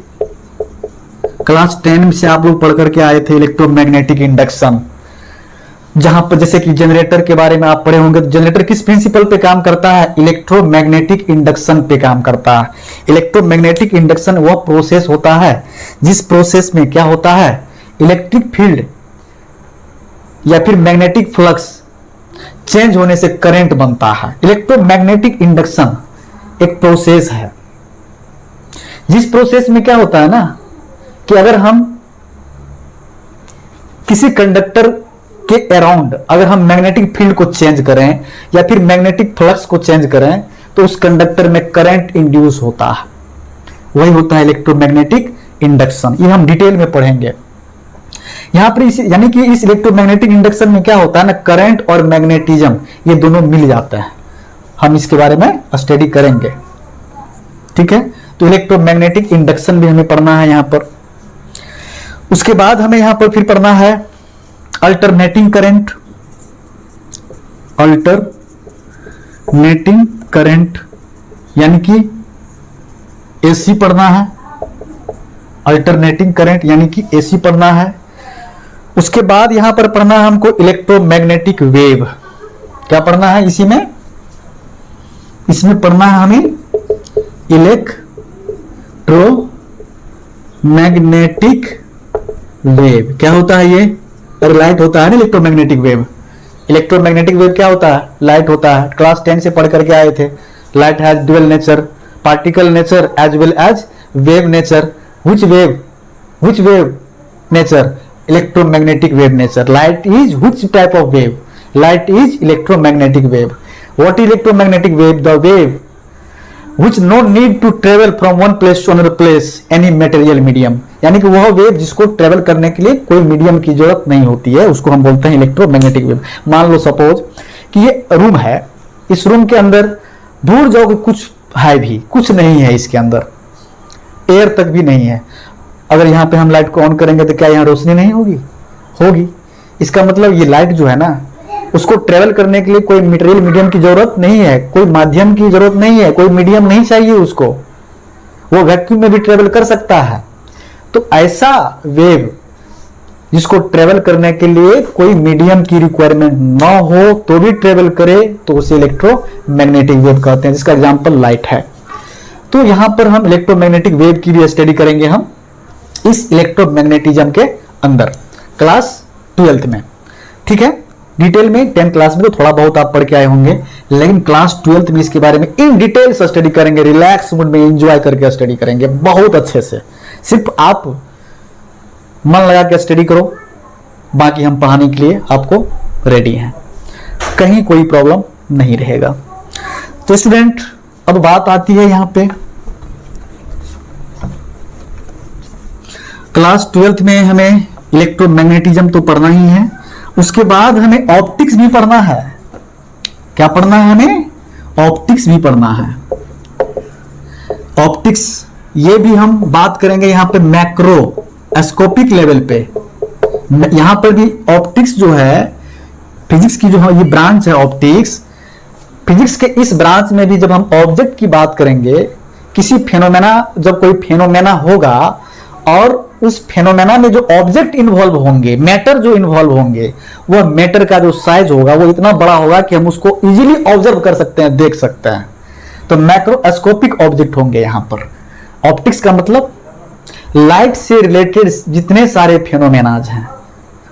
क्लास 10 से आप लोग पढ़ करके आए थे इलेक्ट्रोमैग्नेटिक इंडक्शन, जहां पर जैसे कि जनरेटर के बारे में आप पढ़े होंगे। तो जनरेटर किस प्रिंसिपल पे काम करता है, इलेक्ट्रोमैग्नेटिक इंडक्शन पे काम करता है। इलेक्ट्रोमैग्नेटिक इंडक्शन वह प्रोसेस होता है जिस प्रोसेस में क्या होता है, इलेक्ट्रिक फील्ड या फिर मैग्नेटिक फ्लक्स चेंज होने से करंट बनता है। इलेक्ट्रोमैग्नेटिक इंडक्शन एक प्रोसेस है जिस प्रोसेस में क्या होता है ना, कि अगर हम किसी कंडक्टर के अराउंड अगर हम मैग्नेटिक फील्ड को चेंज करें या फिर मैग्नेटिक फ्लक्स को चेंज करें तो उस कंडक्टर में करंट इंड्यूस होता है, वही होता है इलेक्ट्रोमैग्नेटिक इंडक्शन। ये हम डिटेल में पढ़ेंगे यहां पर। यानी कि इस इलेक्ट्रोमैग्नेटिक इंडक्शन में क्या होता है ना, करंट और मैग्नेटिज्म ये दोनों मिल जाते हैं। हम इसके बारे में स्टडी करेंगे। ठीक है, तो इलेक्ट्रोमैग्नेटिक इंडक्शन भी हमें पढ़ना है यहां पर। उसके बाद हमें यहां पर फिर पढ़ना है अल्टरनेटिंग करंट, अल्टरनेटिंग करंट यानी कि एसी पढ़ना है। अल्टरनेटिंग करंट यानी कि एसी पढ़ना है। उसके बाद यहां पर पढ़ना है हमको इलेक्ट्रोमैग्नेटिक वेव। क्या पढ़ना है इसमें पढ़ना है हमें इलेक्ट्रोमैग्नेटिक वेव। क्या होता है ये, अरे लाइट होता है ना इलेक्ट्रोमैग्नेटिक वेव। इलेक्ट्रोमैग्नेटिक वेव क्या होता है, लाइट होता है। क्लास 10 से पढ़ करके आए थे। Light has dual nature, particle nature as well as wave nature. Which wave nature, electromagnetic wave nature. Light is which type of wave, light is electromagnetic wave. What is electromagnetic wave, the wave which no need to travel from one place to another place any material medium। यानी कि वह wave जिसको travel करने के लिए कोई medium की जरूरत नहीं होती है, उसको हम बोलते हैं इलेक्ट्रोमैग्नेटिक वेव। मान लो सपोज कि ये रूम है, इस रूम के अंदर दूर जाओ कि कुछ है भी, कुछ नहीं है इसके अंदर, एयर तक भी नहीं है। अगर यहाँ पे हम लाइट को ऑन करेंगे तो क्या यहाँ रोशनी नहीं होगी, होगी। इसका मतलब ये लाइट जो है ना, उसको ट्रेवल करने के लिए कोई मटेरियल मीडियम की जरूरत नहीं है, कोई माध्यम की जरूरत नहीं है, कोई मीडियम नहीं चाहिए उसको, वो वैक्यूम में भी ट्रेवल कर सकता है। तो ऐसा वेव जिसको ट्रेवल करने के लिए कोई मीडियम की रिक्वायरमेंट ना हो तो भी ट्रेवल करे तो उसे इलेक्ट्रोमैग्नेटिक वेव कहते हैं, जिसका एग्जांपल लाइट है। तो यहां पर हम इलेक्ट्रोमैग्नेटिक वेव की भी स्टडी करेंगे हम इस इलेक्ट्रोमैग्नेटिज्म के अंदर क्लास 12th में। ठीक है, डिटेल में 10th क्लास में तो थोड़ा बहुत आप पढ़ के आए होंगे, लेकिन क्लास 12th में इसके बारे में इन डिटेल से स्टडी करेंगे, रिलैक्स मूड में एंजॉय करके स्टडी करेंगे बहुत अच्छे से। सिर्फ आप मन लगा के स्टडी करो, बाकी हम पढ़ाने के लिए आपको रेडी हैं, कहीं कोई प्रॉब्लम नहीं रहेगा। तो स्टूडेंट, अब बात आती है यहां पे क्लास 12th में हमें इलेक्ट्रोमैग्नेटिज्म तो पढ़ना ही है, उसके बाद हमें ऑप्टिक्स भी पढ़ना है। क्या पढ़ना है हमें, ऑप्टिक्स भी पढ़ना है। ऑप्टिक्स ये भी हम बात करेंगे यहां पे मैक्रोस्कोपिक लेवल पे। यहां पर भी ऑप्टिक्स जो है, फिजिक्स की जो है ये ब्रांच है ऑप्टिक्स, फिजिक्स के इस ब्रांच में भी जब हम ऑब्जेक्ट की बात करेंगे, किसी फेनोमेना, जब कोई फेनोमेना होगा और उस फेनोमेना में जो ऑब्जेक्ट इन्वॉल्व होंगे, मैटर जो इन्वॉल्व होंगे, वह मैटर का जो साइज होगा वो इतना बड़ा होगा कि हम उसको इजीली ऑब्जर्व कर सकते हैं, देख सकते हैं। तो मैक्रोस्कोपिक ऑब्जेक्ट होंगे यहां पर। ऑप्टिक्स का मतलब लाइट से रिलेटेड जितने सारे फेनोमेनाज हैं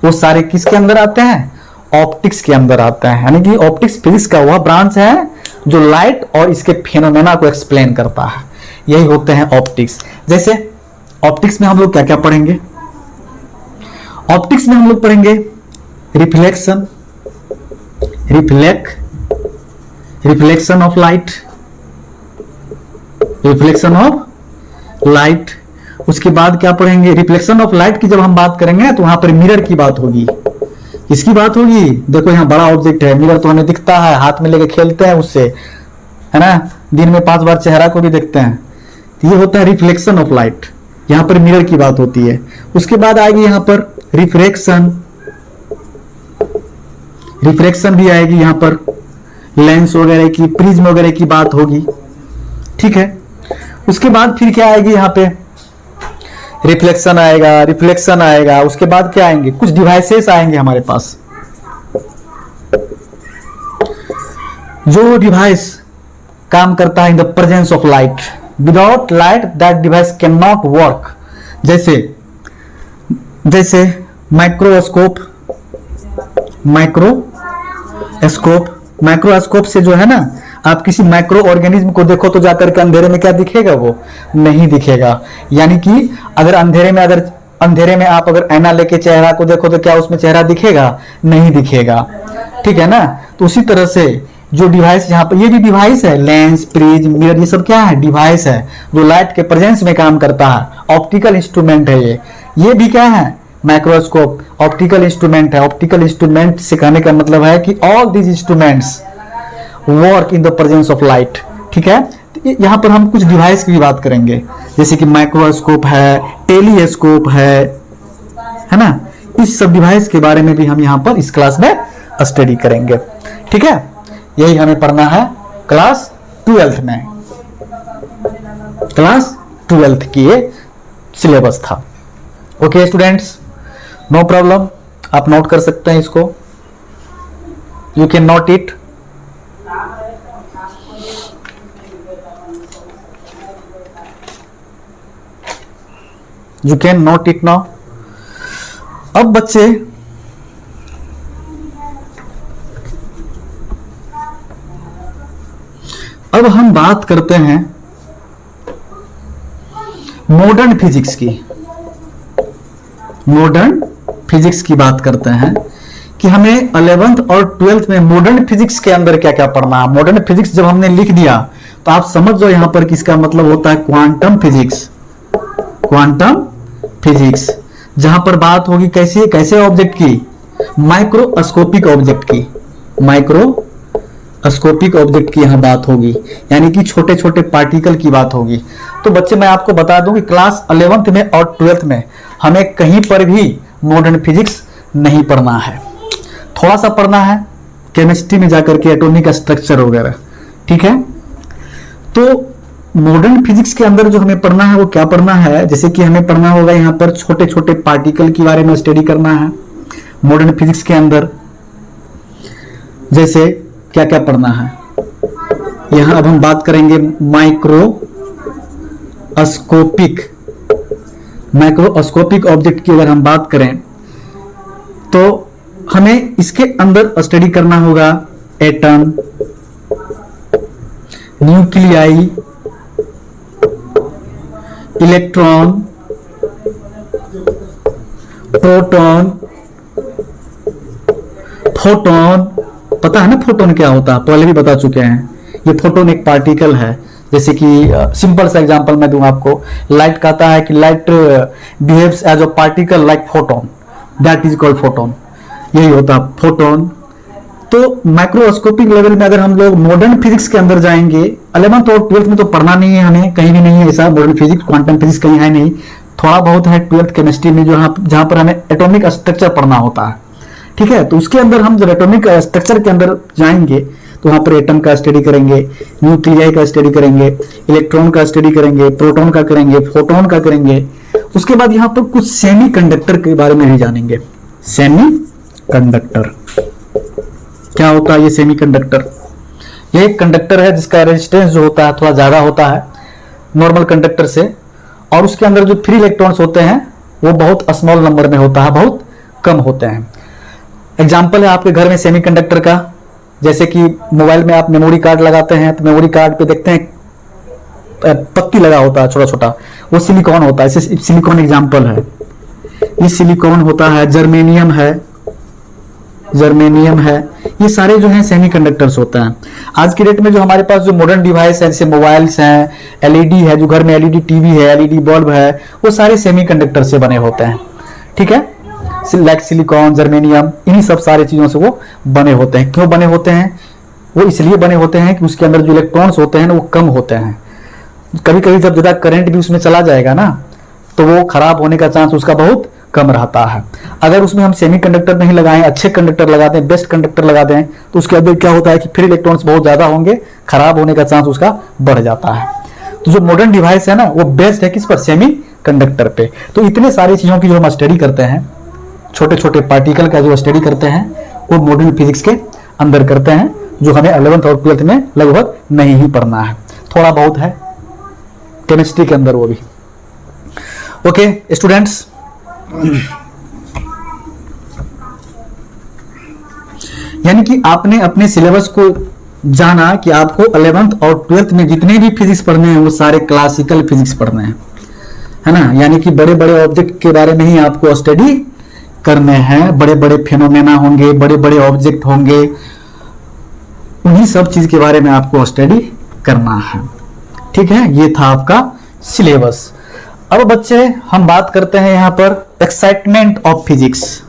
वो सारे किसके अंदर आते हैं, ऑप्टिक्स के अंदर आते हैं। यानी कि ऑप्टिक्स फिजिक्स का वह ब्रांच है जो लाइट और इसके फेनोमेना को एक्सप्लेन करता है। यही होते हैं ऑप्टिक्स। जैसे ऑप्टिक्स में हम लोग क्या क्या पढ़ेंगे? ऑप्टिक्स में हम लोग पढ़ेंगे reflection, reflection of light, reflection of light. उसके बाद क्या पढ़ेंगे? रिफ्लेक्शन ऑफ लाइट की जब हम बात करेंगे तो वहां पर मिरर की बात होगी। इसकी बात होगी, देखो यहाँ बड़ा ऑब्जेक्ट है, मिरर तो हमें दिखता है, हाथ में लेके खेलते हैं उससे, है ना, दिन में 5 बार चेहरा को भी देखते हैं। तो ये होता है रिफ्लेक्शन ऑफ लाइट, यहाँ पर मिरर की बात होती है। उसके बाद आएगी यहाँ पर रिफ्रैक्शन, रिफ्रैक्शन भी आएगी, यहाँ पर लेंस वगैरह की, प्रिज्म वगैरह की बात होगी, ठीक है। उसके बाद फिर क्या आएगी? यहाँ पे रिफ्लेक्शन आएगा, रिफ्लेक्शन आएगा। उसके बाद क्या आएंगे? कुछ डिवाइसेस आएंगे हमारे पास, जो डिवाइस काम करता है in the presence of light, without light that device can not work. जैसे माइक्रोस्कोप, माइक्रोस्कोप से जो है ना, आप किसी माइक्रो ऑर्गेनिज्म को देखो तो जाकर के अंधेरे में क्या दिखेगा? वो नहीं दिखेगा। यानी कि अगर अंधेरे में आप अगर ऐना लेके चेहरा को देखो तो क्या उसमें चेहरा दिखेगा? नहीं दिखेगा, ठीक है ना। तो उसी तरह से जो डिवाइस यहाँ पर, ये भी डिवाइस है, लेंस, प्रिज्म, मिरर, ये सब क्या है? डिवाइस है, जो लाइट के प्रेजेंस में काम करता है। ऑप्टिकल इंस्ट्रूमेंट है ये भी क्या है? माइक्रोस्कोप ऑप्टिकल इंस्ट्रूमेंट है। ऑप्टिकल इंस्ट्रूमेंट से कहने का मतलब है कि all these instruments work in the presence of light, ठीक है। यहाँ पर हम कुछ डिवाइस की भी बात करेंगे, जैसे कि माइक्रोस्कोप है, टेलीस्कोप है ना। इस सब डिवाइस के बारे में भी हम यहाँ पर इस क्लास में स्टडी करेंगे, ठीक है। यही हमें पढ़ना है क्लास 12th में, क्लास 12th की ये सिलेबस था। ओके स्टूडेंट्स, नो प्रॉब्लम, आप नोट कर सकते हैं इसको, you can note it. You can note it now. अब बच्चे अब हम बात करते हैं मॉडर्न फिजिक्स की। मॉडर्न फिजिक्स की बात करते हैं कि हमें 11th और 12th में मॉडर्न फिजिक्स के अंदर क्या क्या पढ़ना है। मॉडर्न फिजिक्स जब हमने लिख दिया तो आप समझ जाओ यहां पर किसका मतलब होता है क्वांटम फिजिक्स। क्वांटम फिजिक्स जहां पर बात होगी कैसे कैसे ऑब्जेक्ट की? माइक्रोस्कोपिक ऑब्जेक्ट की, माइक्रोस्कोपिक ऑब्जेक्ट की यहां बात होगी, यानी कि छोटे छोटे पार्टिकल की बात होगी। तो बच्चे मैं आपको बता दूं कि क्लास 11th में और 12th में हमें कहीं पर भी मॉडर्न फिजिक्स नहीं पढ़ना है। थोड़ा सा पढ़ना है केमिस्ट्री में जाकर के एटॉमिक स्ट्रक्चर वगैरह, ठीक है। तो मॉडर्न फिजिक्स के अंदर जो हमें पढ़ना है वो क्या पढ़ना है? जैसे कि हमें पढ़ना होगा यहाँ पर छोटे छोटे पार्टिकल के बारे में स्टडी करना है मॉडर्न फिजिक्स के अंदर। जैसे क्या क्या पढ़ना है यहाँ, अब हम बात करेंगे माइक्रोस्कोपिक ऑब्जेक्ट की। अगर हम बात करें तो हमें इसके अंदर स्टडी करना होगा atom, nuclei, electron, proton, photon. पता है ना फोटोन क्या होता है? पहले भी बता चुके हैं। ये फोटोन एक पार्टिकल है। जैसे कि सिंपल सा एग्जांपल मैं दूं आपको, लाइट कहता है कि light behaves as a particle like photon, that is called photon. यही होता है फोटोन। तो माइक्रोस्कोपिक लेवल में अगर हम लोग मॉडर्न फिजिक्स के अंदर जाएंगे, 11th और 12th में तो पढ़ना नहीं है हमें, कहीं भी नहीं है ऐसा मॉडर्न फिजिक्स, क्वांटम फिजिक्स कहीं है नहीं। थोड़ा बहुत है 12th केमिस्ट्री में जहां पर हमें एटॉमिक स्ट्रक्चर पढ़ना होता है, ठीक है। तो उसके अंदर हम जब एटॉमिक स्ट्रक्चर के अंदर जाएंगे तो वहां पर एटम का स्टडी करेंगे, न्यूक्लियाई का स्टडी करेंगे, इलेक्ट्रॉन का स्टडी करेंगे, प्रोटॉन का करेंगे, फोटोन का करेंगे। उसके बाद यहाँ पर कुछ सेमी कंडक्टर के बारे में भी जानेंगे। सेमी कंडक्टर क्या होता है? ये सेमी कंडक्टर ये एक कंडक्टर है जिसका रेजिस्टेंस जो होता है थोड़ा ज्यादा होता है नॉर्मल कंडक्टर से, और उसके अंदर जो फ्री इलेक्ट्रॉन्स होते हैं वो बहुत स्मॉल नंबर में होता है, बहुत कम होते हैं। एग्जाम्पल है आपके घर में सेमीकंडक्टर का, जैसे कि मोबाइल में आप मेमोरी कार्ड लगाते हैं तो मेमोरी कार्ड पे देखते हैं पत्ती लगा होता है छोटा छोटा, वो सिलिकॉन होता है। इसे सिलिकॉन एग्जाम्पल है, ये सिलिकॉन होता है, जर्मेनियम है, जर्मेनियम है, ये सारे जो हैं सेमीकंडक्टर्स होते हैं। आज की डेट में जो हमारे पास जो मॉडर्न डिवाइस है, जैसे मोबाइल्स हैं, एलईडी है, जो घर में एलईडी टीवी है, एलईडी बल्ब है, वो सारे सेमीकंडक्टर से बने होते हैं। ठीक है, लाइक सिलिकॉन, जर्मेनियम, इन्हीं सब सारी चीजों से वो बने होते हैं। क्यों बने होते हैं? वो इसलिए बने होते हैं कि उसके अंदर जो इलेक्ट्रॉन्स होते हैं ना वो कम होते हैं। कभी कभी जब ज्यादा करंट भी उसमें चला जाएगा ना तो वो खराब होने का चांस उसका बहुत कम रहता है। अगर उसमें हम सेमीकंडक्टर नहीं लगाएं, अच्छे कंडक्टर लगा दें, बेस्ट कंडक्टर लगा दें, तो उसके अंदर क्या होता है कि फिर इलेक्ट्रॉन्स बहुत ज्यादा होंगे, खराब होने का चांस उसका बढ़ जाता है। तो जो मॉडर्न डिवाइस है ना वो बेस्ट है किस पर? सेमी कंडक्टर पे। तो इतने सारी चीजों की जो हम स्टडी करते हैं, छोटे छोटे पार्टिकल का जो स्टडी करते हैं, वो मॉडर्न फिजिक्स के अंदर करते हैं, जो हमें 11th और 12th में लगभग नहीं ही पढ़ना है, थोड़ा बहुत है केमिस्ट्री के अंदर वो भी। ओके स्टूडेंट्स, यानी कि आपने अपने सिलेबस को जाना कि आपको 11th और 12th में जितने भी फिजिक्स पढ़ने हैं वो सारे क्लासिकल फिजिक्स पढ़ने हैं, है ना। यानी कि बड़े बड़े ऑब्जेक्ट के बारे में ही आपको स्टडी करने हैं, बड़े बड़े फेनोमेना होंगे, बड़े बड़े ऑब्जेक्ट होंगे, उन्हीं सब चीज के बारे में आपको स्टडी करना है। ठीक है, ये था आपका सिलेबस। अब बच्चे हम बात करते हैं यहां पर एक्साइटमेंट ऑफ फिजिक्स।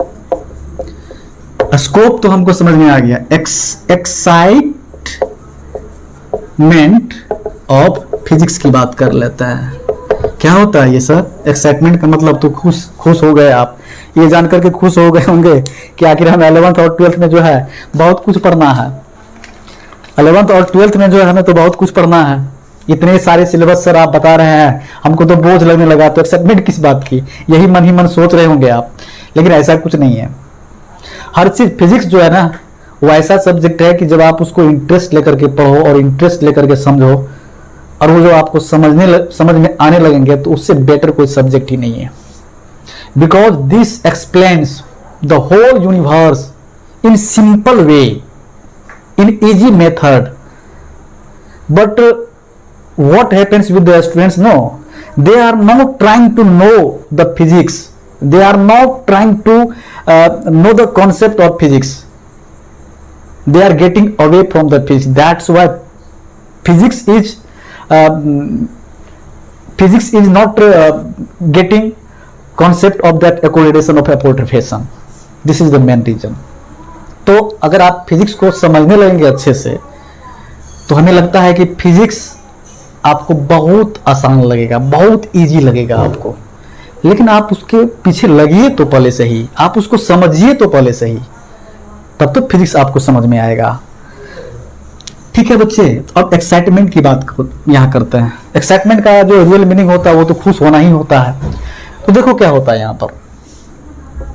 स्कोप तो हमको समझ में आ गया, एक्साइटमेंट ऑफ फिजिक्स की बात कर लेते हैं। क्या होता है ये सर? एक्साइटमेंट का मतलब तो खुश हो गए आप, ये जानकर के खुश हो गए होंगे कि आखिर हम 11th और 12th में जो है बहुत कुछ पढ़ना है। 11th और 12th में जो है हमें तो बहुत कुछ पढ़ना है, इतने सारे सिलेबस सर आप बता रहे हैं, हमको तो बोझ लगने लगा। तो एक्साइटमेंट किस बात की, यही मन ही मन सोच रहे होंगे आप, लेकिन ऐसा कुछ नहीं है। हर चीज फिजिक्स जो है ना वो ऐसा सब्जेक्ट है कि जब आप उसको इंटरेस्ट लेकर के पढ़ो और इंटरेस्ट लेकर के समझो, और वो जो आपको समझ में आने लगेंगे, तो उससे बेटर कोई सब्जेक्ट ही नहीं है। Because this explains the whole universe in simple way, in easy method. But what happens with the students? No, they are not trying to know the physics, they are not trying to know the concept of physics, they are getting away from the physics. That's why physics is not getting concept of that accordation of appropriation. This is the main reason. तो अगर आप physics को समझने लगेंगे अच्छे से, तो हमें लगता है कि फिजिक्स आपको बहुत आसान लगेगा, बहुत इजी लगेगा आपको। लेकिन आप उसके पीछे लगिए तो पहले से ही, आप उसको समझिए तो पहले से ही, तब तो फिजिक्स आपको समझ में आएगा। ठीक है बच्चे, अब एक्साइटमेंट की बात यहाँ करते हैं। एक्साइटमेंट का जो रियल मीनिंग होता है वो तो खुश होना ही होता है। तो देखो क्या होता है यहाँ पर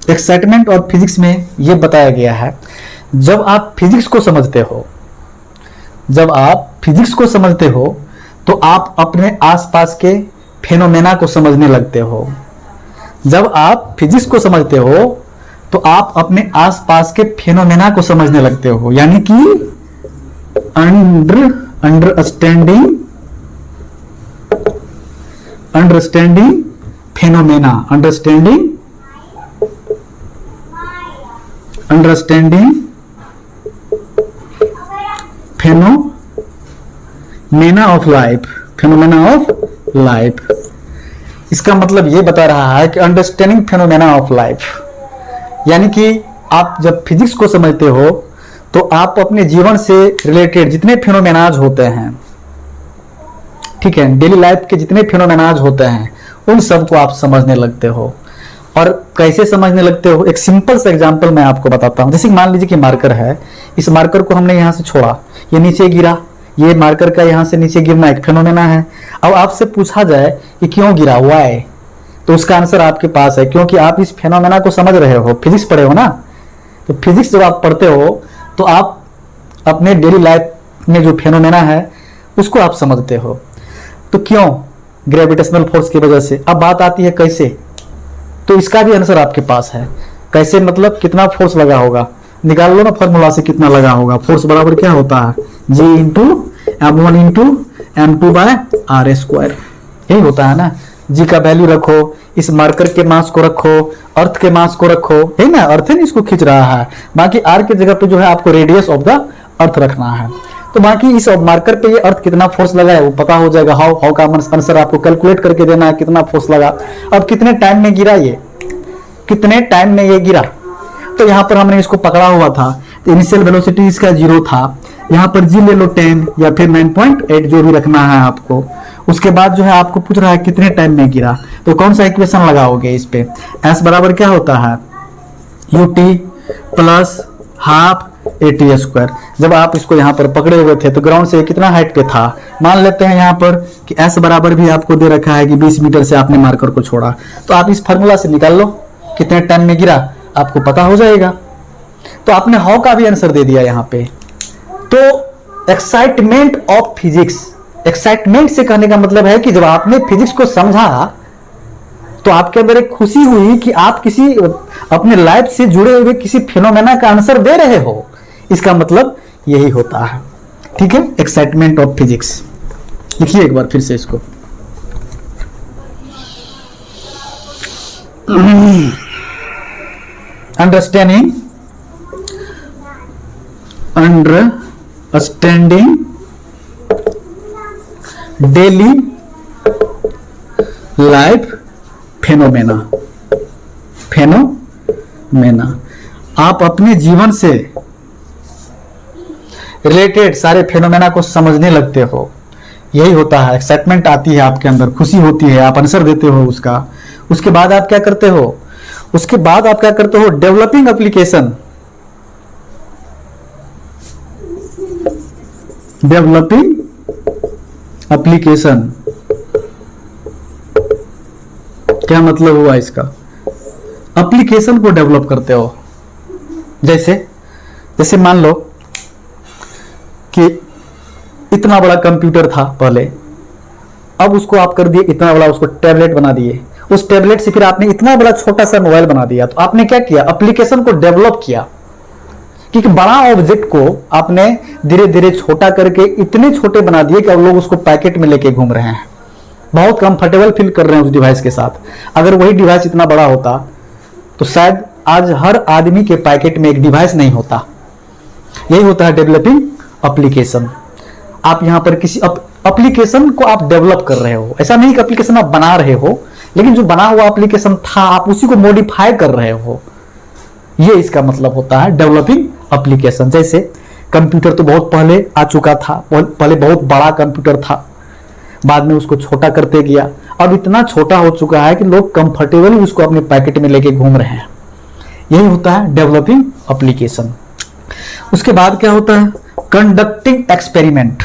एक्साइटमेंट और फिजिक्स में ये बताया गया है, जब आप फिजिक्स को समझते हो, जब आप फिजिक्स को समझते हो तो आप अपने आसपास के फेनोमेना को समझने लगते हो। जब आप फिजिक्स को समझते हो तो आप अपने आसपास के फेनोमेना को समझने लगते हो, यानी कि understanding phenomena, understanding phenomena of life, phenomena of life. इसका मतलब ये बता रहा है कि अंडरस्टैंडिंग फेनोमेना ऑफ लाइफ, यानी कि आप जब फिजिक्स को समझते हो तो आप अपने जीवन से रिलेटेड जितने फेनोमेनाज होते हैं, ठीक है, डेली लाइफ के जितने फेनोमेनाज होते हैं, उन सबको आप समझने लगते हो। और कैसे समझने लगते हो, एक सिंपल सा एग्जांपल मैं आपको बताता हूं। जैसे मान लीजिए कि मार्कर है, इस मार्कर को हमने यहां से छोड़ा, ये नीचे गिरा, ये मार्कर का यहां से नीचे गिरना एक फेनोमेना है। अब आपसे पूछा जाए कि क्यों गिरा, व्हाई, तो उसका आंसर आपके पास है, क्योंकि आप इस फेनोमेना को समझ रहे हो, फिजिक्स पढ़े हो ना। तो फिजिक्स जब आप पढ़ते हो तो आप अपने डेली लाइफ में जो फेनोमेना है उसको आप समझते हो। तो क्यों? ग्रेविटेशनल फोर्स की वजह से। अब बात आती है कैसे, तो इसका भी आंसर आपके पास है। कैसे मतलब कितना फोर्स लगा होगा, निकाल लो ना फॉर्मूला से, कितना लगा होगा। फोर्स बराबर क्या होता है, G into M1 into m2/r²। यही होता है ना, जी का वैल्यू रखो, इस मार्कर के मास को रखो, अर्थ के मास को रखो, है ना, अर्थ है, इसको खींच रहा है, बाकी आर की जगह पे जो है आपको रेडियस ऑफ द अर्थ रखना है। तो बाकी इस मार्कर पे ये अर्थ कितना फोर्स लगा है वो पता हो जाएगा। हाउ का आंसर आपको कैलकुलेट करके देना है कितना फोर्स लगा। अब कितने टाइम में गिरा, ये कितने टाइम में ये गिरा, तो यहाँ पर हमने इसको पकड़ा हुआ था, तो इनिशियल वेलोसिटी इसका 0 था, यहाँ पर जी ले लो 10 या फिर 9.8 जो भी रखना है आपको। उसके बाद जो है आपको पूछ रहा है कितने टाइम में गिरा, तो कौन सा इक्वेशन लगाओगे इस पे, एस बराबर क्या होता है ut प्लस हाफ AT²। जब आप इसको यहाँ पर पकड़े हुए थे तो ग्राउंड से कितना हाइट पे था, मान लेते हैं यहाँ पर कि s बराबर भी आपको दे रखा है कि 20 मीटर से आपने मार्कर को छोड़ा, तो आप इस फार्मूला से निकाल लो कितने टाइम में गिरा, आपको पता हो जाएगा। तो आपने हाउ का भी आंसर दे दिया यहाँ पे। तो एक्साइटमेंट ऑफ फिजिक्स, एक्साइटमेंट से कहने का मतलब है कि जब आपने फिजिक्स को समझा तो आपके अंदर एक खुशी हुई कि आप किसी अपने लाइफ से जुड़े हुए किसी फिनोमेना का आंसर दे रहे हो, इसका मतलब यही होता है। ठीक है, एक्साइटमेंट ऑफ फिजिक्स। लिखिए एक बार फिर से इसको, अंडरस्टैंडिंग डेली लाइफ फेनोमेना। आप अपने जीवन से रिलेटेड सारे फेनोमेना को समझने लगते हो, यही होता है। एक्साइटमेंट आती है आपके अंदर, खुशी होती है, आप आंसर देते हो उसका। उसके बाद आप क्या करते हो, डेवलपिंग एप्लीकेशन। क्या मतलब हुआ इसका, एप्लीकेशन को डेवलप करते हो। जैसे मान लो कि इतना बड़ा कंप्यूटर था पहले, अब उसको आप कर दिए इतना बड़ा, उसको टैबलेट बना दिए, उस टैबलेट से फिर आपने इतना बड़ा छोटा सा मोबाइल बना दिया। तो आपने क्या किया, एप्लीकेशन को डेवलप किया, क्योंकि बड़ा ऑब्जेक्ट को आपने धीरे धीरे छोटा करके इतने छोटे बना दिए कि अब लोग उसको पैकेट में लेके घूम रहे हैं, बहुत कंफर्टेबल फील कर रहे हैं उस डिवाइस के साथ। अगर वही डिवाइस इतना बड़ा होता तो शायद आज हर आदमी के पैकेट में एक डिवाइस नहीं होता। यही होता है डेवलपिंग एप्लीकेशन। आप यहां पर किसी एप्लीकेशन को आप डेवलप कर रहे हो, ऐसा नहीं कि एप्लीकेशन आप बना रहे हो, लेकिन जो बना हुआ एप्लीकेशन था आप उसी को मॉडिफाई कर रहे हो, ये इसका मतलब होता है डेवलपिंग एप्लीकेशन। जैसे कंप्यूटर तो बहुत पहले आ चुका था, पहले बहुत बड़ा कंप्यूटर था, बाद में उसको छोटा करते गया, अब इतना छोटा हो चुका है कि लोग कंफर्टेबली उसको अपने पैकेट में लेके घूम रहे हैं। यही होता है डेवलपिंग एप्लीकेशन। उसके बाद क्या होता है, कंडक्टिंग एक्सपेरिमेंट।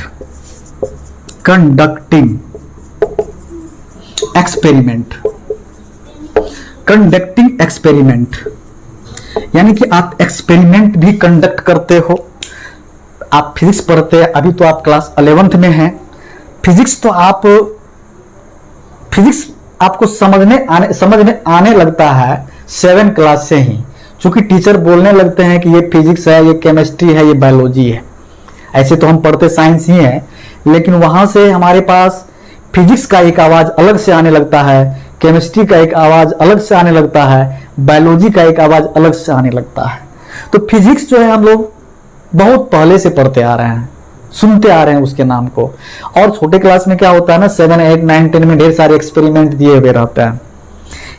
यानी कि आप एक्सपेरिमेंट भी कंडक्ट करते हो। आप फिजिक्स पढ़ते हैं, अभी तो आप क्लास 11th में हैं। फिजिक्स आपको समझ में आने लगता है 7 क्लास से ही, क्योंकि टीचर बोलने लगते हैं कि ये फिजिक्स है, ये केमिस्ट्री है, ये बायोलॉजी है। ऐसे तो हम पढ़ते साइंस ही है, लेकिन वहां से हमारे पास फिजिक्स का एक आवाज अलग से आने लगता है, केमिस्ट्री का एक आवाज अलग से आने लगता है, बायोलॉजी का एक आवाज अलग से आने लगता है। तो फिजिक्स जो है हम लोग बहुत पहले से पढ़ते आ रहे हैं, सुनते आ रहे हैं उसके नाम को। और छोटे क्लास में क्या होता है ना, 7, 8, 9, 10 में ढेर सारे एक्सपेरिमेंट दिए हुए रहते हैं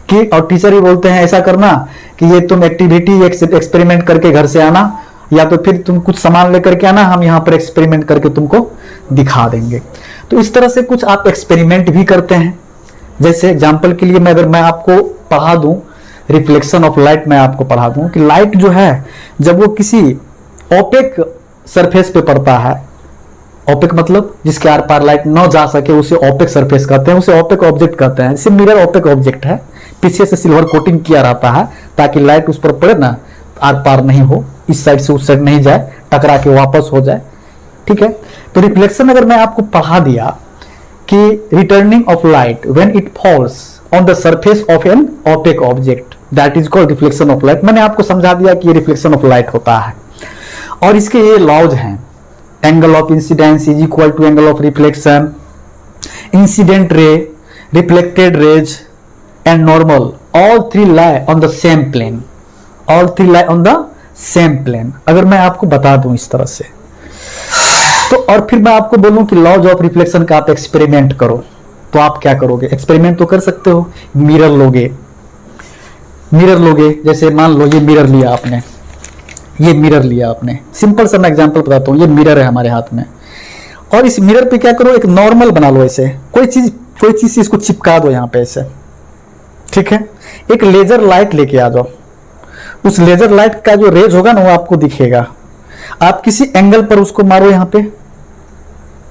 कि, और टीचर ही बोलते हैं ऐसा करना कि ये तुम एक्टिविटी एक्सपेरिमेंट करके घर से आना, या तो फिर तुम कुछ सामान लेकर के आना, हम यहाँ पर एक्सपेरिमेंट करके तुमको दिखा देंगे। तो इस तरह से कुछ आप एक्सपेरिमेंट भी करते हैं। जैसे एग्जाम्पल के लिए अगर मैं आपको पढ़ा दूं रिफ्लेक्शन ऑफ लाइट, मैं आपको पढ़ा दूं कि लाइट जो है जब वो किसी ओपेक सरफेस पे पड़ता है, ओपेक मतलब जिसके आर पार लाइट न जा सके, उसे ओपेक सरफेस कहते हैं, उसे ओपेक ऑब्जेक्ट कहते हैं। जैसे मिरर ओपेक ऑब्जेक्ट है, पीछे से सिल्वर कोटिंग किया रहता है ताकि लाइट उस पर पड़े ना, आर पार नहीं हो, इस साइड से उस साइड नहीं जाए, टकरा के वापस हो जाए। ठीक है, तो रिफ्लेक्शन अगर मैं आपको पढ़ा दिया कि returning of light when it falls on the surface of an opaque object, that is called reflection of light. मैंने आपको समझा दिया कि ये रिफ्लेक्शन ऑफ लाइट होता है, और इसके ये लॉज हैं, angle of incidence is equal to angle of reflection, incident ray, reflected rays and normal, all three lie on the same plane, all three lie on the same plane. अगर मैं आपको बता दूं इस तरह से तो, और फिर मैं आपको बोलूं कि लॉज ऑफ रिफ्लेक्शन का आप एक्सपेरिमेंट करो, तो आप क्या करोगे? एक्सपेरिमेंट तो कर सकते हो, मिरर लोगे, मिरर लोगे, जैसे मान लो ये मिरर लिया आपने, ये मिरर लिया आपने, सिंपल सा मैं एग्जांपल बताता हूँ, ये मिरर है हमारे हाथ में, और इस मिरर पे क्या करो, एक नॉर्मल बना लो, ऐसे कोई चीज से इसको चिपका दो यहाँ पे ऐसे, ठीक है। एक लेजर लाइट लेके आ जाओ, उस लेजर लाइट का जो रेज होगा ना वो आपको दिखेगा, आप किसी एंगल पर उसको मारो यहाँ पे,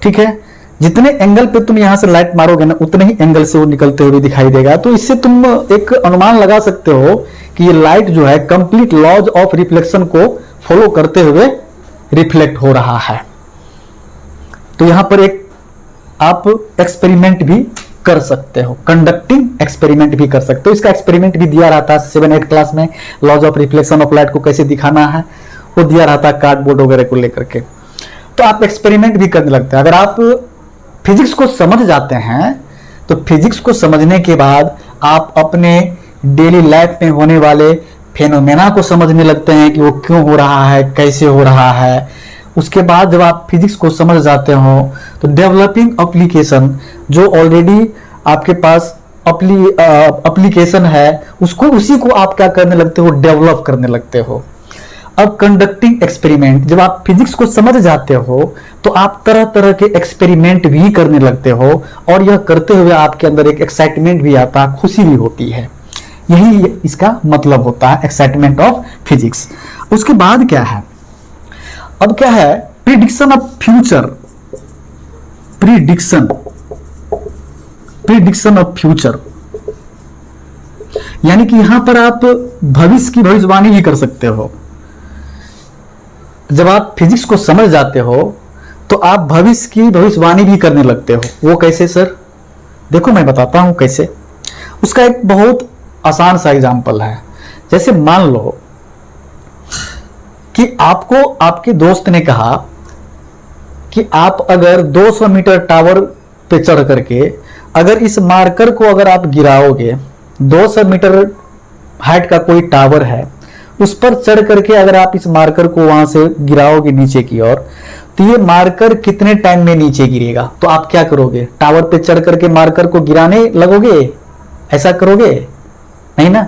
ठीक है। जितने एंगल पे तुम यहां से लाइट मारोगे ना उतने ही एंगल से वो निकलते हुए दिखाई देगा। तो इससे तुम एक अनुमान लगा सकते हो कि ये लाइट जो है कंप्लीट लॉज ऑफ रिफ्लेक्शन को फॉलो करते हुए रिफ्लेक्ट हो रहा है। तो यहां पर एक आप एक्सपेरिमेंट भी कर सकते हो, कंडक्टिंग एक्सपेरिमेंट भी कर सकते हो। इसका एक्सपेरिमेंट भी दिया रहा था 7-8 क्लास में, laws of reflection of light को कैसे दिखाना है वो दिया रहा था कार्डबोर्ड वगैरह को लेकर के। तो आप एक्सपेरिमेंट भी करने लगते हैं। अगर आप फिजिक्स को समझ जाते हैं तो फिजिक्स को समझने के बाद आप अपने डेली लाइफ में होने वाले फेनोमेना को समझने लगते हैं कि वो क्यों हो रहा है, कैसे हो रहा है। उसके बाद जब आप फिजिक्स को समझ जाते हो तो डेवलपिंग एप्लीकेशन, जो ऑलरेडी आपके पास एप्लीकेशन है, उसको उसी को आप क्या करने लगते हो, डेवलप करने लगते हो। अब कंडक्टिंग एक्सपेरिमेंट, जब आप फिजिक्स को समझ जाते हो तो आप तरह तरह के एक्सपेरिमेंट भी करने लगते हो, और यह करते हुए आपके अंदर एक एक्साइटमेंट भी आता है, खुशी भी होती है। यही इसका मतलब होता है एक्साइटमेंट ऑफ फिजिक्स। उसके बाद क्या है, अब क्या है, prediction of future, prediction of future, यानी कि यहां पर आप भविष्य की भविष्यवाणी भी कर सकते हो। जब आप फिजिक्स को समझ जाते हो तो आप भविष्य की भविष्यवाणी भी करने लगते हो। वो कैसे सर? देखो मैं बताता हूं कैसे। उसका एक बहुत आसान सा एग्जांपल है। जैसे मान लो कि आपको आपके दोस्त ने कहा कि आप अगर 200 मीटर टावर पे चढ़ करके अगर इस मार्कर को अगर आप गिराओगे, 200 मीटर हाइट का कोई टावर है, उस पर चढ़ करके अगर आप इस मार्कर को वहां से गिराओगे नीचे की ओर, तो ये मार्कर कितने टाइम में नीचे गिरेगा? तो आप क्या करोगे? टावर पे चढ़ करके मार्कर को गिराने लगोगे? ऐसा करोगे? नहीं ना।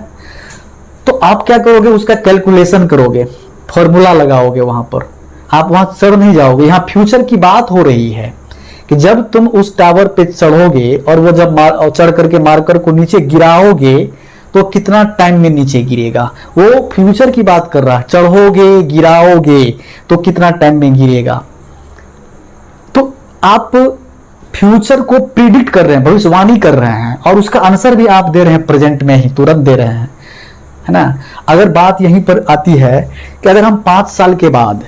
तो आप क्या करोगे? उसका कैलकुलेशन करोगे, फॉर्मूला लगाओगे वहां पर। आप वहां चढ़ नहीं जाओगे। यहां फ्यूचर की बात हो रही है कि जब तुम उस टावर पे चढ़ोगे और वो जब चढ़ करके मार्कर को नीचे गिराओगे तो कितना टाइम में नीचे गिरेगा, वो फ्यूचर की बात कर रहा है। चढ़ोगे, गिराओगे तो कितना टाइम में गिरेगा। तो आप फ्यूचर को प्रिडिक्ट कर रहे हैं, भविष्यवाणी कर रहे हैं, और उसका आंसर भी आप दे रहे हैं प्रेजेंट में ही, तुरंत दे रहे हैं, है ना। अगर बात यहीं पर आती है कि अगर हम 5 साल के बाद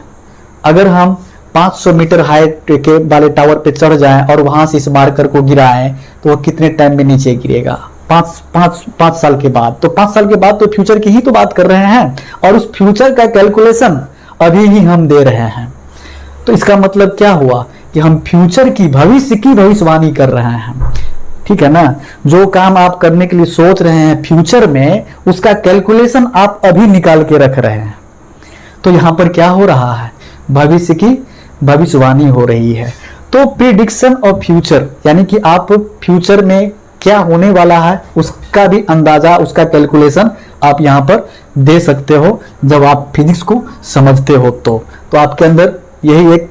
अगर हम 500 मीटर हाइट के वाले टावर पे चढ़ जाएं और वहां से इस मार्कर को गिराएं तो वो कितने टाइम में नीचे गिरेगा? 5 साल के बाद। तो 5 साल के बाद तो फ्यूचर की ही तो बात कर रहे हैं, और उस फ्यूचर का कैलकुलेशन अभी ही हम दे रहे हैं। तो इसका मतलब क्या हुआ कि हम फ्यूचर की, भविष्य की भविष्यवाणी कर रहे हैं, ठीक है ना। जो काम आप करने के लिए सोच रहे हैं फ्यूचर में, उसका कैलकुलेशन आप अभी निकाल के रख रहे हैं। तो यहां पर क्या हो रहा है? भविष्य की भविष्यवाणी हो रही है। तो प्रिडिक्शन ऑफ फ्यूचर, यानी कि आप फ्यूचर में क्या होने वाला है उसका भी अंदाजा, उसका कैलकुलेशन आप यहां पर दे सकते हो जब आप फिजिक्स को समझते हो। तो आपके अंदर यही एक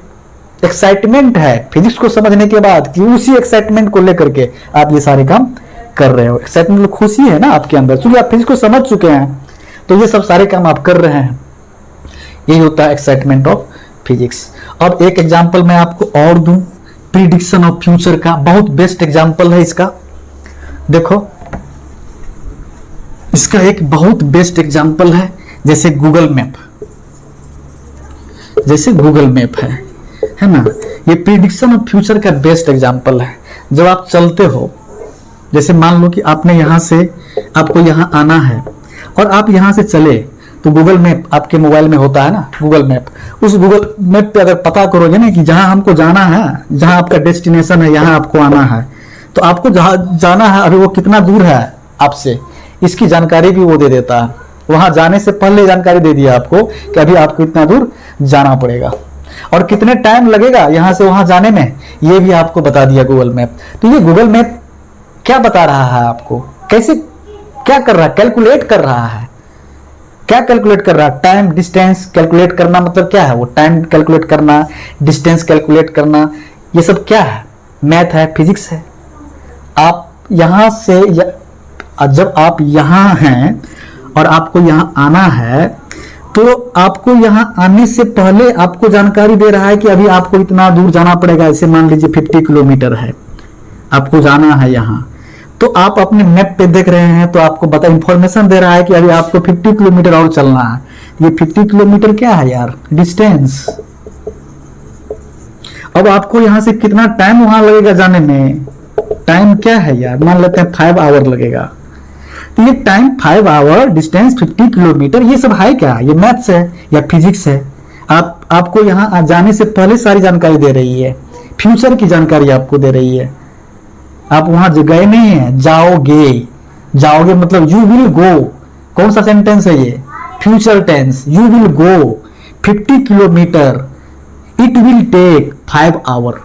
एक्साइटमेंट है फिजिक्स को समझने के बाद, कि उसी एक्साइटमेंट को लेकर के आप ये सारे काम कर रहे हो। एक्साइटमेंट, खुशी है ना आपके अंदर, क्योंकि आप फिजिक्स को समझ चुके हैं, तो ये सब सारे काम आप कर रहे हैं। यही होता है एक्साइटमेंट ऑफ फिजिक्स। अब एक एग्जांपल मैं आपको और दूं प्रिडिक्शन ऑफ फ्यूचर का, बहुत बेस्ट एग्जांपल है इसका। देखो, इसका एक बहुत बेस्ट एग्जांपल है, जैसे गूगल मैप, जैसे गूगल मैप है ना। ये प्रिडिक्शन ऑफ फ्यूचर का बेस्ट एग्जांपल है। जब आप चलते हो, जैसे मान लो कि आपने यहां से, आपको यहां आना है और आप यहां से चले, तो गूगल मैप आपके मोबाइल में होता है ना, गूगल मैप। उस गूगल मैप पे अगर पता करोगे ना कि जहां हमको जाना है, जहां आपका डेस्टिनेशन है, यहां आपको आना है, तो आपको जहाँ जाना है अभी वो कितना दूर है आपसे, इसकी जानकारी भी वो दे देता है। वहां जाने से पहले जानकारी दे दिया आपको कि अभी आपको इतना दूर जाना पड़ेगा और कितने टाइम लगेगा यहाँ से वहां जाने में, ये भी आपको बता दिया गूगल मैप। तो ये गूगल मैप क्या बता रहा है आपको, कैसे क्या कर रहा है, कैलकुलेट कर रहा है। क्या कैलकुलेट कर रहा है? टाइम डिस्टेंस कैलकुलेट करना। मतलब क्या है वो? टाइम कैलकुलेट करना, डिस्टेंस कैलकुलेट करना, ये सब क्या है? मैथ है, फिजिक्स है। आप यहां से जब आप यहां हैं और आपको यहां आना है, तो आपको यहां आने से पहले आपको जानकारी दे रहा है कि अभी आपको इतना दूर जाना पड़ेगा। ऐसे मान लीजिए 50 किलोमीटर है, आपको जाना है यहां, तो आप अपने मैप पे देख रहे हैं तो आपको बता इंफॉर्मेशन दे रहा है कि अभी आपको 50 किलोमीटर और चलना है। ये 50 किलोमीटर क्या है यार? डिस्टेंस। अब आपको यहां से कितना टाइम वहां लगेगा जाने में? टाइम क्या है यार? मान लेते हैं 5 आवर लगेगा। तो ये टाइम 5 आवर, डिस्टेंस 50 किलोमीटर, ये सब है क्या? ये मैथ्स है या फिजिक्स है? आपको यहां जाने से पहले सारी जानकारी दे रही है, फ्यूचर की जानकारी आपको दे रही है। आप वहां गए नहीं है, जाओगे। जाओगे मतलब यू विल गो। कौन सा सेंटेंस है ये? Future tense. You will go 50 kilometre, it will take 5 hour,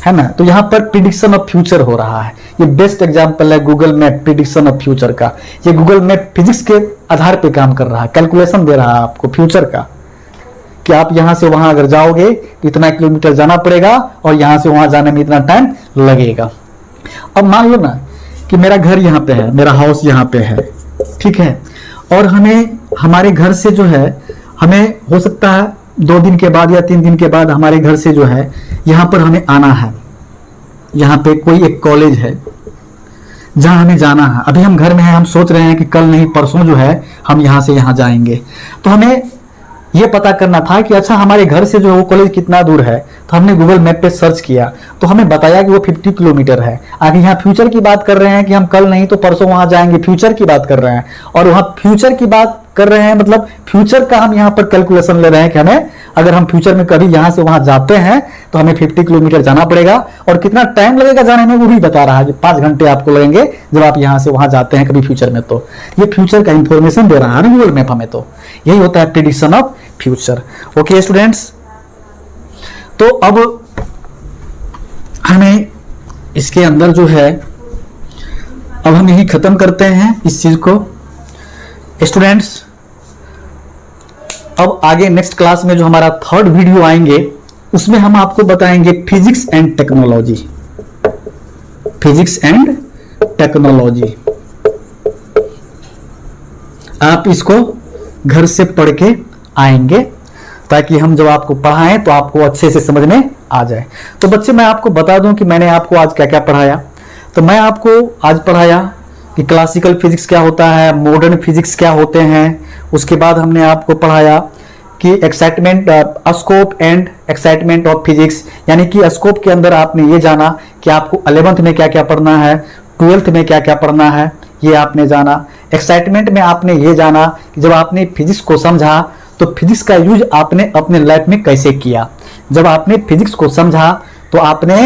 है ना। तो यहां पर प्रिडिक्शन ऑफ फ्यूचर हो रहा है। ये बेस्ट एग्जांपल है Google map prediction of future का। ये गूगल मैप फिजिक्स के आधार पे काम कर रहा है, कैलकुलेशन दे रहा है आपको फ्यूचर का, कि आप यहां से वहां अगर जाओगे तो इतना किलोमीटर जाना पड़ेगा और यहां से वहां जाने में इतना टाइम लगेगा। अब मान लो ना कि मेरा घर यहाँ पे है, मेरा हाउस यहाँ पे है, ठीक है, और हमें हमारे घर से जो है, हमें हो सकता है 2 दिन के बाद या 3 दिन के बाद हमारे घर से जो है यहाँ पर हमें आना है। यहाँ पे कोई एक कॉलेज है जहाँ हमें जाना है। अभी हम घर में हैं, हम सोच रहे हैं कि कल नहीं परसों जो है हम यहाँ से यहाँ जाएंगे। तो हमें ये पता करना था कि अच्छा हमारे घर से जो वो कॉलेज कितना दूर है। तो हमने गूगल मैप पे सर्च किया तो हमें बताया कि वो 50 किलोमीटर है। आगे यहाँ फ्यूचर की बात कर रहे हैं कि हम कल नहीं तो परसों वहां जाएंगे, फ्यूचर की बात कर रहे हैं। और वहां फ्यूचर की बात कर रहे हैं मतलब फ्यूचर का हम यहाँ पर कैलकुलेशन ले रहे हैं कि हमें अगर हम फ्यूचर में कभी यहाँ से वहां जाते हैं तो हमें 50 किलोमीटर जाना पड़ेगा और कितना टाइम लगेगा जाने में वो भी बता रहा है कि 5 घंटे आपको लगेंगे जब आप यहाँ से वहां जाते हैं कभी फ्यूचर में। तो ये फ्यूचर का इंफॉर्मेशन दे रहा है ना गूगल मैप हमें। तो यही होता है prediction of future. Okay students, तो अब हमें इसके अंदर जो है अब हम यही खत्म करते हैं इस चीज को स्टूडेंट्स। अब आगे नेक्स्ट क्लास में जो हमारा 3rd वीडियो आएंगे उसमें हम आपको बताएंगे physics and technology. Physics and technology आप इसको घर से पढ़ के आएंगे ताकि हम जब आपको पढ़ाएं तो आपको अच्छे से समझ में आ जाए। तो बच्चे मैं आपको बता दूं कि मैंने आपको आज क्या क्या पढ़ाया। तो मैं आपको आज पढ़ाया कि क्लासिकल फिजिक्स क्या होता है, मॉडर्न फिजिक्स क्या होते हैं। उसके बाद हमने आपको पढ़ाया कि excitement, scope and excitement of physics, यानी कि स्कोप के अंदर आपने ये जाना कि आपको 11th में क्या क्या पढ़ना है, 12th में क्या क्या पढ़ना है, ये आपने जाना। एक्साइटमेंट में आपने ये जाना कि जब आपने फिजिक्स को समझा तो फिजिक्स का यूज आपने अपने लाइफ में कैसे किया। जब आपने फिजिक्स को समझा तो आपने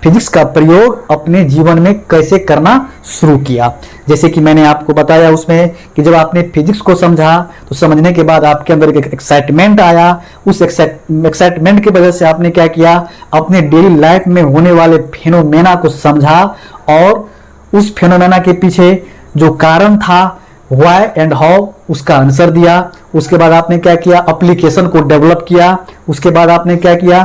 फिजिक्स का प्रयोग अपने जीवन में कैसे करना शुरू किया। जैसे कि मैंने आपको बताया उसमें कि जब आपने फिजिक्स को समझा तो समझने के बाद आपके अंदर एक एक्साइटमेंट आया। उस एक्साइटमेंट की वजह से आपने क्या किया, अपने डेली लाइफ में होने वाले फेनोमेना को समझा और उस फेनोमेना के पीछे जो कारण था व्हाई एंड हाउ उसका आंसर दिया। उसके बाद आपने क्या किया, एप्लीकेशन को डेवलप किया। उसके बाद आपने क्या किया,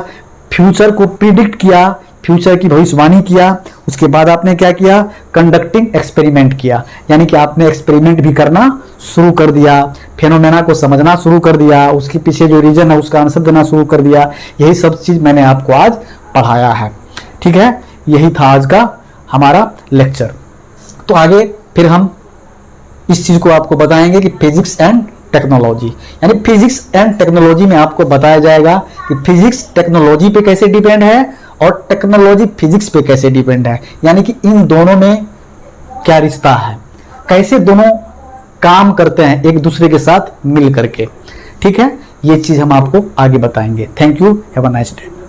फ्यूचर को प्रिडिक्ट किया, फ्यूचर की भविष्यवाणी किया। उसके बाद आपने क्या किया, कंडक्टिंग एक्सपेरिमेंट किया, यानी कि आपने एक्सपेरिमेंट भी करना शुरू कर दिया, फेनोमेना को समझना शुरू कर दिया, उसके पीछे जो रीजन है उसका आंसर देना शुरू कर दिया। यही सब चीज मैंने आपको आज पढ़ाया है, ठीक है। यही था आज का हमारा लेक्चर। तो आगे फिर हम इस चीज को आपको बताएंगे कि फिजिक्स एंड टेक्नोलॉजी, यानी फिजिक्स एंड टेक्नोलॉजी में आपको बताया जाएगा कि फिजिक्स टेक्नोलॉजी पे कैसे डिपेंड है और टेक्नोलॉजी फिजिक्स पे कैसे डिपेंड है, यानी कि इन दोनों में क्या रिश्ता है, कैसे दोनों काम करते हैं एक दूसरे के साथ मिल करके, ठीक है। ये चीज हम आपको आगे बताएंगे। Thank you, have a nice day.